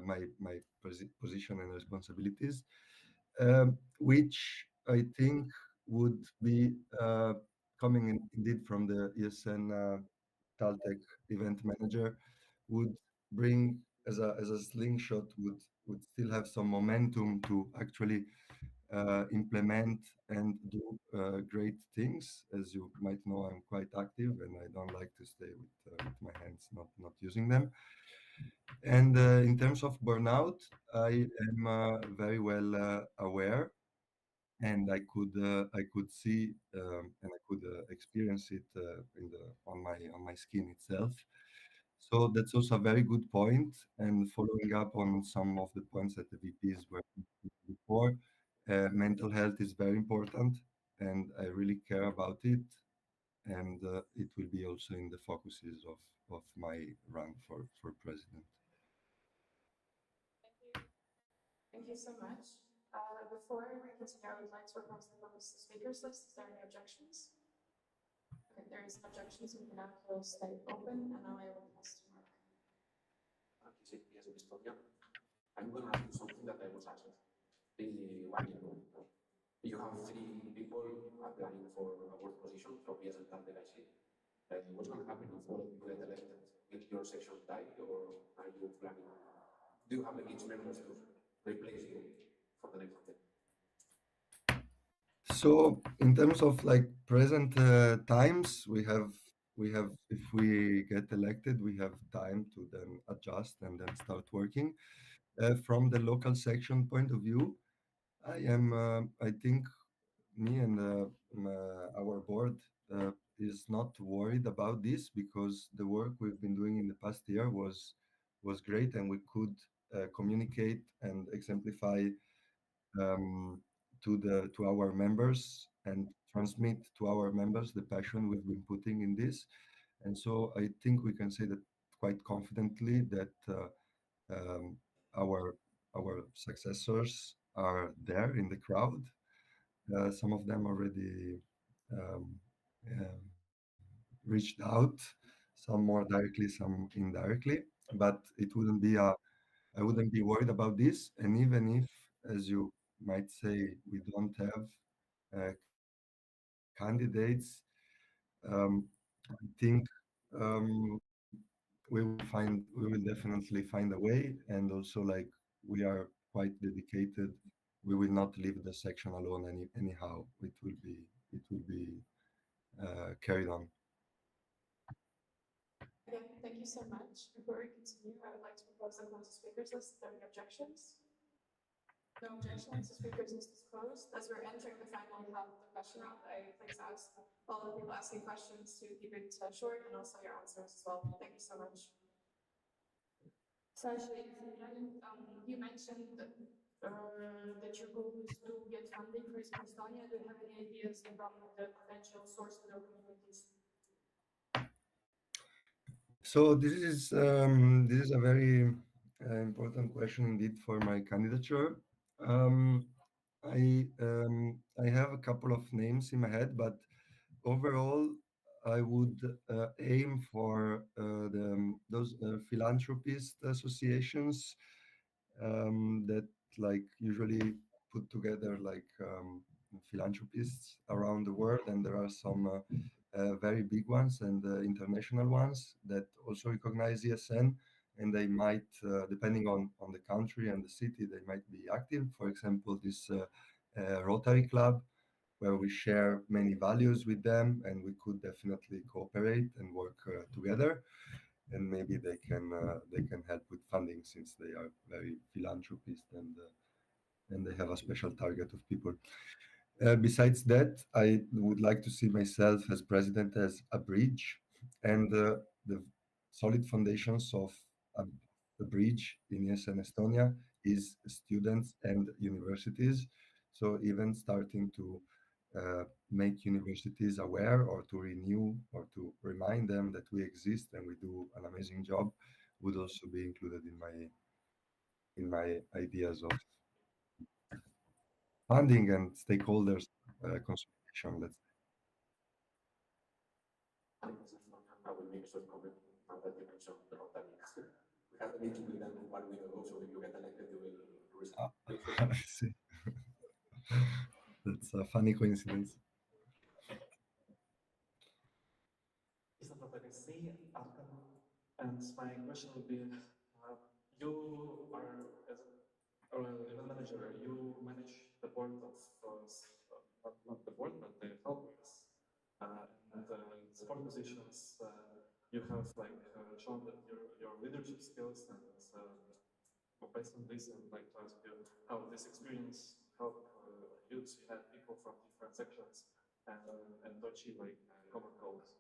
my position and responsibilities, which I think would be coming indeed from the ESN Taltech event manager, would bring as a slingshot, would still have some momentum to actually implement and do great things. As you might know, I'm quite active and I don't like to stay with my hands not using them. And in terms of burnout, I am very well aware, and I could see and I could experience it on my skin itself. So that's also a very good point. And following up on some of the points that the VPs were making before, mental health is very important, and I really care about it. And it will be also in the focuses of my run for president. Thank you so much. Before we continue, I would like to propose the speakers list. Is there any objections? Okay, there is no objections. We can now close the open, and now I will pass to Mark. ESN Estonia. I'm going to ask you something that I was asked 1 year ago. You have three people applying for a work position from ESN Taltech, I see. What's going to happen if all of you get elected? Will your section die, or are you planning? Do you have each members to replace you for the next step? So in terms of like present times, we have if we get elected, we have time to then adjust and then start working. From the local section point of view, I think me and our board is not worried about this, because the work we've been doing in the past year was great, and we could communicate and exemplify um, to our members and transmit to our members the passion we've been putting in this. And so I think we can say that quite confidently that um, our our successors are there in the crowd. Some of them already um, reached out, some more directly, some indirectly. But it wouldn't be a I wouldn't be worried about this. And even if, as you might say, we don't have candidates, I think we will definitely find a way. And also, like, we are quite dedicated. We will not leave the section alone anyhow. It will be carried on. Okay, thank you so much. Before we continue, I would like to propose the close the speakers list. Are there any objections? No objections. The speakers list is closed. As we're entering the final half of the question round, I please ask all the people asking questions to keep it short, and also your answers as well. Thank you so much. So actually, you mentioned that your goal is to get funding for Estonia. Do you have any ideas about the potential sources or communities? So this is a very important question indeed for my candidature. Um, I have a couple of names in my head, but overall, I would aim for those philanthropist associations that like usually put together like philanthropists around the world, and there are some very big ones and international ones that also recognize ESN, and they might, depending on the country and the city, they might be active. For example, this Rotary Club, where we share many values with them, and we could definitely cooperate and work together. And maybe they can help with funding, since they are very philanthropist, and they have a special target of people. Besides that, I would like to see myself as president as a bridge, and the solid foundations of a, a bridge in ESN Estonia is students and universities. So even starting to make universities aware, or to renew, or to remind them that we exist and we do an amazing job, would also be included in my ideas of funding and stakeholders consultation. Let's I will make sure comment now that you mentioned the Rotary. We have a meeting with them 1 week ago, so if you get elected, you will resign. I see. That's a funny coincidence. Is that what I can see? And my question would be, you are as event manager, you manage the board of not the board, but the helpers and support positions. You have like shown that your leadership skills, and based on this, I would like to ask you how this experience helped you to unite people from different sections and to achieve like common goals.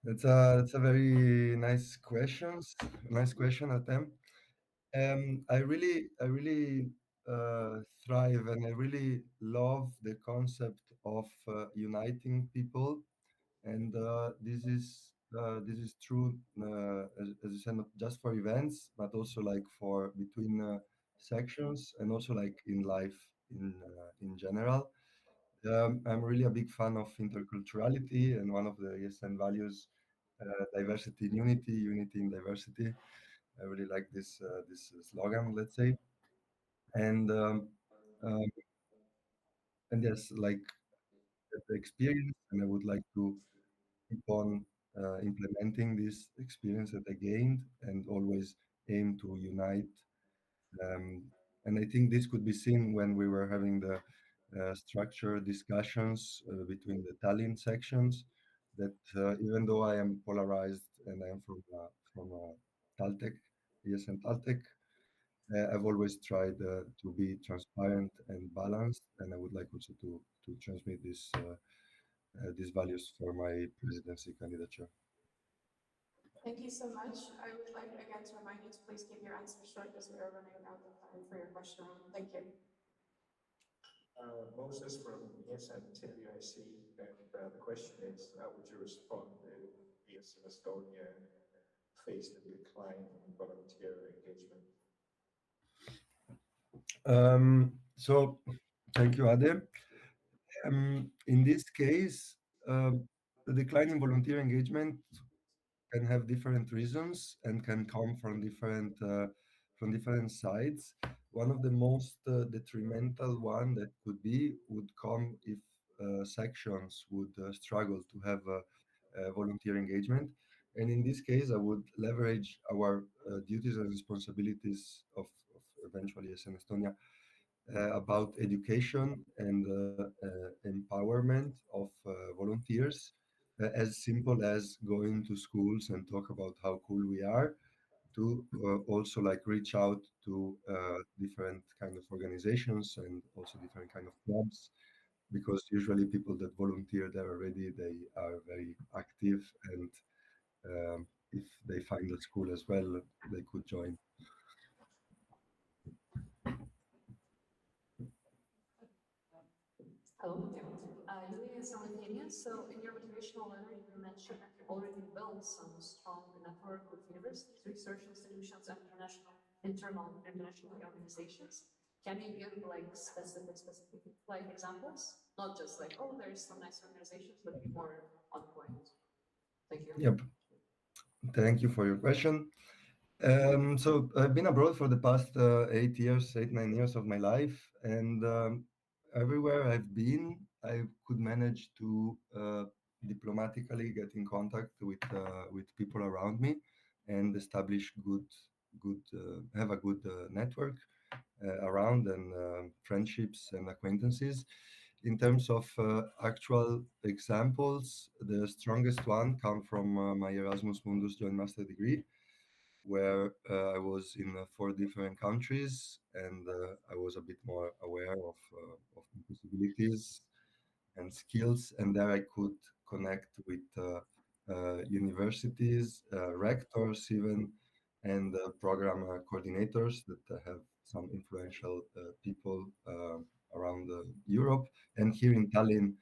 That's a very nice questions. Nice question, Atem. I really thrive and I really love the concept of uniting people, and this is true as you said, not just for events, but also like for between sections and also like in life in general. I'm really a big fan of interculturality, and one of the ESN values, diversity in unity, unity in diversity. I really like this slogan, let's say, and um, and yes, like the experience, and I would like to keep on implementing this experience that I gained, and always aim to unite. Um, and I think this could be seen when we were having the structured discussions between the Tallinn sections. That even though I am polarized and I am from Taltech, ESN Taltech, I've always tried to be transparent and balanced, and I would like also to transmit these values for my presidency candidature. Thank you so much. I would like again to remind you to please keep your answers short as we are running out of time for your question round. Thank you. Moses from ESN TWIC, and the question is, how would you respond if ESN Estonia faced a decline in volunteer engagement? So, thank you, Ade. In this case, the decline in volunteer engagement can have different reasons and can come from different sides. One of the most detrimental one that would come if sections would struggle to have volunteer engagement. And in this case, I would leverage our duties and responsibilities of eventually ESN Estonia about education and empowerment of volunteers, as simple as going to schools and talk about how cool we are, to also like reach out to different kind of organizations and also different kind of clubs, because usually people that volunteer there already, they are very active, and if they find a school as well, they could join. Hello. Yulia is from Lithuania. So in your motivational letter, you mentioned that you already built some strong network with universities, research institutions, and international organizations. Can you give like specific like examples? Not just like, oh, there's some nice organizations, but be more on point. Thank you. Yep. Thank you for your question. So I've been abroad for the past 8 years, 9 years of my life, and everywhere I've been, I could manage to diplomatically get in contact with people around me and establish have a good network around, and friendships and acquaintances. In terms of actual examples, the strongest one come from my Erasmus Mundus joint master degree, where I was in 4 different countries, and I was a bit more aware of my possibilities and skills, and there I could connect with universities, rectors even, and program coordinators that have some influential people around Europe. And here in Tallinn,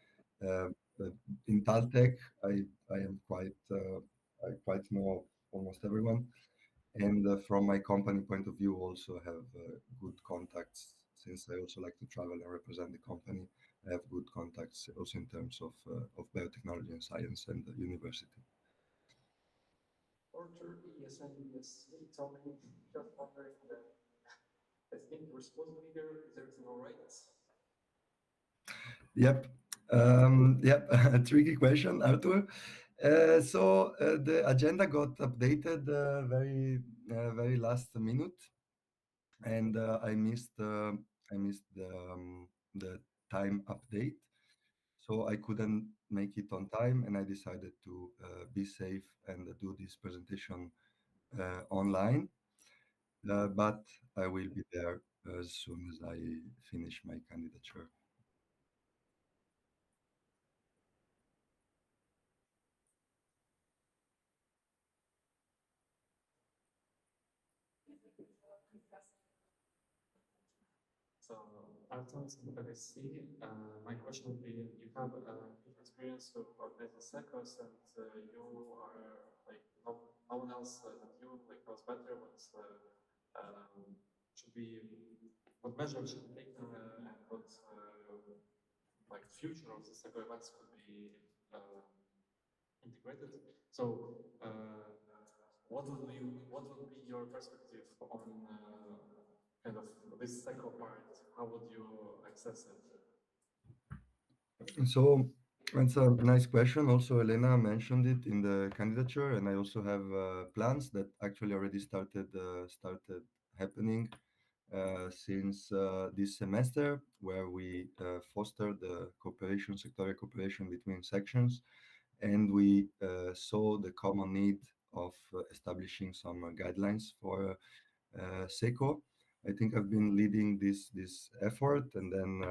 uh, uh, in Taltech, I am I quite know almost everyone, and from my company point of view, also have good contacts, since I also like to travel and represent the company have good contacts also in terms of biotechnology and science and the university. Order ESN ESC told me, just wondering that I think you're supposed to be here. Is everything all right? Yep. Yep. A tricky question, Arthur. The agenda got updated very last minute, and I missed the time update, so I couldn't make it on time, and I decided to be safe and do this presentation online. But I will be there as soon as I finish my candidature. So, after I see, my question would be: you have huge experience of organizing secos, and you are like no one else that you like knows better should be what measures should be taken and what like future of the seco events could be integrated. So, what would be your perspective on kind of this second part? How would you access it? So that's a nice question. Also, Elena mentioned it in the candidature, and I also have plans that actually already started happening since this semester, where we foster the cooperation, sectorial cooperation between sections, and we saw the common need of establishing some guidelines for SECO. I think I've been leading this effort, and then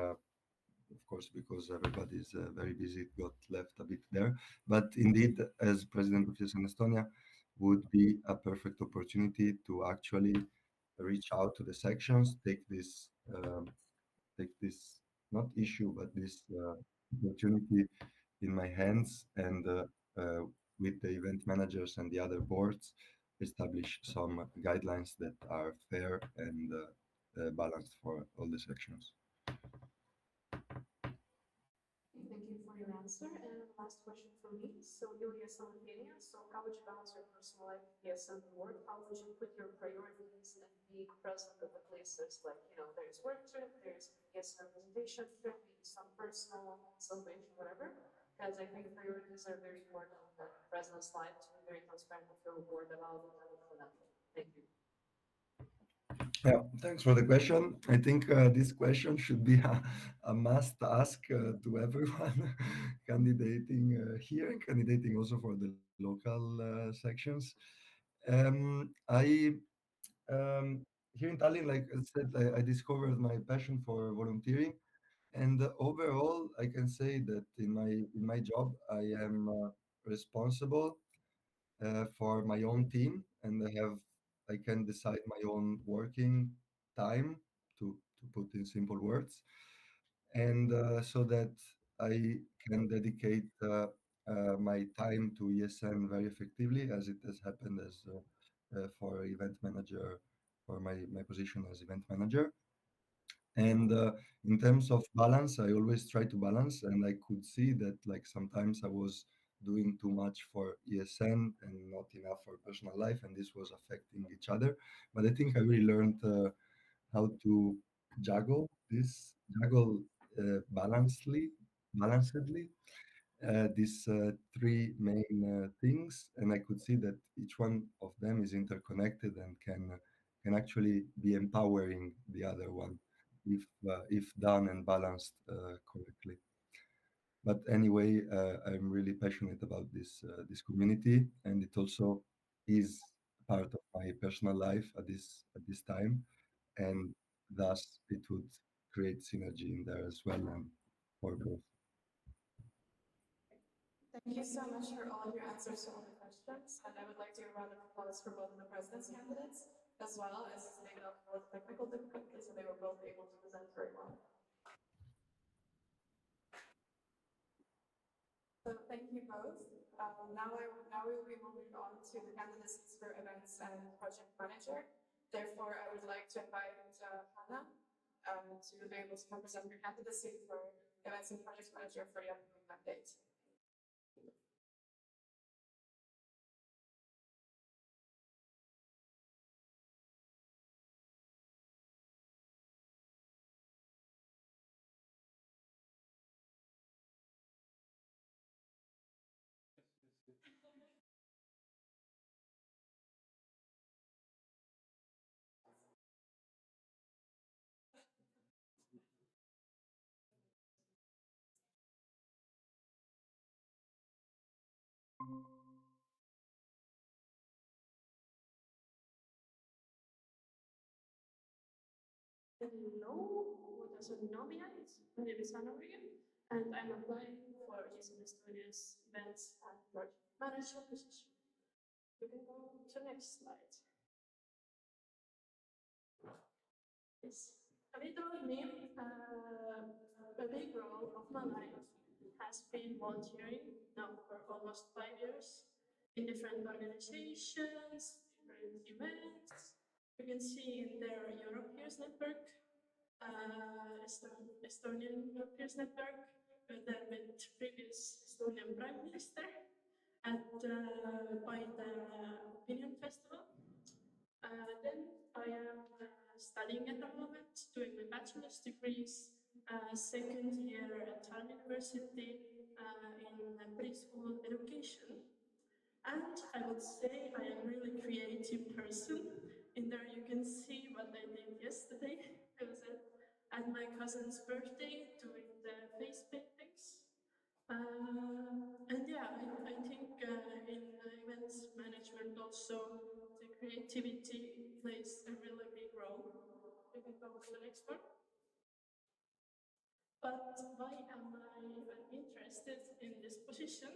of course, because everybody's very busy, it got left a bit there. But indeed, as president of ESN Estonia, would be a perfect opportunity to actually reach out to the sections, take this not issue, but this opportunity in my hands, and with the event managers and the other boards, establish some guidelines that are fair and balanced for all the sections. Thank you for your answer. And last question for me. So you're ESL Lithuania, so how would you balance your personal life, ESL and work? How would you put your priorities and be present at the places like, there's work trip, there's ESL presentation trip, maybe some personal celebration, whatever? Because I think priorities are very important in the president's life to be very transparent with your board about it and for that. Thank you. Yeah, thanks for the question. I think this question should be a must ask to everyone candidating here and candidating also for the local sections. I Here in Tallinn, like I said, I discovered my passion for volunteering, and overall, I can say that in my job, I am responsible for my own team, and I can decide my own working time, to put in simple words, and so that I can dedicate my time to ESN very effectively, as it has happened as for event manager, for my position as event manager. And in terms of balance, I always try to balance, and I could see that like sometimes I was doing too much for ESN and not enough for personal life, and this was affecting each other. But I think I really learned how to juggle balancedly these three main things, and I could see that each one of them is interconnected and can actually be empowering the other one if done and balanced correctly. But anyway, I'm really passionate about this community, and it also is part of my personal life at this time, and thus it would create synergy in there as well, and for both. Thank you so much for all of your answers to all the questions. And I would like to give a round of applause for both of the president's candidates, as well as they got both technical difficulties and they were both able to present very well. So thank you both. Now we will be moving on to the candidacies for events and project manager. Therefore, I would like to invite Hannah to be able to present your candidacy for events and project manager for the upcoming mandate. Hello, who doesn't know me yet? My name is Anna Maria, and I'm applying for ESN Estonia's events and project manager position. You can go to the next slide. Yes. A bit about me. A big role of my life has been volunteering now for almost 5 years in different organizations, different events. You can see in their Europe Peers Network, Estonian Europe Peers Network, there with previous Estonian Prime Minister at by the Opinion Festival. Then I am studying at the moment, doing my bachelor's degrees, second year at Tallinn University in preschool education. And I would say I am a really creative person. In there you can see what I did yesterday. I was at my cousin's birthday doing the face paintings. And yeah, I think in events management also the creativity plays a really big role. We can go to the next one. But why am I even interested in this position?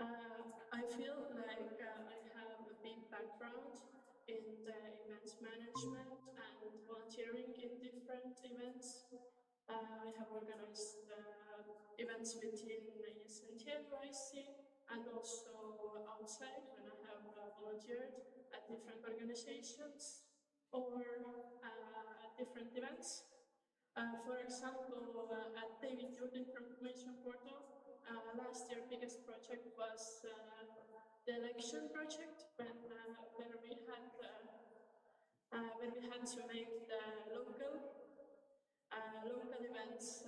I feel like I have a big background in the events management and volunteering in different events. I have organized events within ESN and also outside when I have volunteered at different organizations or at different events. For example, at David Youth Information Portal, last year biggest project was the election project when we had to make the local events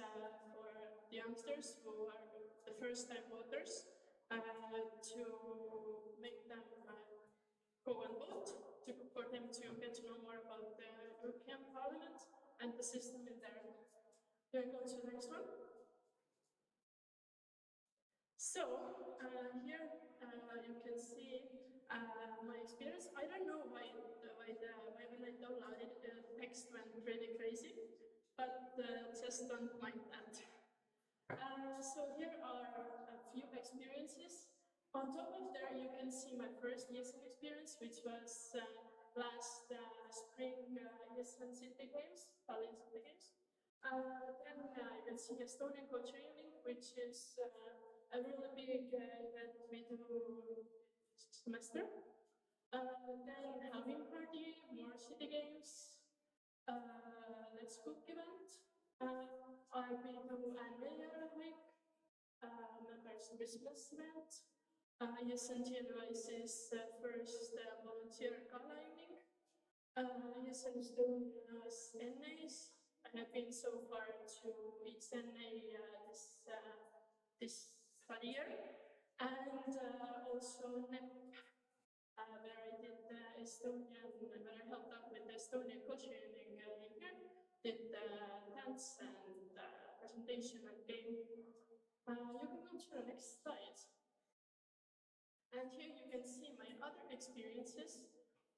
for the youngsters who are the first-time voters to make them go and vote, for them to get to know more about the European Parliament and the system in there. Can we go to the next one? So here you can see my experience. I don't know why when I downloaded the text went really crazy, but just don't mind that. So here are a few experiences. On top of there, you can see my first ESN experience, which was last spring ESN City Games, Tallinn City Games. Then you can see Estonian Culture Evening, which is a really big event we do each semester. Then Halloween party, more city games, Let's Cook event. I've been to annual week, members Christmas event. ESN TLY's first volunteer gala evening. ESN Estonia's NAs. I have been so far to each NA this study year, and also NEP, where I did where I helped out with the Estonian culture evening here, did dance and presentation and game. You can go to the next slide. And here you can see my other experiences.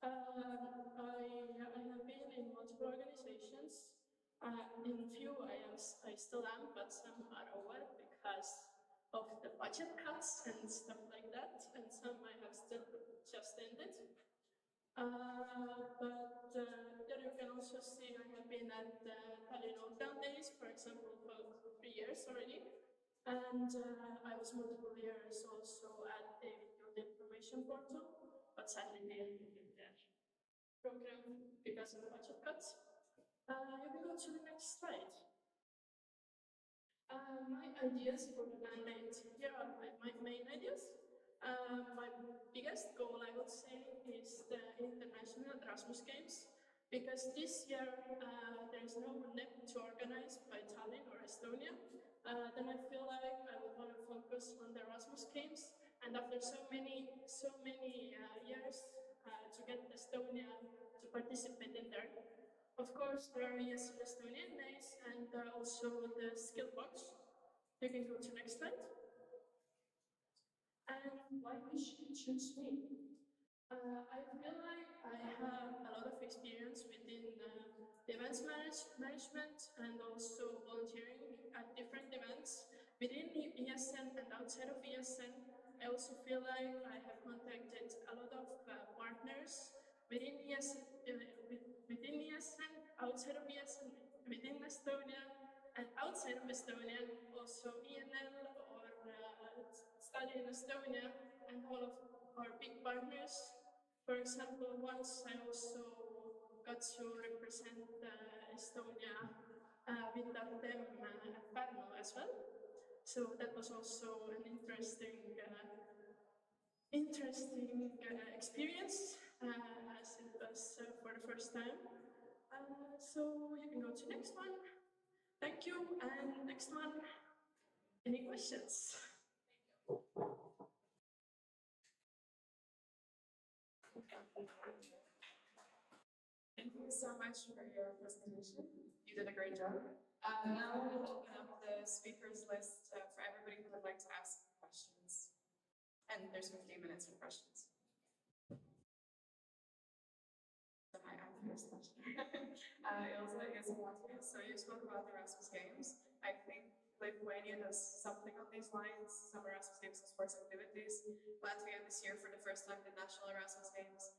I have been in multiple organizations. In few I still am, but some are over because of the budget cuts and stuff like that, and some I have still just ended. But there you can also see I have been at Tallinn Old Town Days, for example, for 3 years already. And I was multiple years also at the Information Portal, but sadly they ended their program because of the budget cuts. You can go to the next slide. My ideas for the mandate, here are my main ideas. My biggest goal, I would say, is the International Erasmus Games, because this year there is no NEP to organize by Tallinn or Estonia. Then I feel like I would want to focus on the Erasmus Games, and after so many years to get Estonia to participate in there. Of course, there are ESN Estonian days and also the skill box. You can go to next slide. And why we should choose me? I feel like I have a lot of experience within events management and also volunteering at different events within ESN and outside of ESN. I also feel like I have contacted a lot of partners within ESN, within ESN, outside of ESN, within Estonia, and outside of Estonia, also ENL or Study in Estonia, and all of our big partners. For example, once I also got to represent Estonia with them at Pärnu as well. So that was also an interesting experience as it was for the first time. So you can go to next one. Thank you, and next one. Any questions? Thank you so much for your presentation. You did a great job. Now we'll open up the speakers list for everybody who would like to ask questions. And there's 15 minutes for questions. So hi, I'm the first question. Ilza is in Latvia. So you spoke about the Erasmus Games. I think Lithuania does something on these lines, some Erasmus Games and sports activities. Latvia this year for the first time did national Erasmus Games.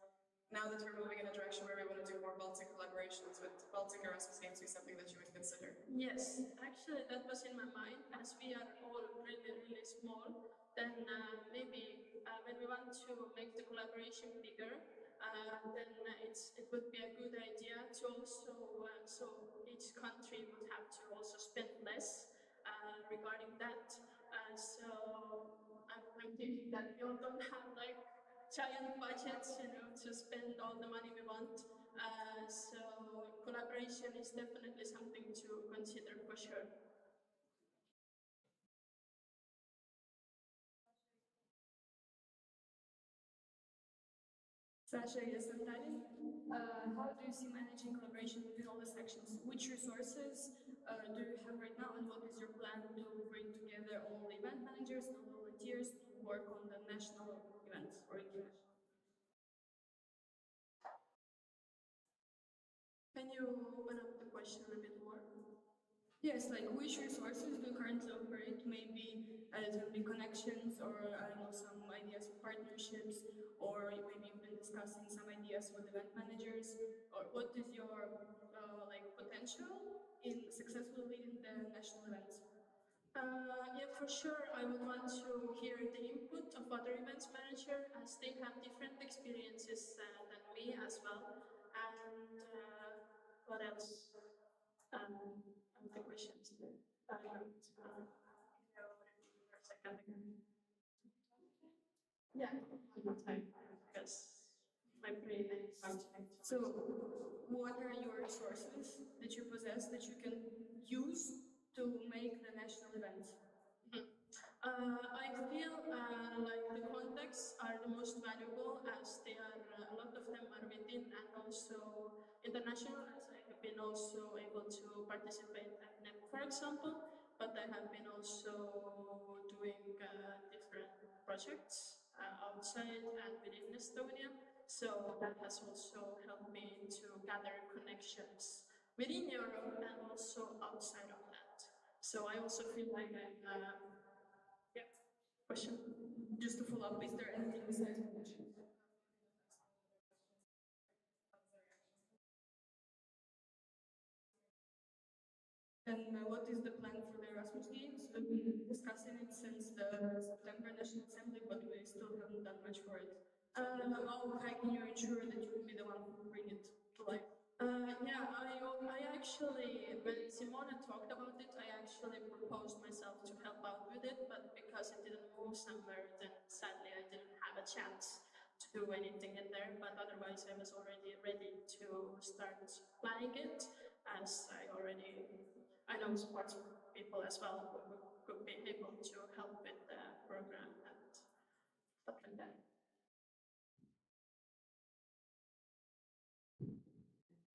Now that we're moving in a direction where we want to do more Baltic collaborations with Baltic Erasmus Games, be something that you would consider? Yes, actually that was in my mind. As we are all really small, then maybe when we want to make the collaboration bigger, then it would be a good idea to also, so each country would have to also spend less regarding that. So I'm thinking that we all don't have like giant budgets, to spend all the money we want. So collaboration is definitely something to consider for sure. Sasha, yes, I'm Tallinn. How do you see managing collaboration between all the sections? Which resources do you have right now, and what is your plan to bring together all the event managers and volunteers to work on the national events or international? Can you open up the question a bit more? Yes, like which resources do you currently operate? Maybe it will be connections, or I don't know, some ideas for partnerships, or maybe you've been discussing some ideas with event managers, or what is your like potential in successfully leading the national events? Yeah, for sure, I would want to hear the input of other events manager, as they have different experiences than me as well. And what else? The questions. Yeah, because my brain is functioning. So, what are your resources that you possess that you can use to make the national events? I feel like the contacts are the most valuable, as they are, a lot of them are within and also international, as I have been also able to participate at NEP, for example, but I have been also doing different projects outside and within Estonia, so that has also helped me to gather connections within Europe and also outside of that. So I also feel like I'm yeah. Question. Just to follow up, is there anything besides connections? And what is the plan for the Erasmus Games? We've been discussing it since the September National Assembly, but we still haven't done much for it. How can you ensure that you will be the one who bring it to life? Yeah, I actually, when Simone talked about it, I actually proposed myself to help out with it, but because it didn't move somewhere, then sadly I didn't have a chance to do anything in there. But otherwise, I was already ready to start planning it, as I know sports people as well who could be able to help with the program and stuff like that.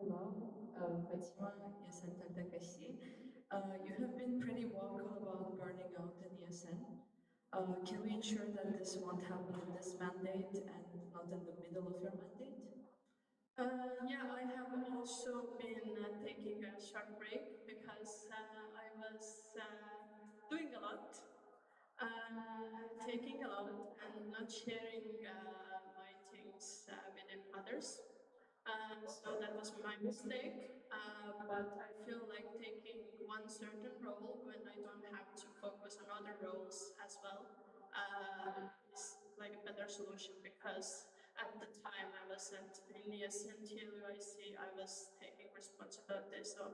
Hello, Fatima, ESN 62nd. You have been pretty vocal about burning out in ESN. Can we ensure that this won't happen in this mandate and not in the middle of your mandate? Yeah, I have also been taking a short break because I was doing a lot, taking a lot, and not sharing my things within others. So that was my mistake. But I feel like taking one certain role when I don't have to focus on other roles as well is like a better solution, because at the time I was at ESN TLUIC, I was taking responsibilities of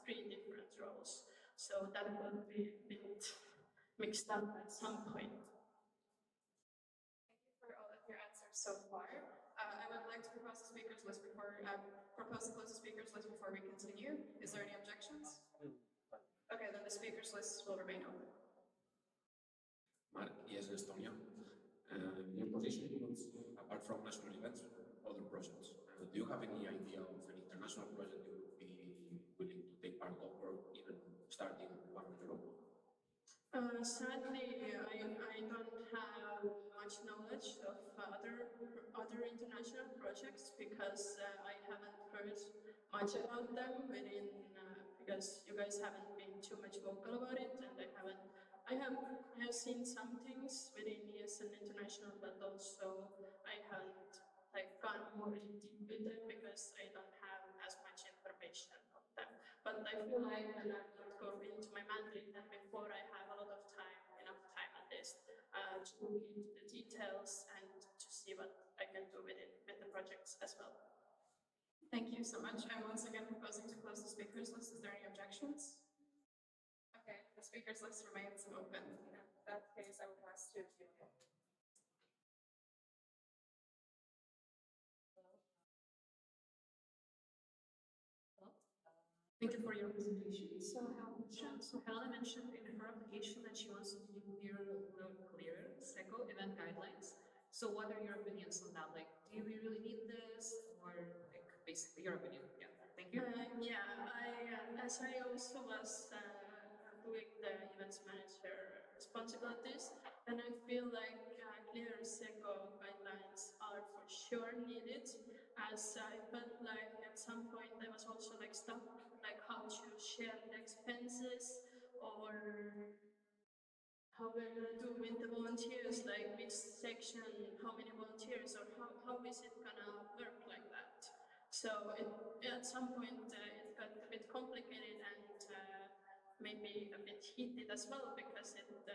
3 different roles. So that would be a bit mixed up at some point. Thank you for all of your answers so far. I would like to propose the speakers list before propose to close the speakers list before we continue. Is there any objections? Okay, then the speakers list will remain open. Mark, ESN Estonia. Your position includes, apart from national events, other projects. Do you have any idea of an international project you would be willing to take part of, or even starting one on your own? Sadly, I don't have much knowledge of other international projects, because I haven't heard much about them because you guys haven't been too much vocal about it, and I have seen some things within ESN International, but also I haven't gone more in deep with them because I don't have as much information of them. But I feel like when I would go into my mandate, and before I have a lot of time, enough time at least, to look into the details and to see what I can do with the projects as well. Thank you so much. I'm once again proposing to close the speakers list. Is there any objections? Okay, the speakers list remains open. In that case, I will pass to Julia. Thank you for your presentation. So Helena mentioned in her application that she wants to be clear SECO event guidelines. So what are your opinions on that? Like, do we really need this, or like basically your opinion? Yeah, thank you. As I also was doing the events manager responsibilities, and I feel like clear SECO guidelines are for sure needed, as I felt like at some point I was also stuck, like how to share the expenses, or how we're gonna do with the volunteers, like which section, how many volunteers, or how is it gonna work like that. So at some point it got a bit complicated and maybe a bit heated as well, because it was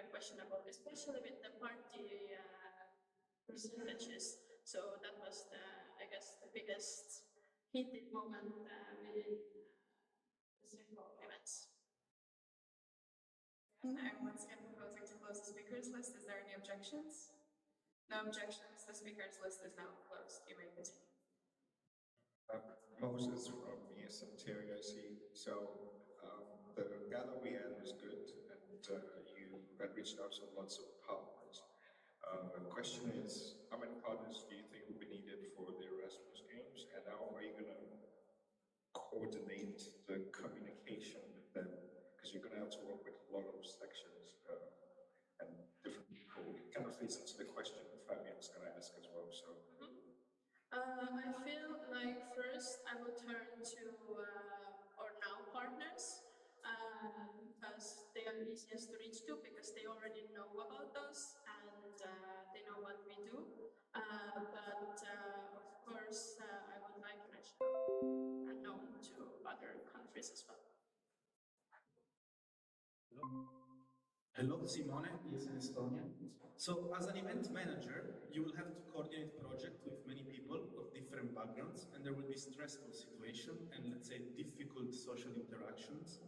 questionable, especially with the party percentages. So that was I guess the biggest heated moment within the circle events. And I'm once again proposing to close the speakers list. Is there any objections? No objections. The speakers list is now closed. You may continue. Moses from ESN TLUIC. So the gala we had was good, and you had reached out to lots of partners. The question is, how many partners do you think will be needed for the Erasmus Games, and how are you going to coordinate the communication with them? Because you're going to have to work with a lot of sections and different people. It kind of fits into the question that Fabian's going to ask as well. So. I feel like first I will turn to our now partners, because they are easiest to reach to, because they already know about us and they know what we do. But of course, I would like to known to other countries as well. Hello, Simone, ESN Estonia. So, as an event manager, you will have to coordinate projects with many people of different backgrounds, and there will be stressful situation and let's say difficult social interactions.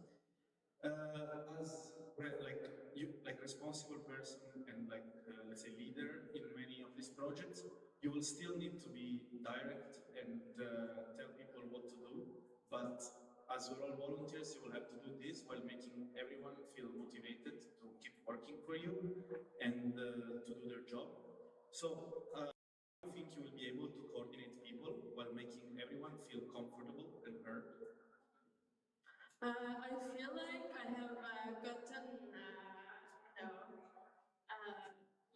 As like responsible person and let's say leader in many of these projects, you will still need to be direct and tell people what to do. But as we're all volunteers, you will have to do this while making everyone feel motivated to keep working for you and to do their job. So I think you will be able to coordinate people while making everyone feel comfortable and heard. I feel like I have gotten,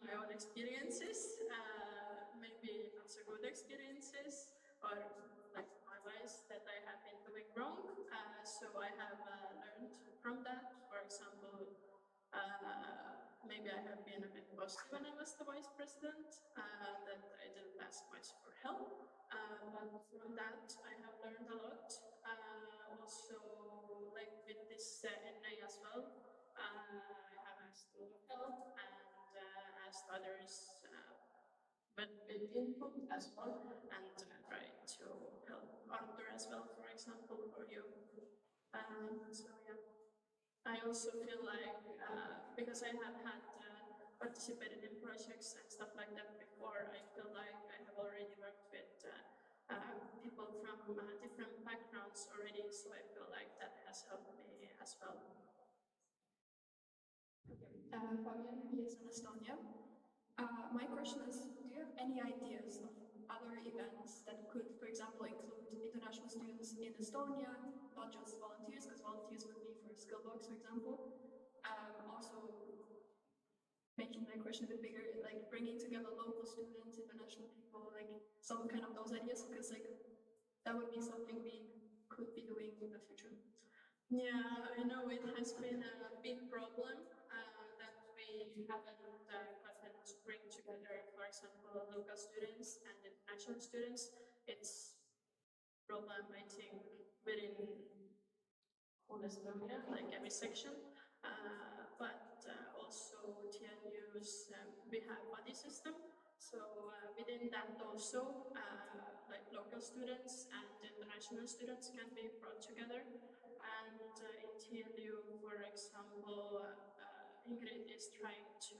my own experiences, maybe not so good experiences, or like my ways that I have been doing wrong. So I have learned from that. For example, maybe I have been a bit bossy when I was the vice president, that I didn't ask much for help. But from that, I have learned a lot. Also, like with this NA as well, I have asked a lot of help and asked others with input as well, and tried to help Arthur as well, for example, or you. So yeah. I also feel like, because I have had participated in projects and stuff like that before, I feel like I have already worked with people from different backgrounds already, so I feel like that has helped me as well. Fabian, ESN Estonia. My question is, do you have any ideas of other events that could, for example, include international students in Estonia, not just volunteers, because volunteers would be for Skillbox, for example. Also, making the question a bit bigger, like bringing together local students, international people, like some kind of those ideas, because like that would be something we could be doing in the future. Yeah, I know it has been a big problem that we haven't gotten to bring together, for example, local students and international students. It's a problem, I think, within all Estonia, like every section. But also TNU's, we have buddy system. So within that also, like local students and international students can be brought together. And in TNU, for example, Ingrid is trying to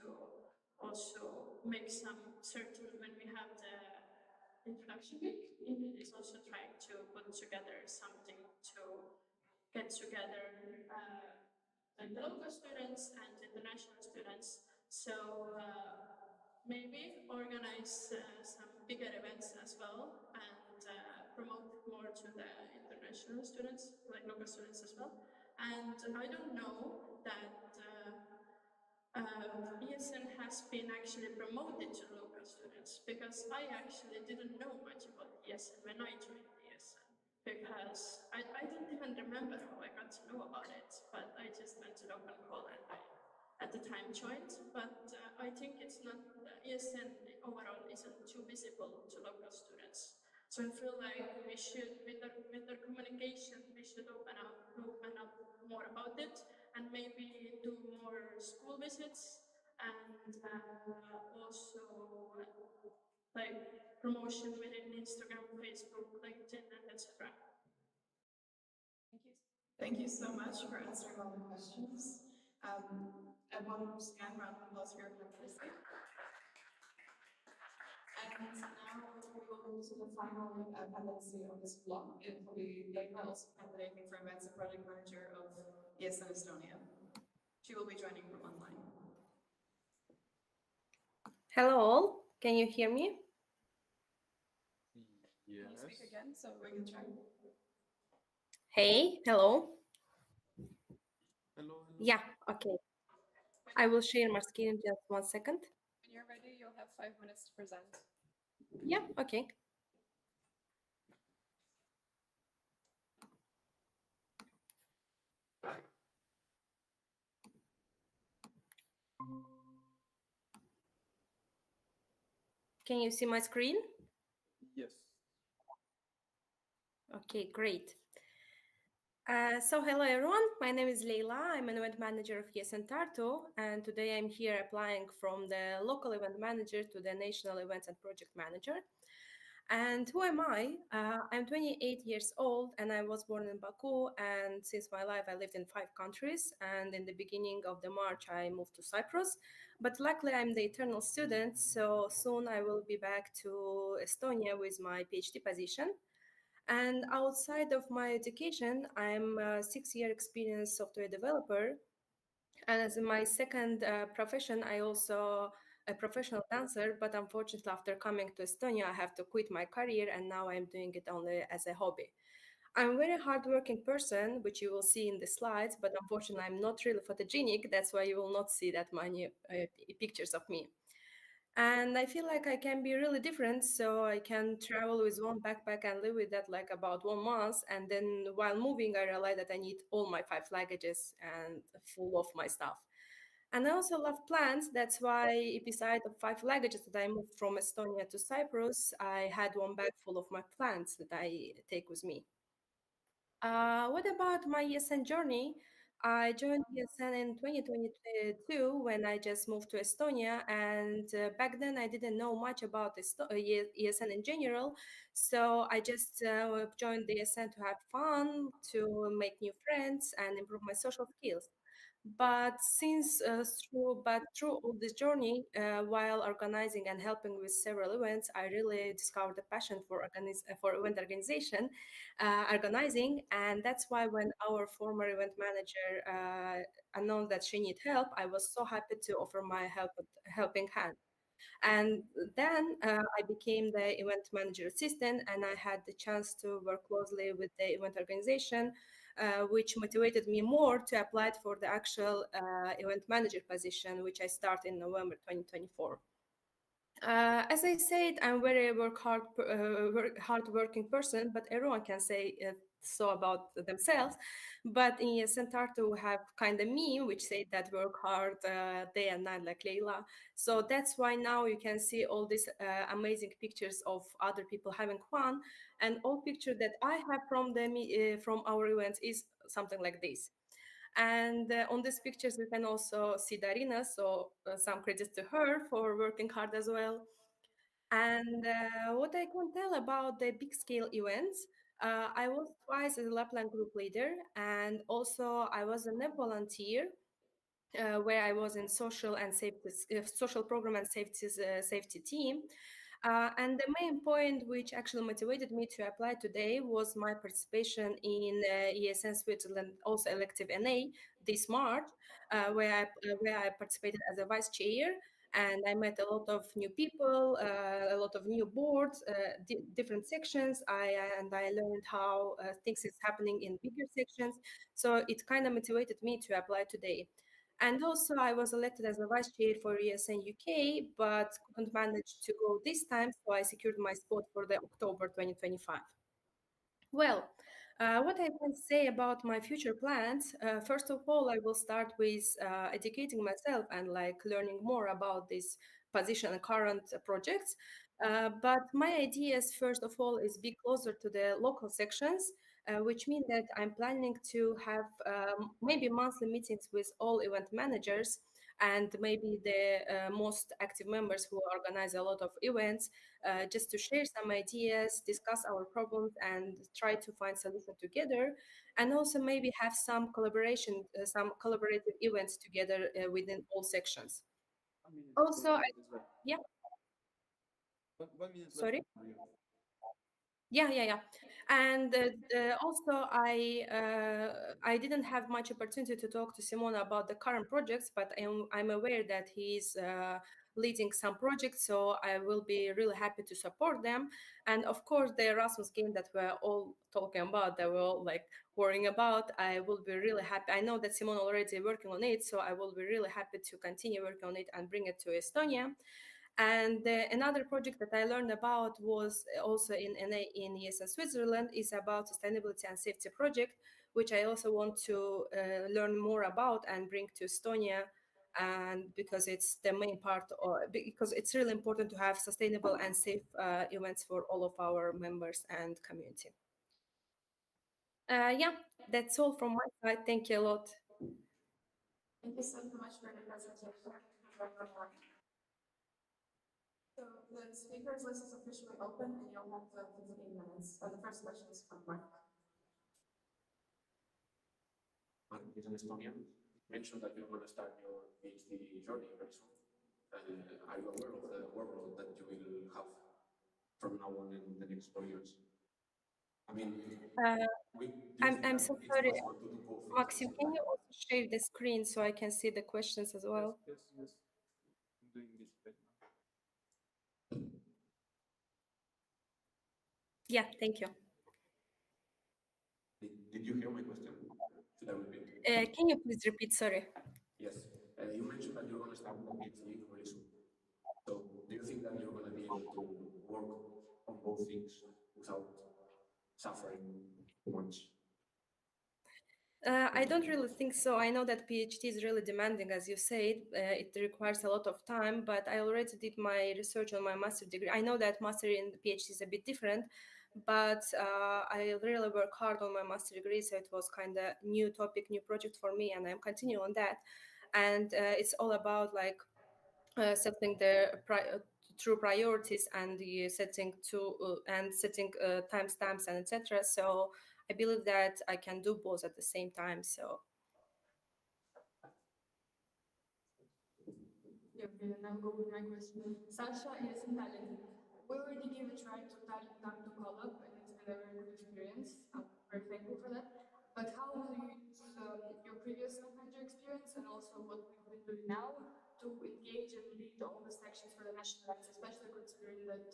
also make some certain, when we have the introduction week, Ingrid is also trying to put together something to get together like the local students and international students. So maybe organize some bigger events as well and promote more to the international students, like local students as well. And I don't know that ESN has been actually promoted to local students, because I actually didn't know much about ESN when I joined ESN, because I don't even remember how I got to know about it, but I just went to open call and I at the time joined. But I think it's not, ESN overall isn't too visible to local students. So I feel like we should, with our communication, we should open up more about it, and maybe do more school visits, and also like promotion within Instagram, Facebook, LinkedIn, and etc. Thank you so much for answering all the questions. Everyone stand, round of applause for your participation. And now we will move to the final pendency of this block. It will be Leila, also candidating for Events and Project Manager of ESN Estonia. She will be joining from online. Hello all, can you hear me? Yes. Can you speak again so we can try? Hey, hello. Hello. Yeah, okay. I will share my screen in just 1 second. When you're ready, you'll have 5 minutes to present. Yeah, okay. Can you see my screen? Yes. Okay, great. So hello everyone, my name is Leila. I'm an event manager of ESN Tartu, and today I'm here applying from the local event manager to the national events and project manager. And who am I? I'm 28 years old and I was born in Baku. And since my life, I lived in 5 countries. And in the beginning of the March, I moved to Cyprus. But luckily, I'm the eternal student. So soon I will be back to Estonia with my PhD position. And outside of my education, I'm a 6 year experienced software developer. And as my second profession, I also a professional dancer, but unfortunately, after coming to Estonia, I have to quit my career, and now I'm doing it only as a hobby. I'm a very hardworking person, which you will see in the slides, but unfortunately, I'm not really photogenic. That's why you will not see that many pictures of me. And I feel like I can be really different, so I can travel with one backpack and live with that like about 1 month. And then while moving, I realized that I need all my 5 luggages and full of my stuff. And I also love plants. That's why, beside the 5 luggages that I moved from Estonia to Cyprus, I had one bag full of my plants that I take with me. What about my ESN journey? I joined ESN in 2022 when I just moved to Estonia, and back then I didn't know much about ESN in general. So I just joined the ESN to have fun, to make new friends, and improve my social skills. But through all this journey, while organizing and helping with several events, I really discovered a passion for event organization, organizing, and that's why when our former event manager announced that she need help, I was so happy to offer my helping hand. And then I became the event manager assistant, and I had the chance to work closely with the event organization, which motivated me more to apply for the actual event manager position, which I start in November 2024. As I said, I'm very hard working person, but everyone can say so about themselves. But in Centarto, we have kind of meme which say that work hard day and night like Leila. So that's why now you can see all these amazing pictures of other people having fun, and all picture that I have from our events is something like this. And on these pictures, we can also see Darina, so some credits to her for working hard as well. And what I can tell about the big scale events, I was twice as a Lapland group leader, and also I was a NEP volunteer where I was in social program and safety team. And the main point which actually motivated me to apply today was my participation in ESN Switzerland, also elective NA this March, where I participated as a vice chair. And I met a lot of new people, a lot of new boards, different sections. I learned how things is happening in bigger sections. So it kind of motivated me to apply today. And also, I was elected as a vice chair for ESN UK, but couldn't manage to go this time, so I secured my spot for the October 2025. Well, what I can say about my future plans, first of all, I will start with educating myself and like learning more about this position and current projects. But my ideas, first of all, is be closer to the local sections, which means that I'm planning to have maybe monthly meetings with all event managers and maybe the most active members who organize a lot of events, just to share some ideas, discuss our problems, and try to find solution together. And also maybe have some collaboration, some collaborative events together within all sections. Also, yeah, 1 minute left. sorry. Yeah. And also, I didn't have much opportunity to talk to Simona about the current projects, but I'm aware that he's leading some projects, so I will be really happy to support them. And of course, the Erasmus game that we're all talking about, that we're all like worrying about, I will be really happy. I know that Simona already working on it, so I will be really happy to continue working on it and bring it to Estonia. And another project that I learned about was also in ESN Switzerland is about sustainability and safety project, which I also want to learn more about and bring to Estonia. And because it's the main part, or because it's really important to have sustainable and safe events for all of our members and community. Yeah, that's all from my side. Thank you a lot. Thank you so much for the presentation. So the speakers list is officially open and you'll have 15 minutes. The first question is from Mark. Mark is an Estonian. Mentioned that you're going to start your PhD journey very soon. Are you aware of the workload that you will have from now on in the next 4 years? I mean, I'm so sorry, Maxim. Can you also share the screen so I can see the questions as well? Yes, yes. I'm doing this right now. Yeah, thank you. Did you hear my question? Should I repeat? Can you please repeat? Sorry. Yes. You mentioned that you're going to start the PhD really soon. So, do you think that you're going to be able to work on both things without suffering too much? I don't really think so. I know that PhD is really demanding, as you said. It requires a lot of time, but I already did my research on my master degree. I know that master and PhD is a bit different, but I really work hard on my master degree, so it was kind of new topic, new project for me, and I'm continuing on that. And it's all about like setting the true priorities and the setting timestamps and etc. So I believe that I can do both at the same time. So Yeah, okay, and I'll go with my question. Sasha is in Tallinn. We already gave a try to Tallinn Tartu collab, and it's been a very good experience. I'm very thankful for that. But how will you use your previous manager experience and also what we've been doing now to engage and lead all the sections for the national events, especially considering that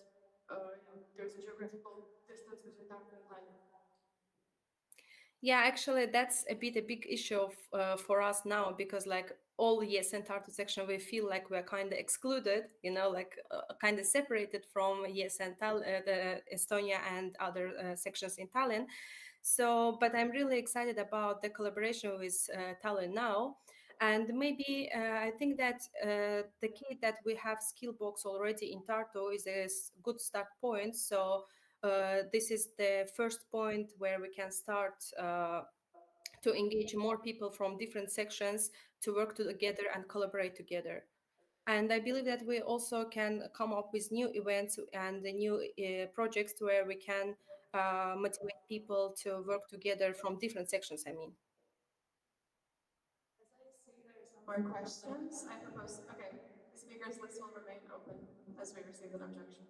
there's a geographical distance between Tartu and Tallinn? yeah, actually, that's a big issue for us now because like all ESN Tartu section, we feel like we're kind of excluded, like kind of separated from the Estonia and other sections in Tallinn. So, but I'm really excited about the collaboration with Tallinn now. And maybe I think that the key that we have skill box already in Tartu is a good start point. So this is the first point where we can start to engage more people from different sections to work together and collaborate together. And I believe that we also can come up with new events and new projects where we can motivate people to work together from different sections, I mean. As I see there's no more questions, I propose, okay, the speakers list will remain open as we receive an objection.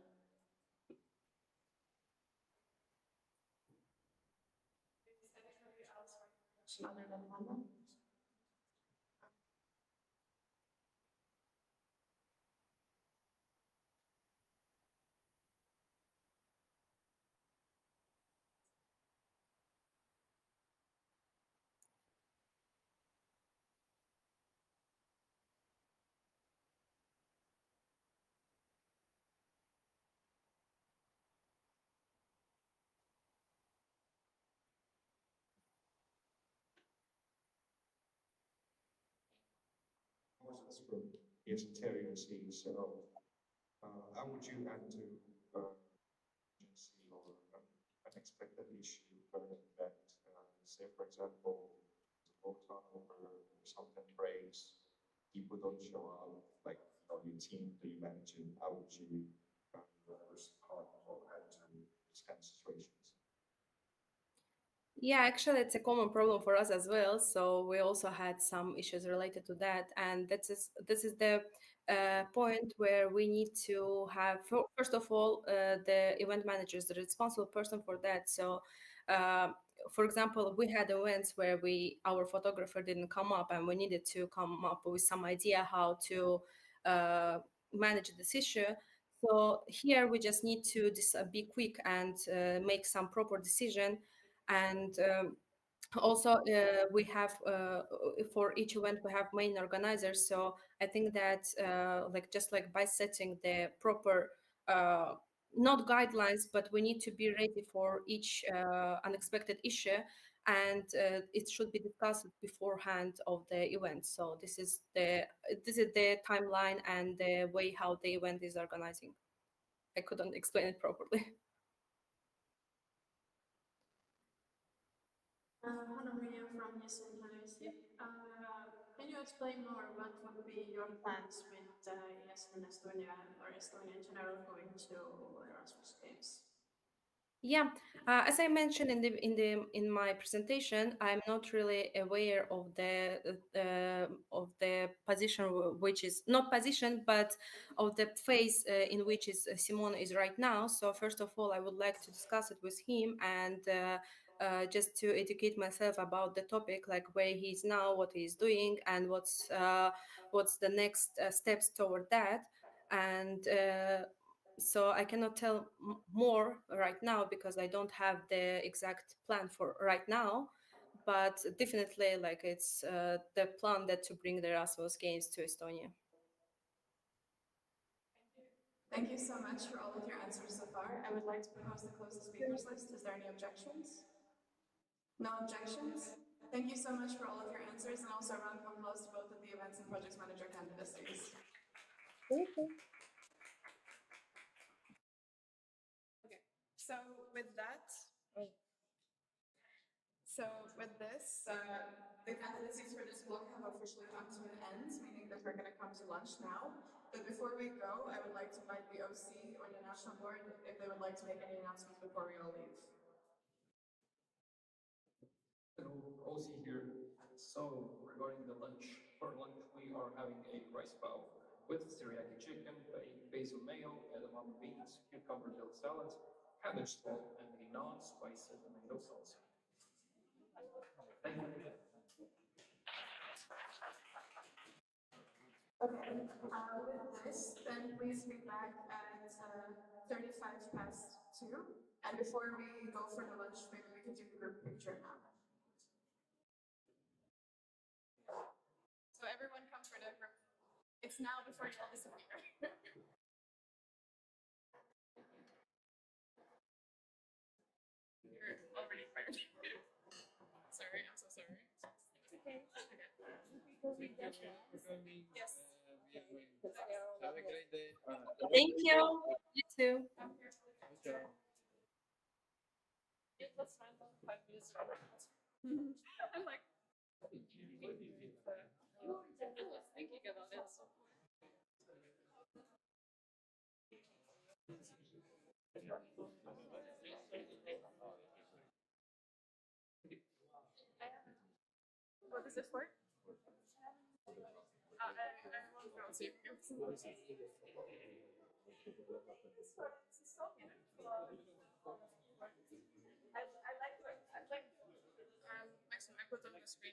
Is anybody else for a question other than Hannah? Moses from ESN Estonia 62nd. How would you add to emergency or unexpected issue during that, say for example, low turnover or something breaks, people don't show up, like your team, do you manage it? How would you respond or add to these kind of situations? Yeah, actually, it's a common problem for us as well. So we also had some issues related to that, and this is the point where we need to have first of all the event manager is the responsible person for that. So, uh, for example, we had events where our photographer didn't come up, and we needed to come up with some idea how to manage this issue. So here we just need to be quick and make some proper decision and also we have for each event we have main organizers, so I think that like just like by setting the proper not guidelines, but we need to be ready for each unexpected issue, and it should be discussed beforehand of the event. So this is the timeline and the way how the event is organizing. I couldn't explain it properly. Hannah Maria from ESN Estonia. Can you explain more what would be your plans with ESN Estonia or Estonia in general going to Erasmus Games? Yeah, as I mentioned in my presentation, I'm not really aware of the position which is not position, but of the phase in which is Simone is right now. So first of all, I would like to discuss it with him and just to educate myself about the topic, like where he is now, what he is doing, and what's the next steps toward that. And so I cannot tell more right now because I don't have the exact plan for right now. But definitely, like it's the plan that to bring the Erasmus Games to Estonia. Thank you so much for all of your answers so far. I would like to propose to close the speakers list. Is there any objections? No objections? Thank you so much for all of your answers, and also a round of applause to both of the events and project manager candidacies. Thank you. Okay, so with that, the candidacies for this block have officially come to an end, meaning that we're going to come to lunch now. But before we go, I would like to invite the OC or the national board if they would like to make any announcements before we all leave. Hello, OC here. So, regarding the lunch, for lunch we are having a rice bowl with teriyaki chicken, basil mayo, edamame beans, cucumber dill salad, cabbage slaw, and a non-spicy tomato sauce. Thank you. Okay, with this, then please be back at 35 past 2. And before we go for the lunch, maybe we can do the group picture now. So everyone come for the group. It's now before you all disappear. You're already fired. Sorry, I'm so sorry. It's okay. Yes. Have a great day. Thank you. You too. Let's find out 5 minutes from I'm like, I was thinking about it. So. What is it for? I won't go see you. I like actually I put on the screen.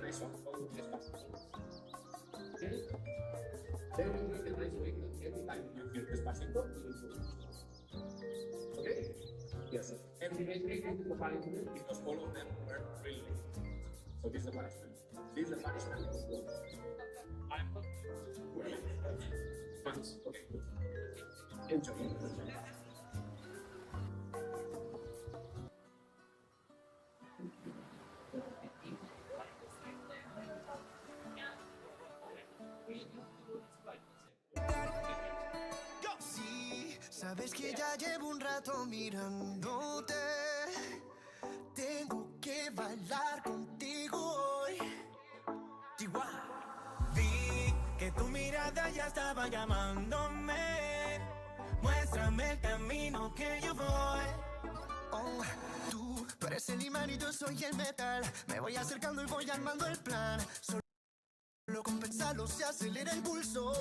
nice song called Despacito. Okay? There will be a nice way that every time you hear Despacito, you will go. Okay? Yes. And the entry is the punishment because all of them were really late. So this is the punishment. This is the punishment. I'm Thanks. Okay. Enjoy. Sí, sabes que ya llevo un rato mirándote. Tengo que bailar contigo hoy. Chihuahua. Vi que tu mirada ya estaba llamándome. Muéstrame el camino que yo voy. Oh, tú eres el imán y yo soy el metal. Me voy acercando y voy armando el plan. Solo con pensarlo se acelera el pulso.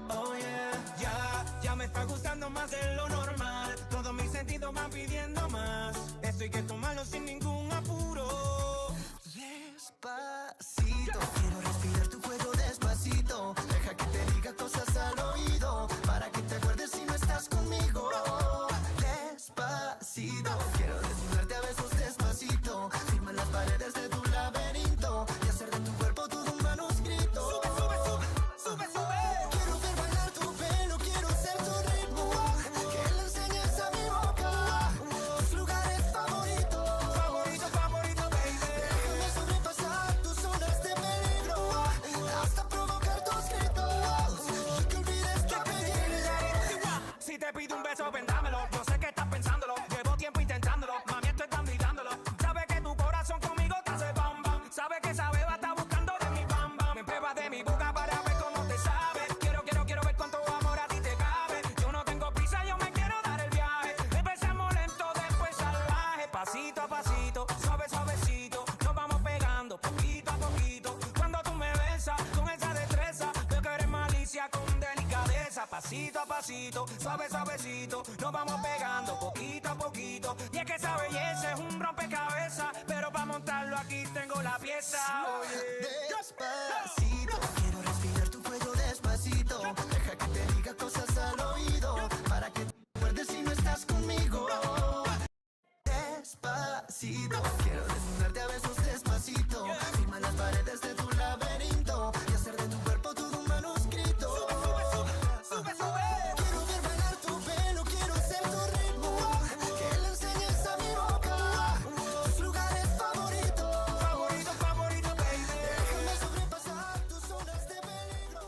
Oh yeah, ya me está gustando más de lo normal. Todos mis sentidos van pidiendo más. Esto hay que tomarlo sin ningún apuro. Despacito, quiero respirar tu cuello despacito. Deja que te diga cosas al oído, para que te acuerdes si no estás conmigo. Despacito, quiero desnudarte a besos despacito. Firma las paredes de tu laberinto y hacer de tu cuerpo todo un manuscrito. Sube, sube, sube, sube, sube. Quiero ver bailar tu pelo, quiero ser tu ritmo. Que le enseñes a mi boca tus lugares favoritos. Favorito, favorito, baby. Déjame sobrepasar tus zonas de peligro hasta provocar tus gritos y que olvides que pedí. Si te pido un beso, vendámelo. Yo sé que estás pensándolo. Llevo tiempo intentándolo. Mami, estoy tan gritándolo. Sabes que tu corazón conmigo te hace bam bam. Sabes que esa beba está buscando de mi bam bam. Me pruebas de mi boca para ver cómo te sabe. Quiero ver cuánto amor a ti te cabe. Yo no tengo prisa, yo me quiero dar el viaje. Empezamos lento, después salvaje. Pasito a pasito, suave, suavecito. Nos vamos pegando poquito a poquito. Cuando tú me besas con esa destreza, veo que eres malicia con delicadeza. Pasito a pasito, suave, suavecito. Nos vamos pegando poquito a poquito. Y es que esa belleza es un rompecabezas, pero para montarlo aquí tengo la pieza. Oye, despacito, quiero respirar tu cuello despacito. Deja que te diga cosas al oído, para que te acuerdes si no estás conmigo. Despacito, quiero desnudarte a besos despacito. Firma las paredes de tu laberinto y hacer de tu cuerpo todo un manuscrito. Sube, sube, sube, sube. Quiero ver bailar tu pelo, quiero ser tu ritmo. Que le enseñes a mi boca tus lugares favoritos. Favorito, favorito, baby. Déjame sobrepasar tus zonas de peligro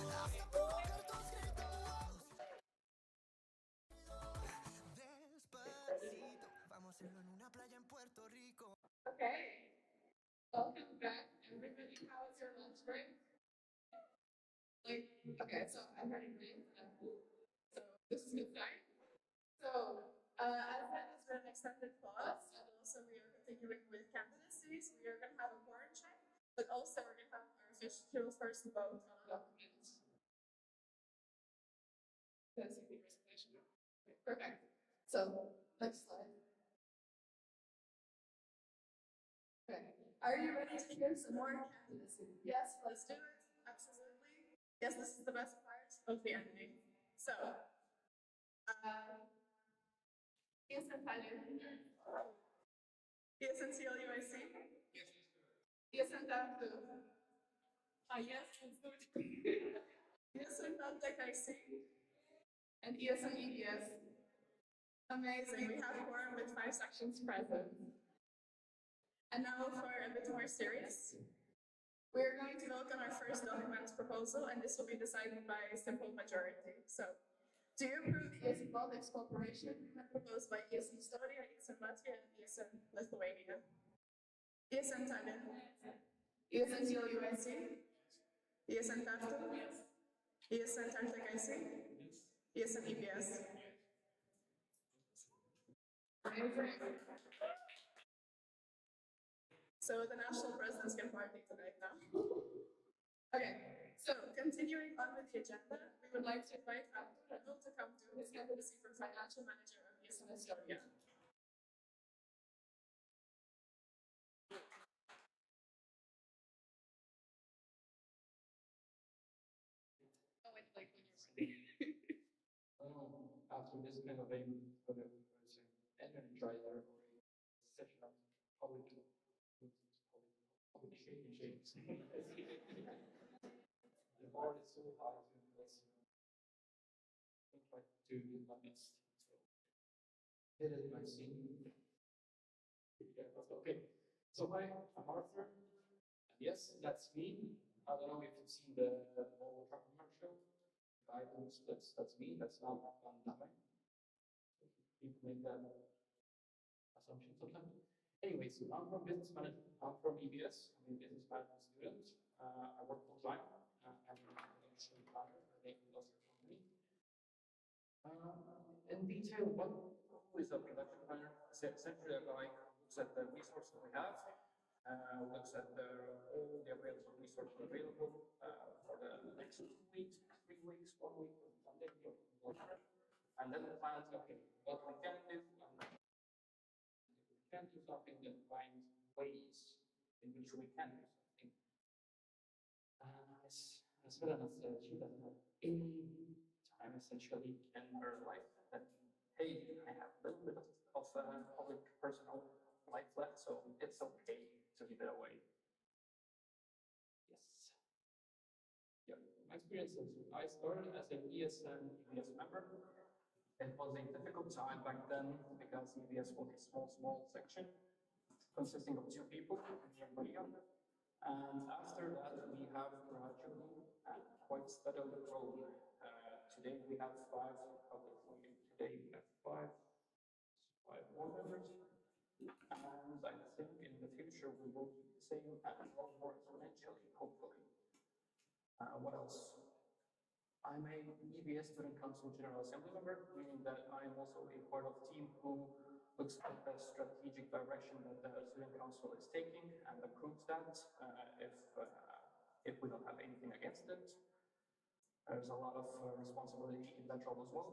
hasta provocar tus gritos. Despacito, vamos a hacerlo en una playa en Puerto Rico. Okay. Welcome back, everybody. How was your lunch break? Okay, so I'm running late. So this is good time. So, as that is an extended pause, and also we are continuing with candidacies, we are going to have a quorum check, but also we're going to have our official first vote on documents. That's the presentation. Okay, perfect. So, next slide. Okay. Are you ready to hear some more candidacy? Yes, let's do it. Absolutely. Yes, this is the best part of the ending. So, ESN Tallinn. ESN CLUIC. ESN Tartu. Yes, let's do it. ESN Caltech IC. And ESN EBS. Amazing. We have quorum with 5 sections present. And now for a bit more serious. We're going to vote on our first document proposal, and this will be decided by a simple majority. So, do you approve the ESN Baltics Corporation proposed by ESN Estonia, ESN Latvia, and ESN Lithuania? ESN Tallinn? ESN CLUIC? ESN Tartu? ESN Tartek IC? ESN EBS? So the national presidents can party tonight now. Okay, so continuing on with the agenda, we would like to invite Artur to come to his candidacy for financial manager of ESN Estonia. kind of a energizer or a session of public shapes. The bar is so high to let's try to do my best. So hit it my scene. Okay. So hi, I'm Arthur. Yes, that's me. I don't know if you've seen the Volvo truck commercial. Guidance, that's me. That's not Van Damme. People make that assumption sometimes. Anyways, I'm from business management. I'm from EBS. I'm a business management student. I work full time. I'm an initial planner for an industrial company. In detail, who is a production planner? Essentially, a guy who looks at the resources we have, looks at all the available resources available for the next 2 weeks, 3 weeks, 1 week, Sunday, whatever, and then plans, okay, what we can do, and if we can do something, then find ways in which we can do something. As Helena said, she doesn't have any time essentially in her life that, hey, I have a little bit of public personal life left, so it's okay to give it away. Yes. Yeah, my experiences. I started as an ESN EBS member. It was a difficult time back then because EBS was a small section consisting of 2 people, me and Maria. And after that, we have gradually and quite steadily grown. Today we have 5 public. Today we have 5 board members, and I think in the future we will keep the same and grow more exponentially, hopefully. What else? I'm a EBS Student Council General Assembly member, meaning that I'm also a part of the team who looks at the strategic direction that the Student Council is taking and approves that if we don't have anything against it. There's a lot of responsibility in that job as well.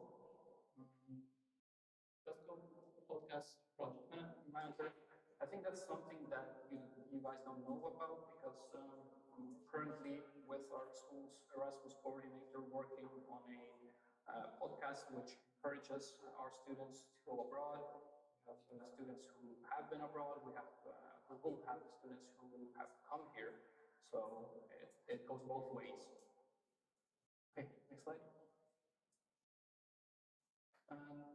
Let's go podcast project manager. I think that's something that you guys don't know about because currently with our school's Erasmus coordinator working on a podcast which encourages our students to go abroad. We have students who have been abroad. We will have students who have come here. So it goes both ways. Okay, next slide.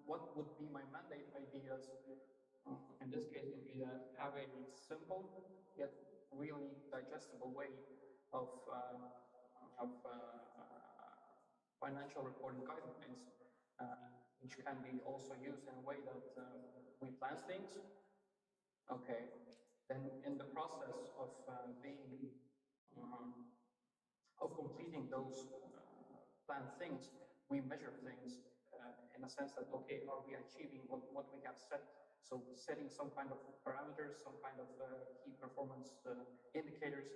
What would be my mandate ideas? In this case, would be to have a simple yet really digestible way of financial reporting guidelines, which can be also used in a way that we plan things. Okay, then in the process of completing those planned things, we measure things in a sense that, okay, are we achieving what we have set? So setting some kind of parameters, some kind of key performance indicators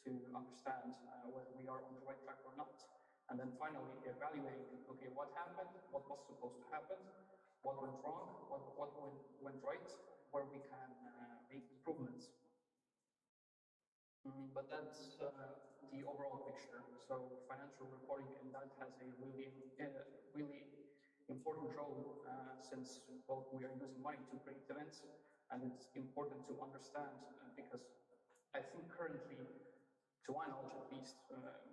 to understand whether we are on the right track or not. And then finally evaluating, okay, what happened, what was supposed to happen, what went wrong, what went right, where we can make improvements. But that's the overall picture. So financial reporting in that has a really important role since, well, we are using money to create events, and it's important to understand because I think currently, to my knowledge at least,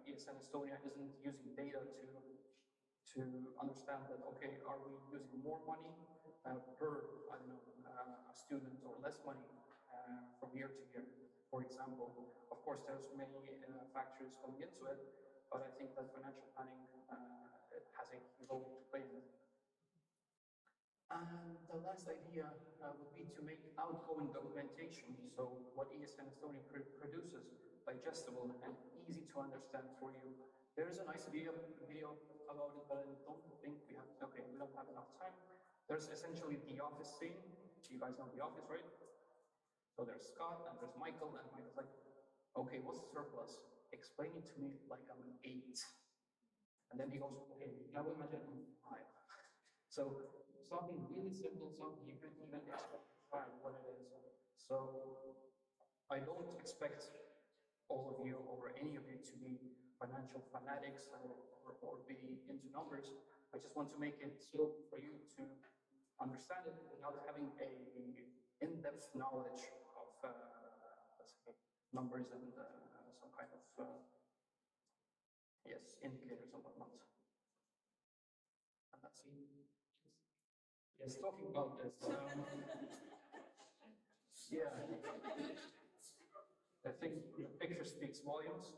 ESN Estonia isn't using data to understand that, okay, are we using more money per, I don't know, a student or less money from year to year, for example. Of course, there's many factors going into it, but I think that financial planning has a key role to play in it. And the last idea would be to make outgoing documentation, so what ESN Estonia produces, digestible and easy to understand for you. There is a nice video about it, but I don't think we have, okay, we don't have enough time. There's essentially the office scene. You guys know the office, right? So there's Scott and there's Michael, and Michael's like, okay, what's the surplus? Explain it to me like I'm an 8. And then he goes, okay, now imagine I'm 5. So something really simple, something you can even describe what it is. So I don't expect all of you or any of you to be financial fanatics or be into numbers, I just want to make it so for you to understand it without having a in-depth knowledge of, let's say, numbers and some kind of, yes, indicators and whatnot. And that's it. Yes, talking about this. Yeah, I think the picture speaks volumes.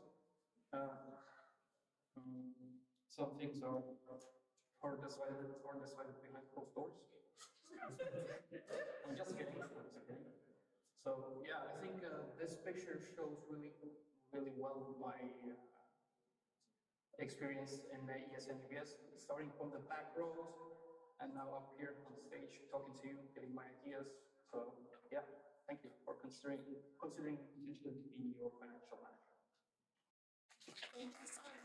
Some things are hard decided behind closed doors. I'm just kidding. So yeah, I think this picture shows really well my experience in the ESN UBS, starting from the back rows and now up here on stage talking to you, giving my ideas. So yeah, thank you for considering potentially to be your financial manager. Thank you so much.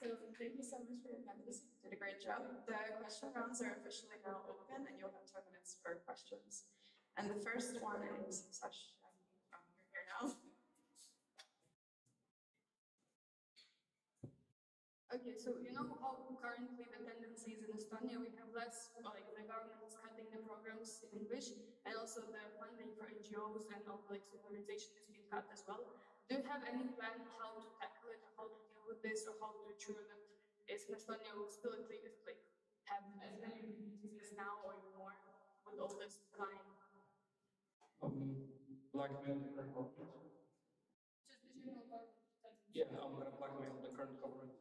So thank you so much for your candidacy. You did a great job. The question rounds are officially now open, and you'll have 10 minutes for questions. And the first one is Sash. You're here now. Okay, so you know how currently the tendency is in Estonia, we have less, like the government is cutting the programs in English, and also the funding for NGOs and all like supervision is being cut as well. Do you have any plan how to tackle it, or how to deal with this, or how to ensure that Estonia will still at least like have as many opportunities now or even more with all this time? Blackmail the current government. Just the general government. Yeah, I'm gonna blackmail the current government.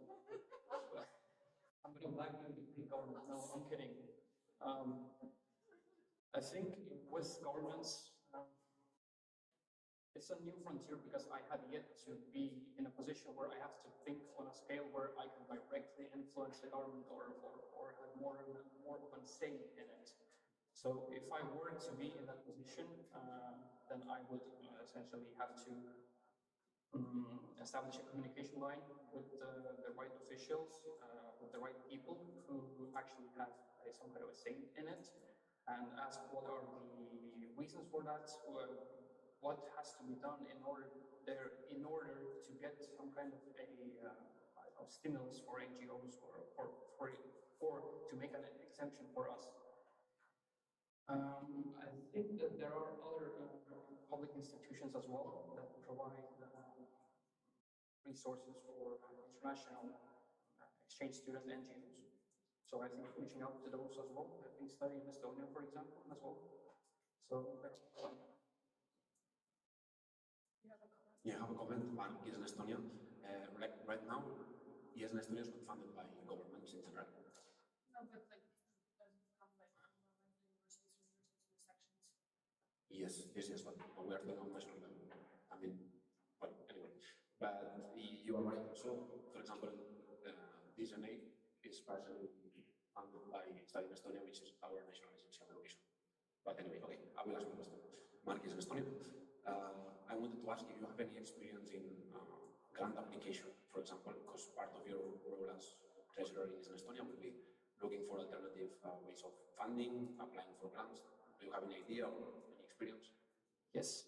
I'm gonna blackmail the current government. No, I'm kidding. I think with governments, it's a new frontier because I have yet to be in a position where I have to think on a scale where I can directly influence the government or have more of a say in it. So if I were to be in that position, then I would essentially have to establish a communication line with the right officials, with the right people who actually have some kind of a say in it, and ask what are the reasons for that, what has to be done in order to get some kind of a stimulus for NGOs or to make an exemption for us. I think that there are other public institutions as well that provide resources for international exchange student NGOs. So I think reaching out to those as well. I've been studying in Estonia, for example, as well. So yeah, I have a comment. One is in Estonia. Right now, ESN Estonia is not funded by governments in general. No, but like, doesn't come like from universities sections. Yes, but we are talking about national level. I mean, well, anyway. But you are right. So, for example, DSNA is partially funded by Study in Estonia, which is our national agency of education. But anyway, okay, I will ask you a question. Mark is in Estonia. I wanted to ask if you have any experience in grant application, for example, because part of your role as treasurer in Estonia will be looking for alternative ways of funding, applying for grants. Do you have any idea or any experience? Yes,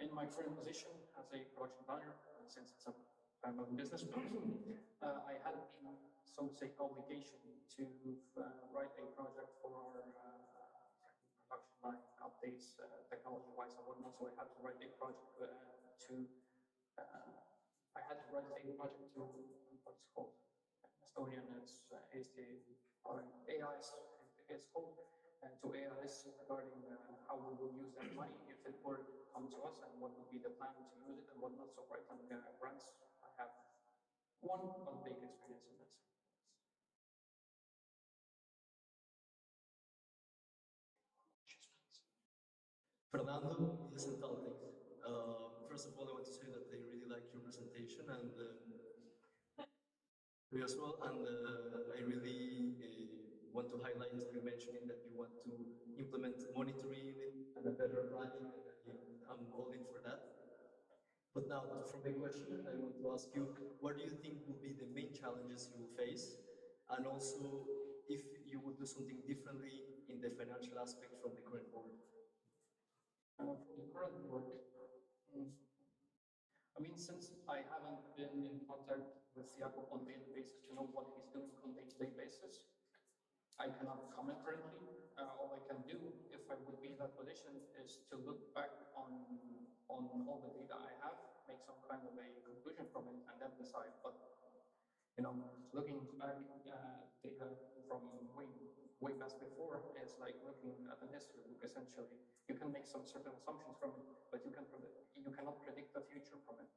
in my current position as a project manager, since it's a family business, I had the, so to say, obligation to write a project for our production line updates, technology-wise and whatnot. So I had to write a project what's called Estonian, it's AIS, it's called, to AIS regarding how we will use that money if it were to come to us and what would be the plan to use it and whatnot. So writing grants, I have one big experience in this. Fernando, ESN Taltech. First of all, I want to say that I really like your presentation and you as well. And I really want to highlight you mentioning that you want to implement monitoring and a better planning. I'm all in for that. But now, from my question, I want to ask you, what do you think will be the main challenges you will face? And also, if you would do something differently in the financial aspect from the current board? From the current board, I mean, since I haven't been in contact with Jakob on daily basis to know what he's doing on day-to-day basis. I cannot comment currently. All I can do, if I would be in that position, is to look back on all the data I have, make some kind of a conclusion from it, and then decide. But looking back data from way past before is like looking at an history book. Essentially, you can make some certain assumptions from it, but you cannot predict the future from it.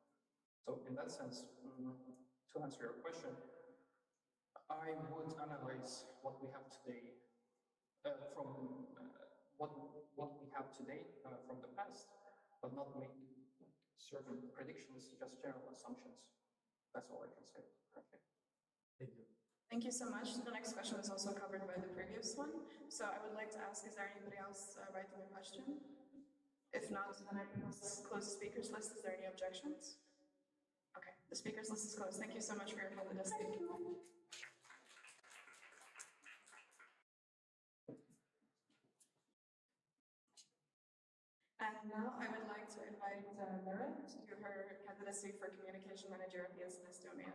So in that sense, to answer your question, I would analyze what we have today from what we have today from the past, but not make certain predictions, just general assumptions. That's all I can say currently. Thank you. Thank you so much. The next question was also covered by the previous one. So I would like to ask, is there anybody else writing a question? If not, then I close the speakers list. Is there any objections? Okay, the speakers list is closed. Thank you so much for your candidacy. Thank you. And now I would like to invite Mira to do her candidacy for Communication Manager at ESN Estonia.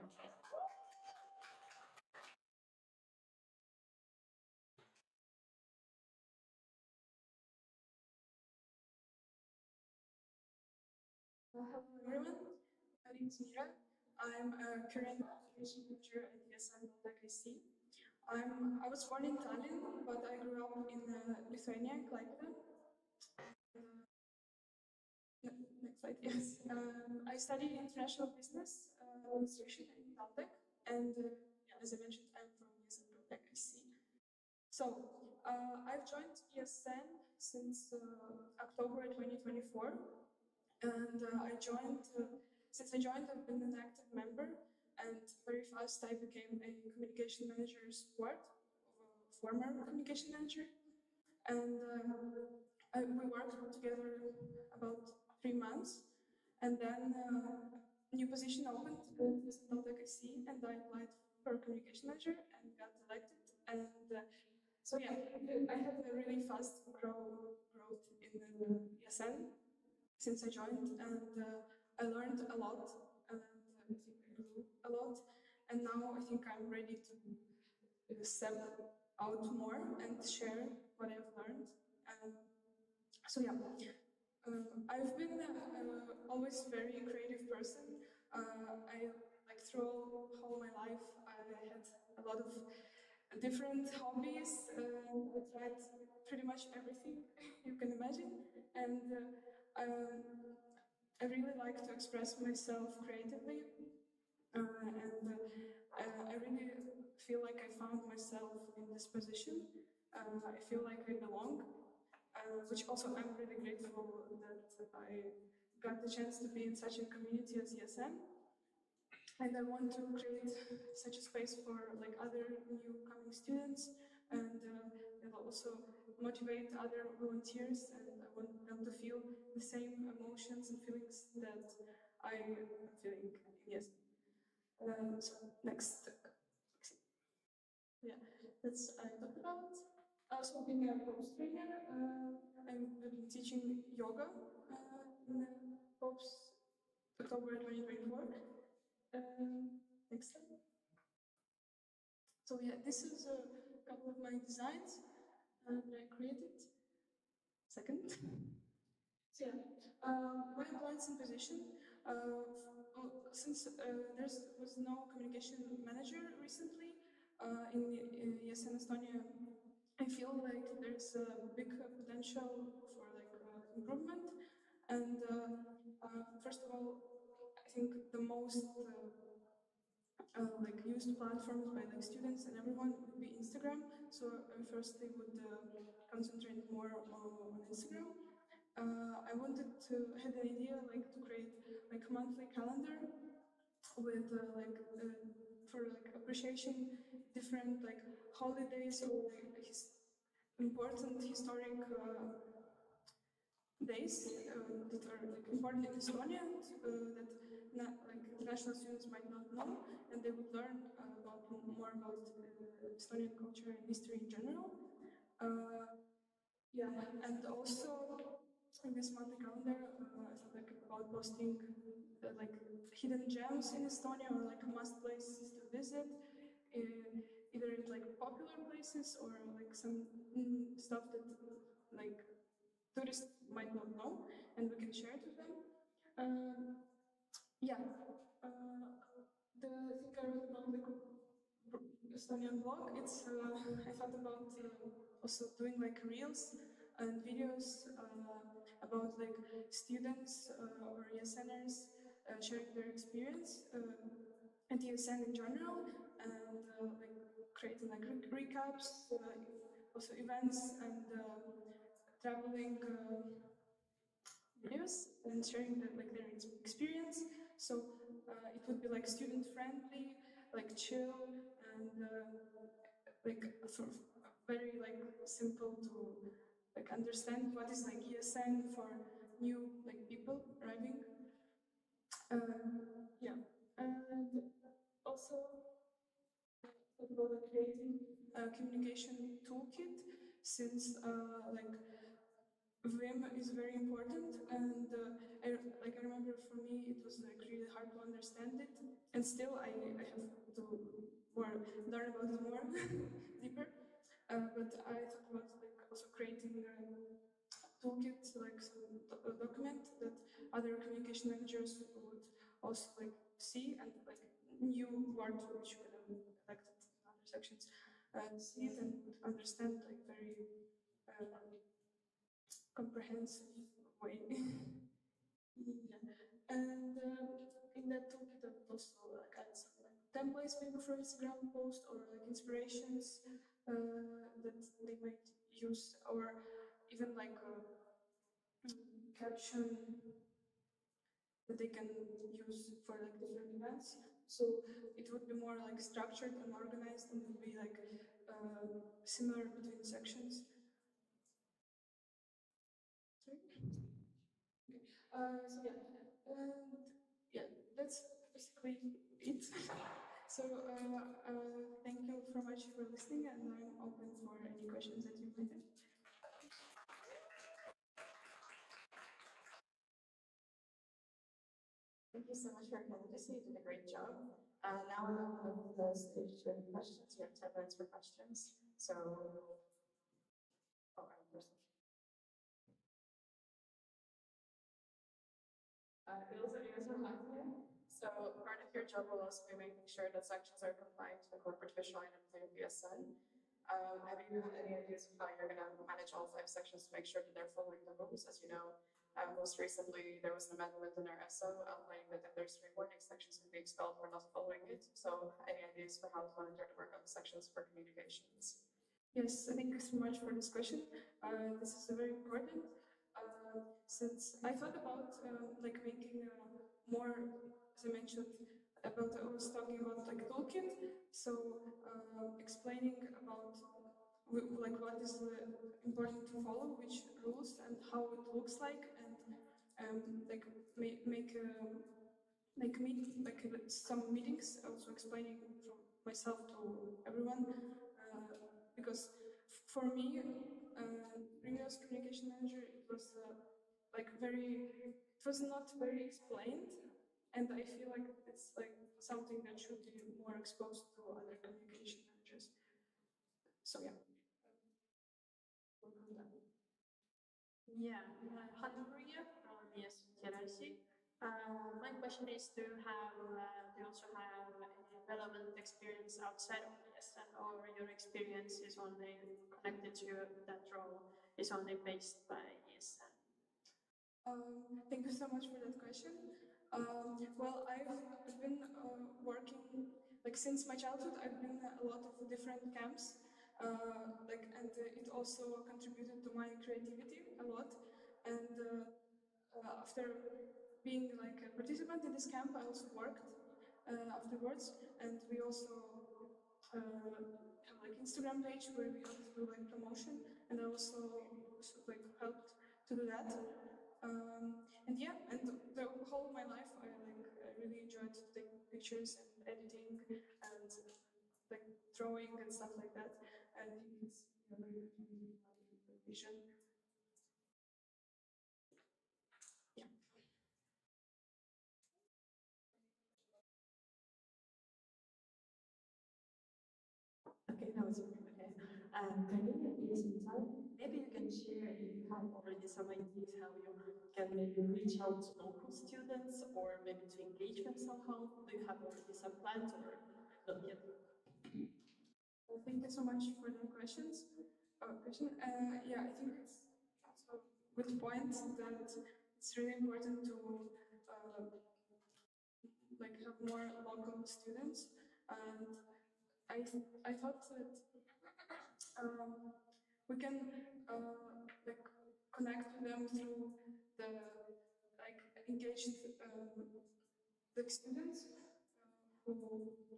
Hello everyone, my name is Mira. I'm a current Communication Manager at ESN IC. I was born in Tallinn, but I grew up in Lithuania, Klaipėda. Next slide, yes. I study international business administration in Caltech, and as I mentioned, I'm from ESN IC. So, I've joined ESN since October 2024, and since I joined, I've been an active member, and very fast I became a communication manager support of a former communication manager, and we worked together about 3 months, and then a new position opened at IC, and I applied for communication manager and got elected. And so yeah, I had a really fast growth in ESN since I joined, and I learned a lot, and I think I grew a lot, and now I think I'm ready to step out more and share what I've learned. So yeah, I've been always a very creative person. I like throughout all my life I had a lot of different hobbies. I tried pretty much everything you can imagine, and I really like to express myself creatively, and I really feel like I found myself in this position. I feel like I belong. Which also I'm really grateful that I got the chance to be in such a community as ESN. And I want to create such a space for like other new coming students, and also motivate other volunteers, and I want them to feel the same emotions and feelings that I am feeling. Yes. So next. Yeah, that's I talked about. Also being a Pope's trainer, I've been teaching yoga in Pope's October 2024. Next slide. So yeah, this is a couple of my designs that I created. Second. So yeah, my plans and position. Since there was no communication manager recently in ESN Estonia, I feel like there's a big potential for like improvement. And first of all, I think the most like used platforms by like students and everyone would be Instagram. So I firstly would concentrate more on Instagram. I wanted to had an idea like to create like a monthly calendar with for like appreciation different like holidays or like important historic days that are like important in Estonia that like international students might not know, and they would learn about more about Estonian culture and history in general. Yeah, and also in this monthly calendar, I thought like about posting like hidden gems in Estonia or like must places to visit, either like popular places or like some stuff that like tourists might not know, and we can share it with them. Yeah, the thing I wrote about like Estonian blog, it's I thought about also doing like reels and videos about like students or ESNers sharing their experience at ESN in general, and like creating like recaps, also events and traveling videos and sharing like their experience. So it would be like student friendly, like chill, and like sort of very like simple to like understand what is like ESN for new like people arriving. Yeah, and also about creating a communication toolkit, since like Vim is very important, and I remember for me it was like really hard to understand it, and still I have to learn about it more deeper. But I thought about like also creating a toolkit, like a document that other communication managers would also like see, and like new words which could have been elected in other sections, see it and would understand like very comprehensive way. Yeah. And in that toolkit, I would also like add some like templates maybe for Instagram post or like inspirations that they might use, or even like a caption that they can use for like different events. So it would be more like structured and organized, and would be like similar between sections. So yeah, that's basically it. So thank you very much for listening, and I'm open for any questions that you might have. Thank you so much for your candidacy. You did a great job. Now we're going to move the stage to any questions. You have 10 minutes for questions. So, first. So part of your job will also be making sure that sections are compliant to the corporate fish line and the PSN. Have you had any ideas of how you're going to manage all 5 sections to make sure that they're following the rules? As you know, most recently there was an amendment in our SO outlining that if there's 3 warning, sections can be expelled for not following it. So any ideas for how to monitor the work of sections for communications? Yes, thank you so much for this question. This is very important, since I thought about like making more, as I mentioned, about I was talking about like toolkit. So explaining about like what is important to follow, which rules, and how it looks like, and like make some meetings, also explaining from myself to everyone, because for me, previous communication manager, it was like it was not very explained, and I feel like it's like something that should be more exposed to other communication managers. So yeah. Yeah, Hanna Maria from ESN. My question is, do you also have a relevant experience outside of ESN, or your experience is only connected to that role, is only based by ESN? Thank you so much for that question. Well, I've been working, like since my childhood, I've been a lot of different camps, and it also contributed to my creativity a lot. And after being like a participant in this camp, I also worked afterwards, and we also have like Instagram page where we also do like promotion, and I also like helped to do that. And yeah, and the whole of my life, I really enjoyed taking pictures and editing and like drawing and stuff like that. And it's my vision. Karina is in Italy. Maybe you can share if you have already some ideas how you can maybe reach out to local students or maybe to engage them somehow. Do you have already some plans or not yet? Thank you so much for the questions. Yeah, I think it's a good point that it's really important to like have more local students, and I thought that we can like connect with them through the like engaged the students who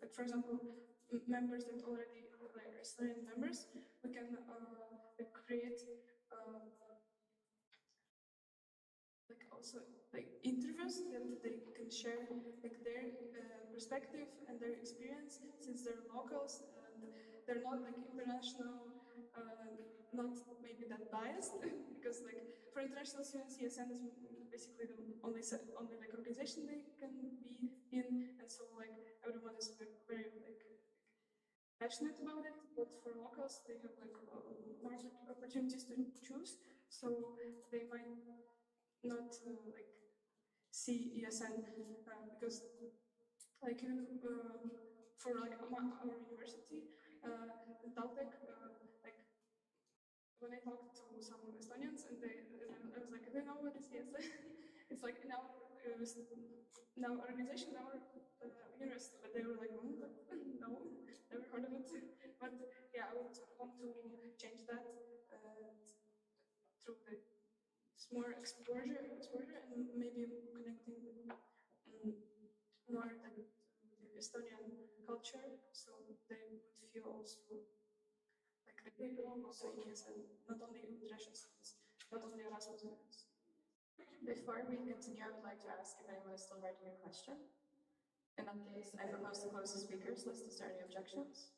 like for example members that already like are student members. We can like create like also like interviews that they can share like their perspective and their experience since they're locals and they're not like international, not maybe that biased because like for international students ESN is basically the only like organization they can be in, and so like everyone is like very like passionate about it, but for locals they have like more opportunities to choose, so they might not like see ESN because like for like our university, Daltech, like when I talked to some Estonians and I was like, they know what is ESN? It's like in our organization, our university, but they were like, no, never heard of it. But yeah, I would want to change that through the more exposure, and maybe connecting more like the Estonian culture, so they would feel also like they belong also in ESN, not only international students, not only Erasmus students. Before we continue, I would like to ask if anyone is still writing a question. In that case, I propose to close the speakers list. Is there any objections?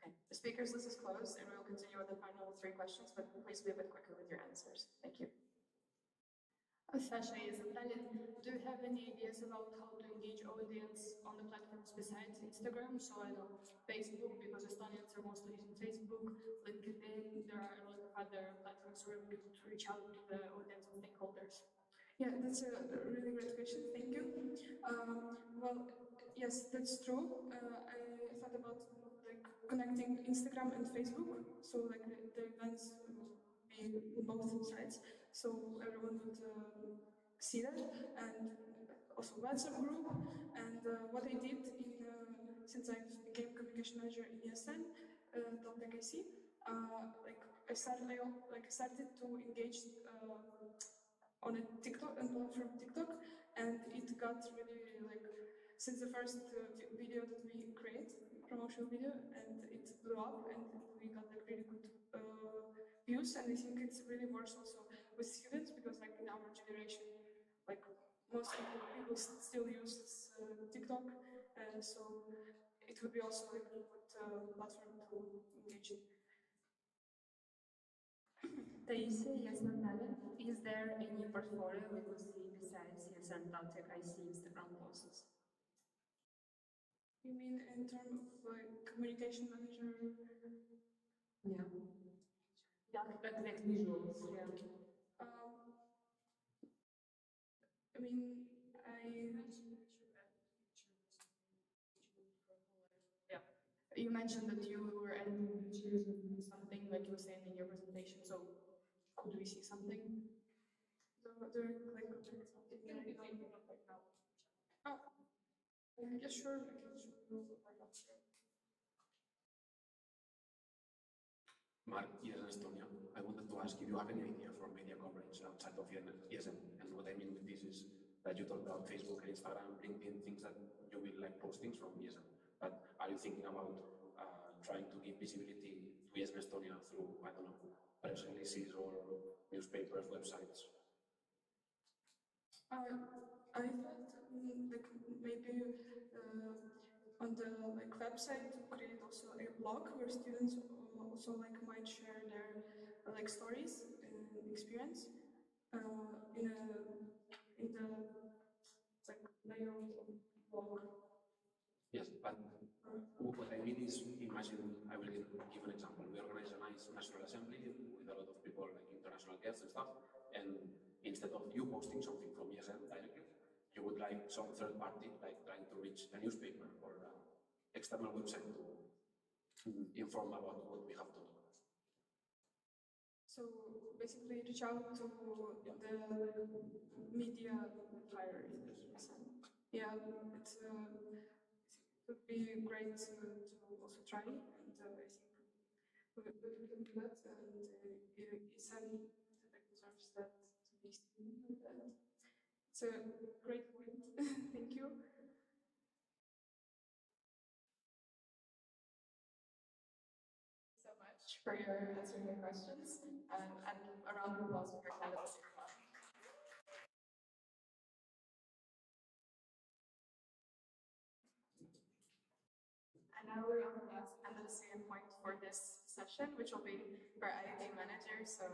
Okay, the speakers list is closed, and we will continue with the final 3 questions, but please be a bit quicker with your answers. Thank you. Sasha is in Tallinn. Do you have any ideas about how to engage audience on the platforms besides Instagram? So I know Facebook, because Estonians are mostly using Facebook, LinkedIn, there are a lot of other platforms where we could reach out to the audience and stakeholders. Yeah, that's a really great question. Thank you. Well, yes, that's true. I thought about like connecting Instagram and Facebook, so like the events be on both sides, so everyone would see that, and also WhatsApp group. And what I did in since I became communication manager in ESN, like I see, like I started to engage. On a TikTok and platform TikTok, and it got really like since the first video that we create, promotional video, and it blew up, and we got like really good views, and I think it really works also with students because like in our generation, like most people still use TikTok, so it would be also like a good platform to engage in. Taisi, yes, Natalia. Is there any portfolio we could see besides ESN Daltech IC Instagram posts? You mean in terms of like communication manager? Yeah. Yeah, like visuals, yeah. I mean, Yeah. You mentioned that you were adding pictures of something like you were saying in your presentation, so could we see something? Yeah, sure. Mark, ESN Estonia, I wanted to ask if you have any idea for media coverage outside of ESN. And what I mean with this is that you talk about Facebook and Instagram, LinkedIn, things that you will like postings from ESN. But are you thinking about trying to give visibility to ESN Estonia through, I don't know, press releases or newspapers, websites? I thought like maybe on the like website to create also a blog where students also like might share their like stories and experience in the like layout of blog. Yes, but what I mean is, imagine, I will give an example. We organize a organize National Assembly with a lot of people, like international guests and stuff, and instead of you posting something from ESN directly, you would like some third party, like trying to reach a newspaper or external website to inform about what we have to do. So basically reach out to the media empire in ESN. Yeah, it would be great to also try, and I think we can do that, and ESN deserves that to be seen, and it's a great point. Thank you. So much for your answering the questions, and a round of applause for your candidates. And now we're on the last candidacy point for this session, which will be for IIT manager, so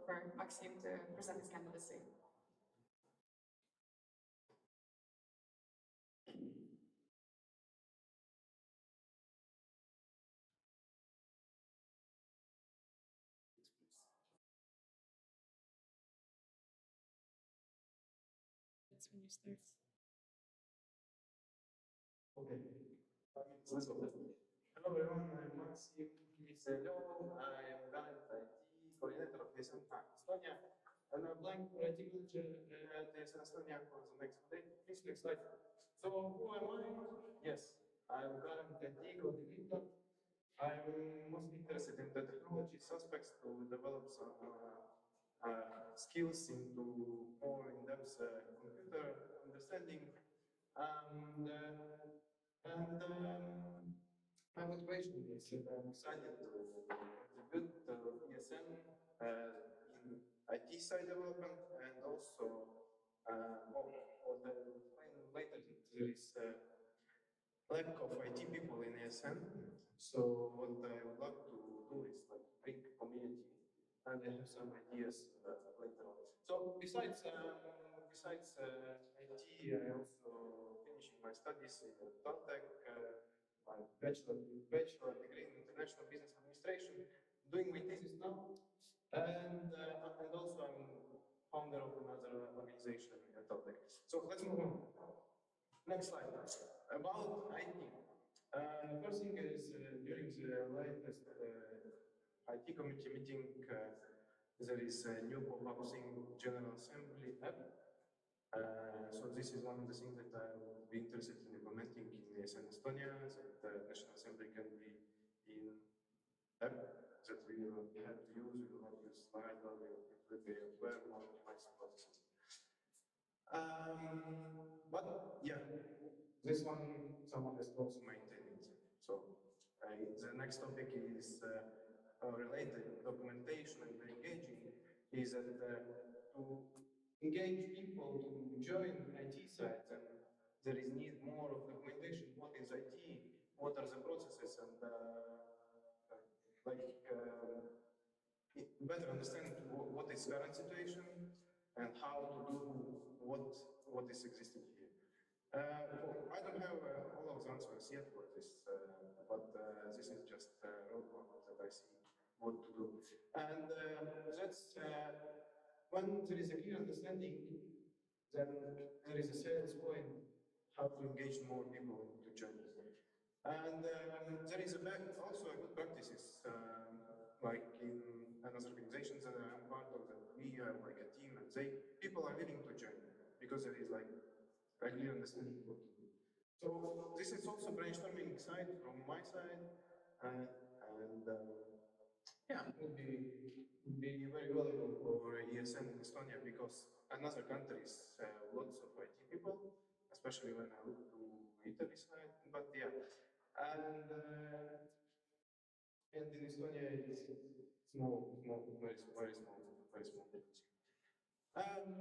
for Maxime to present his candidacy. That's when you start. Okay. Let's go. Hello everyone, I'm Maxim. Please hello. I am current IT coordinator of ESN Estonia, and I'm applying for IT manager at ESN Estonia for the next day. Please next slide. So who am I? Yes, I'm current IT coordinator. I'm mostly interested in the technology aspects to develop some skills into more in-depth computer understanding. My motivation is that I'm excited to contribute to ESN in IT side development, and also what I will explain later, there is lack of IT people in ESN. So what I would like to do is like bring community, and I have some ideas later on. So besides IT, I also finishing my studies in Tantech, my bachelor degree in international business administration, doing my thesis now, and also I'm founder of another organization at Tantech. So let's move on. Next slide. About IT. First thing is during the latest IT committee meeting, there is a new pop-up General Assembly app. So this is one of the things that I would be interested in implementing in ESN Estonia, that the National Assembly can be in app that we will have to use. We will not use slide, but we will prepare more optimized processes. But yeah, this one someone has also maintained. So the next topic is related documentation and engaging. Is that to engage people to join IT sites, and there is need more of documentation. What is IT? What are the processes? And better understand what is current situation and how to do what is existing here. I don't have all of the answers yet for this, but this is just a roadmap that I see what to do. And that's when there is a clear understanding, then there is a sales point how to engage more people to join. And there is also a good practices, like in another organizations that I'm part of, that we have like a team, and people are willing to join because there is like a clear understanding what to do. So this is also brainstorming side from my side, and yeah, it would be very valuable for ESN in Estonia, because another countries have lots of IT people, especially when I look to Italy side. But yeah, and in Estonia it's small, very small.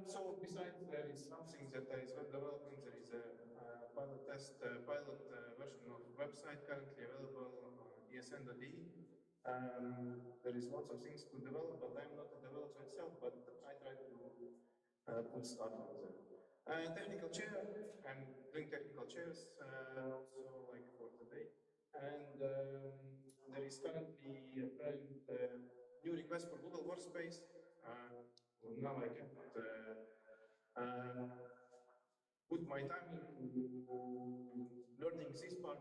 So besides there is something that is web development, there is a pilot version of website currently available on esn.de. There is lots of things to develop, but I'm not a developer itself, but I try to put stuff on there. Technical chair, I'm doing technical chairs also like for today. And there is currently a project request for Google Workspace. Now I can put my time into learning this part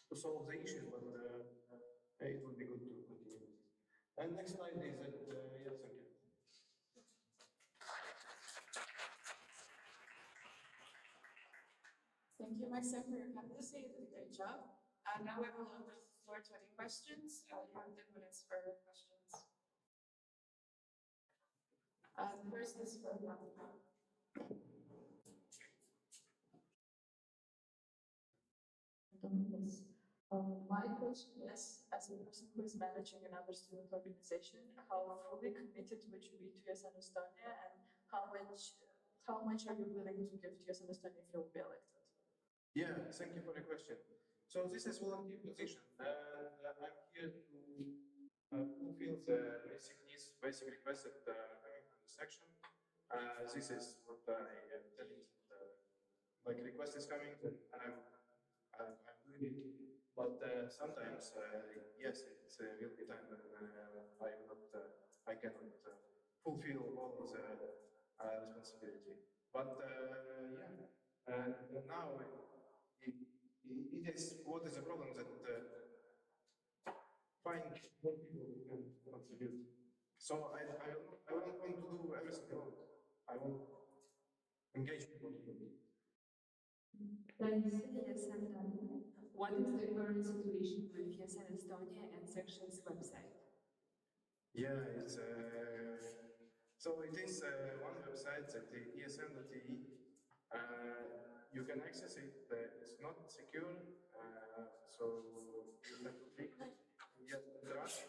to solve the issue, but it would be good to continue. And next slide is that, yes, thank you. Thank you, Maxim, for your candidacy. You did a great job. Now I will open the floor to any questions. You have 10 minutes for questions. The first is for My question is, as a person who is managing another student organization, how fully committed would you be to ESN Estonia, and how much are you willing to give to ESN Estonia if you will be elected? Yeah, thank you for the question. So this is volunteer position, and I'm here to fulfill the basic needs, basic requests that coming from the section. This is what I am telling. Like request is coming, and I'm doing it. But sometimes, yes, it will be time when I cannot fulfill all of the responsibility. But yeah, and now it is what is the problem that find more people who can contribute. So I will not want to do everything alone. I will engage people. What is the current situation with ESN Estonia and section's website? Yeah, it's so it is one website that the ESN.de. You can access it. It's not secure, so you have to click yes trust.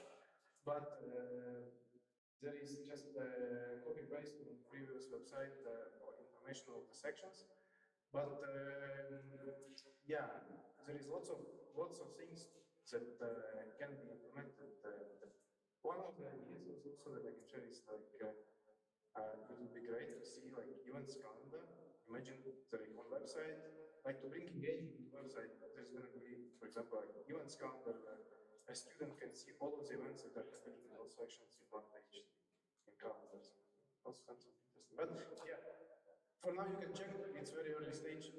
But there is just copy paste from previous website or information of the sections. But yeah, there is lots of things that can be implemented. One of the ideas was also that I can share is like it would be great to see like events calendar. Imagine there is one website, like to bring engagement to the website. There's going to be, for example, like events calendar where a student can see all of the events that are happening in all sections in one page in calendars. Also something interesting. But yeah, for now you can check. It's very early stage.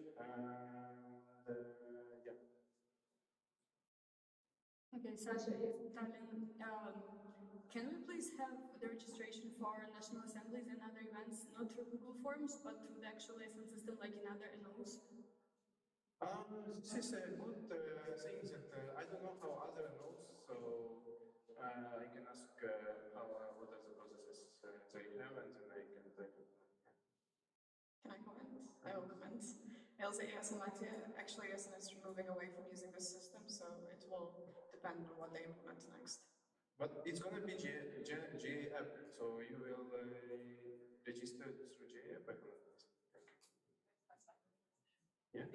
Yeah. Okay, Sasha, yes, Tallinn. Can we please have the registration for national assemblies and other events not through Google Forms, but through the actual ESN system, like in other NOs? This is a good thing that I don't know how other knows, so I can ask what are the processes they have, and then I can take it. Can I comment? I will comment. Also, ESN Latvia, actually ESN is moving away from using this system, so it will depend on what they implement next. But it's going to be GA app, so you will register through GA app. Yeah.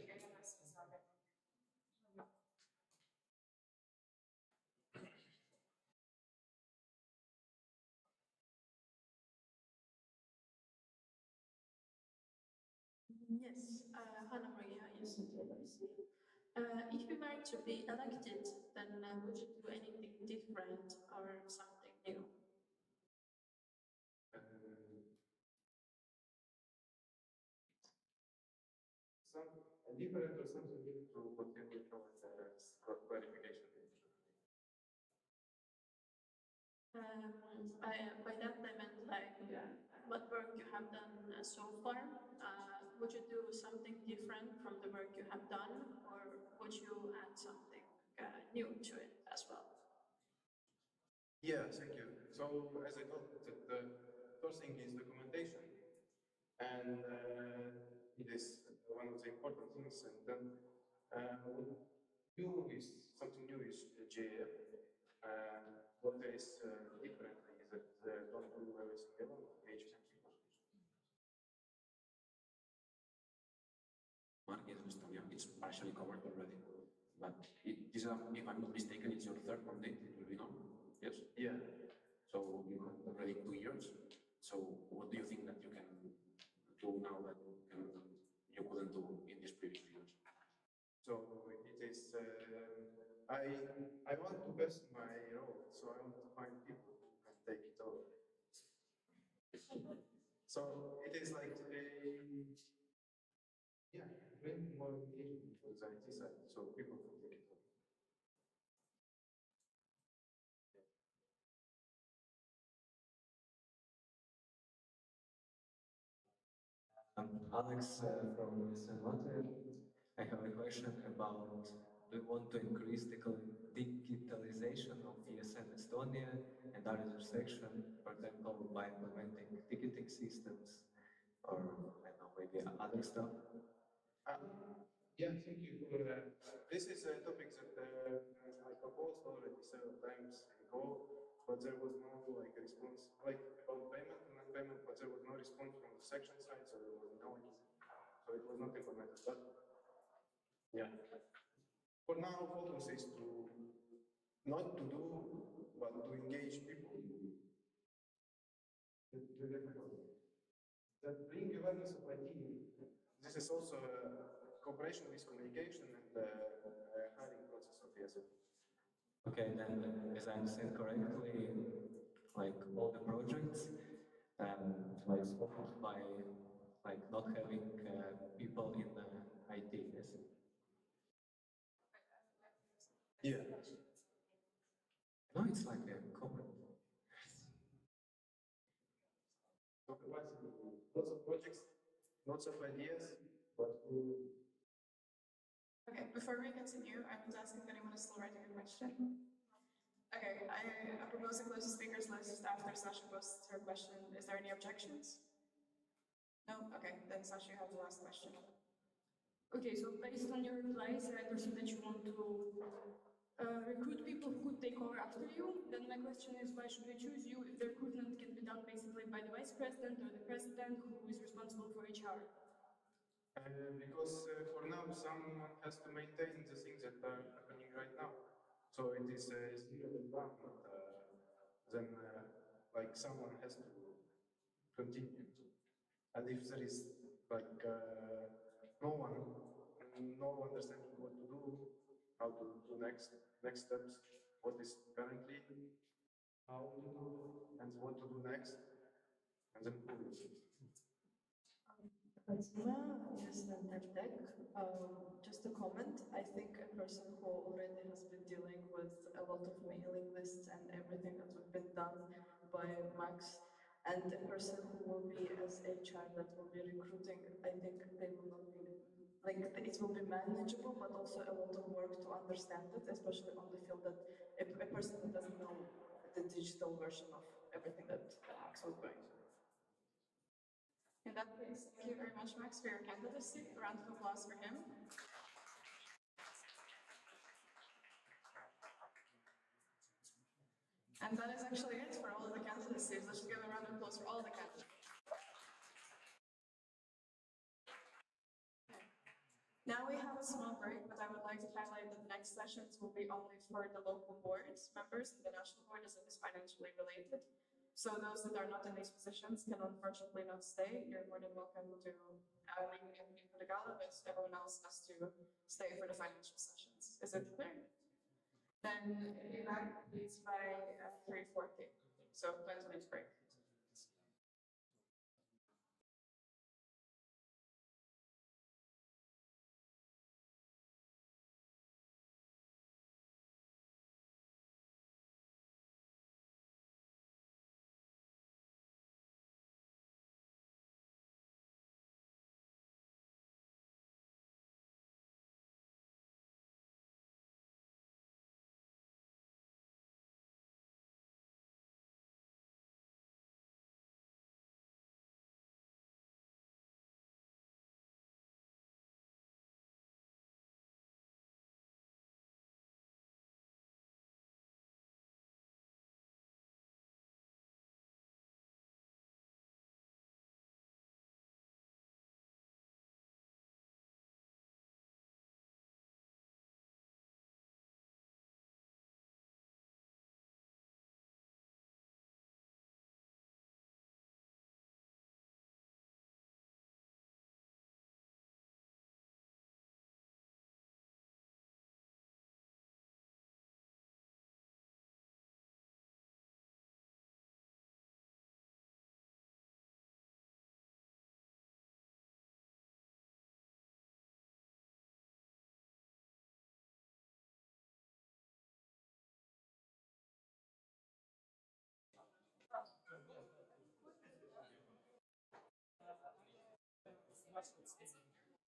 Yes, Hannah Maria, yes. If you were to be elected, then would you do anything different or something new? Some different or something new to what can be from clarification. By that I meant like what work you have done so far. Would you do something different from the work you have done, or would you add something new to it as well? Yeah, thank you. So as I told, the first thing is documentation, and it is one of the important things. And then new is something new is JF. What is different is that don't do everything alone. Engage people. Market in Estonia is partially covered already. But this, if I'm not mistaken, it's your third mandate, it will be now. Yes? Yeah. So you have already 2 years. So what do you think that you can do now that you couldn't do in these previous years? So it is, I want to best my role, so I want to find people who can take it over. So it is like bring more engagement to the IT side, so people can take it over. Alex from ESN Latvia. I have a question about, do you want to increase the digitalization of ESN Estonia and other section, for example, by implementing ticketing systems or, I don't know, maybe other stuff? Yeah, thank you. This is a topic that I proposed already several times ago, but there was no like response, like about payment and non-payment, but there was no response from the section side, so there was no easy. So it was not implemented. But yeah, for now, focus is to not to do, but to engage people. That bring awareness of IT. This is also cooperation with communication and hiring process of ESN. Okay, then as I understand correctly, like all the projects, like solved by like not having people in IT, yes? Yeah. No, it's like a common. Lots of projects, lots of ideas, but Okay, before we continue, I want to ask if anyone is still writing a question. Okay, I propose to close the speakers list after Sasha posts her question. Is there any objections? No? Okay, then Sasha, you have the last question. Okay, so based on your replies, I understand that you want to recruit people who could take over after you. Then my question is, why should we choose you if the recruitment can be done basically by the vice president or the president who is responsible for HR? Because for now, someone has to maintain the things that are happening right now. So it is still done, but then like someone has to continue. And if there is like no one understanding what to do, how to do next steps, what is currently, how to do, and what to do next, and then who will. Fatima is an tech. Just a comment. I think a person who already has been dealing with a lot of mailing lists and everything that has been done by Max, and a person who will be as HR that will be recruiting, I think they will not be like it will be manageable, but also a lot of work to understand it, especially on the field that a person that doesn't know the digital version of everything that Max was doing. In that case, thank you very much, Max, for your candidacy. A round of applause for him. And that is actually it for all of the candidacies. Let's just give a round of applause for all of the candidates. Now we have a small break, but I would like to highlight that the next sessions will be only for the local boards members, and the national board as it is financially related. So those that are not in these positions can unfortunately not stay. You're more than welcome to leave in for the gala, but everyone else has to stay for the financial sessions. Is it clear? Then event is by 3:40. So 20 minutes break.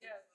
Yes.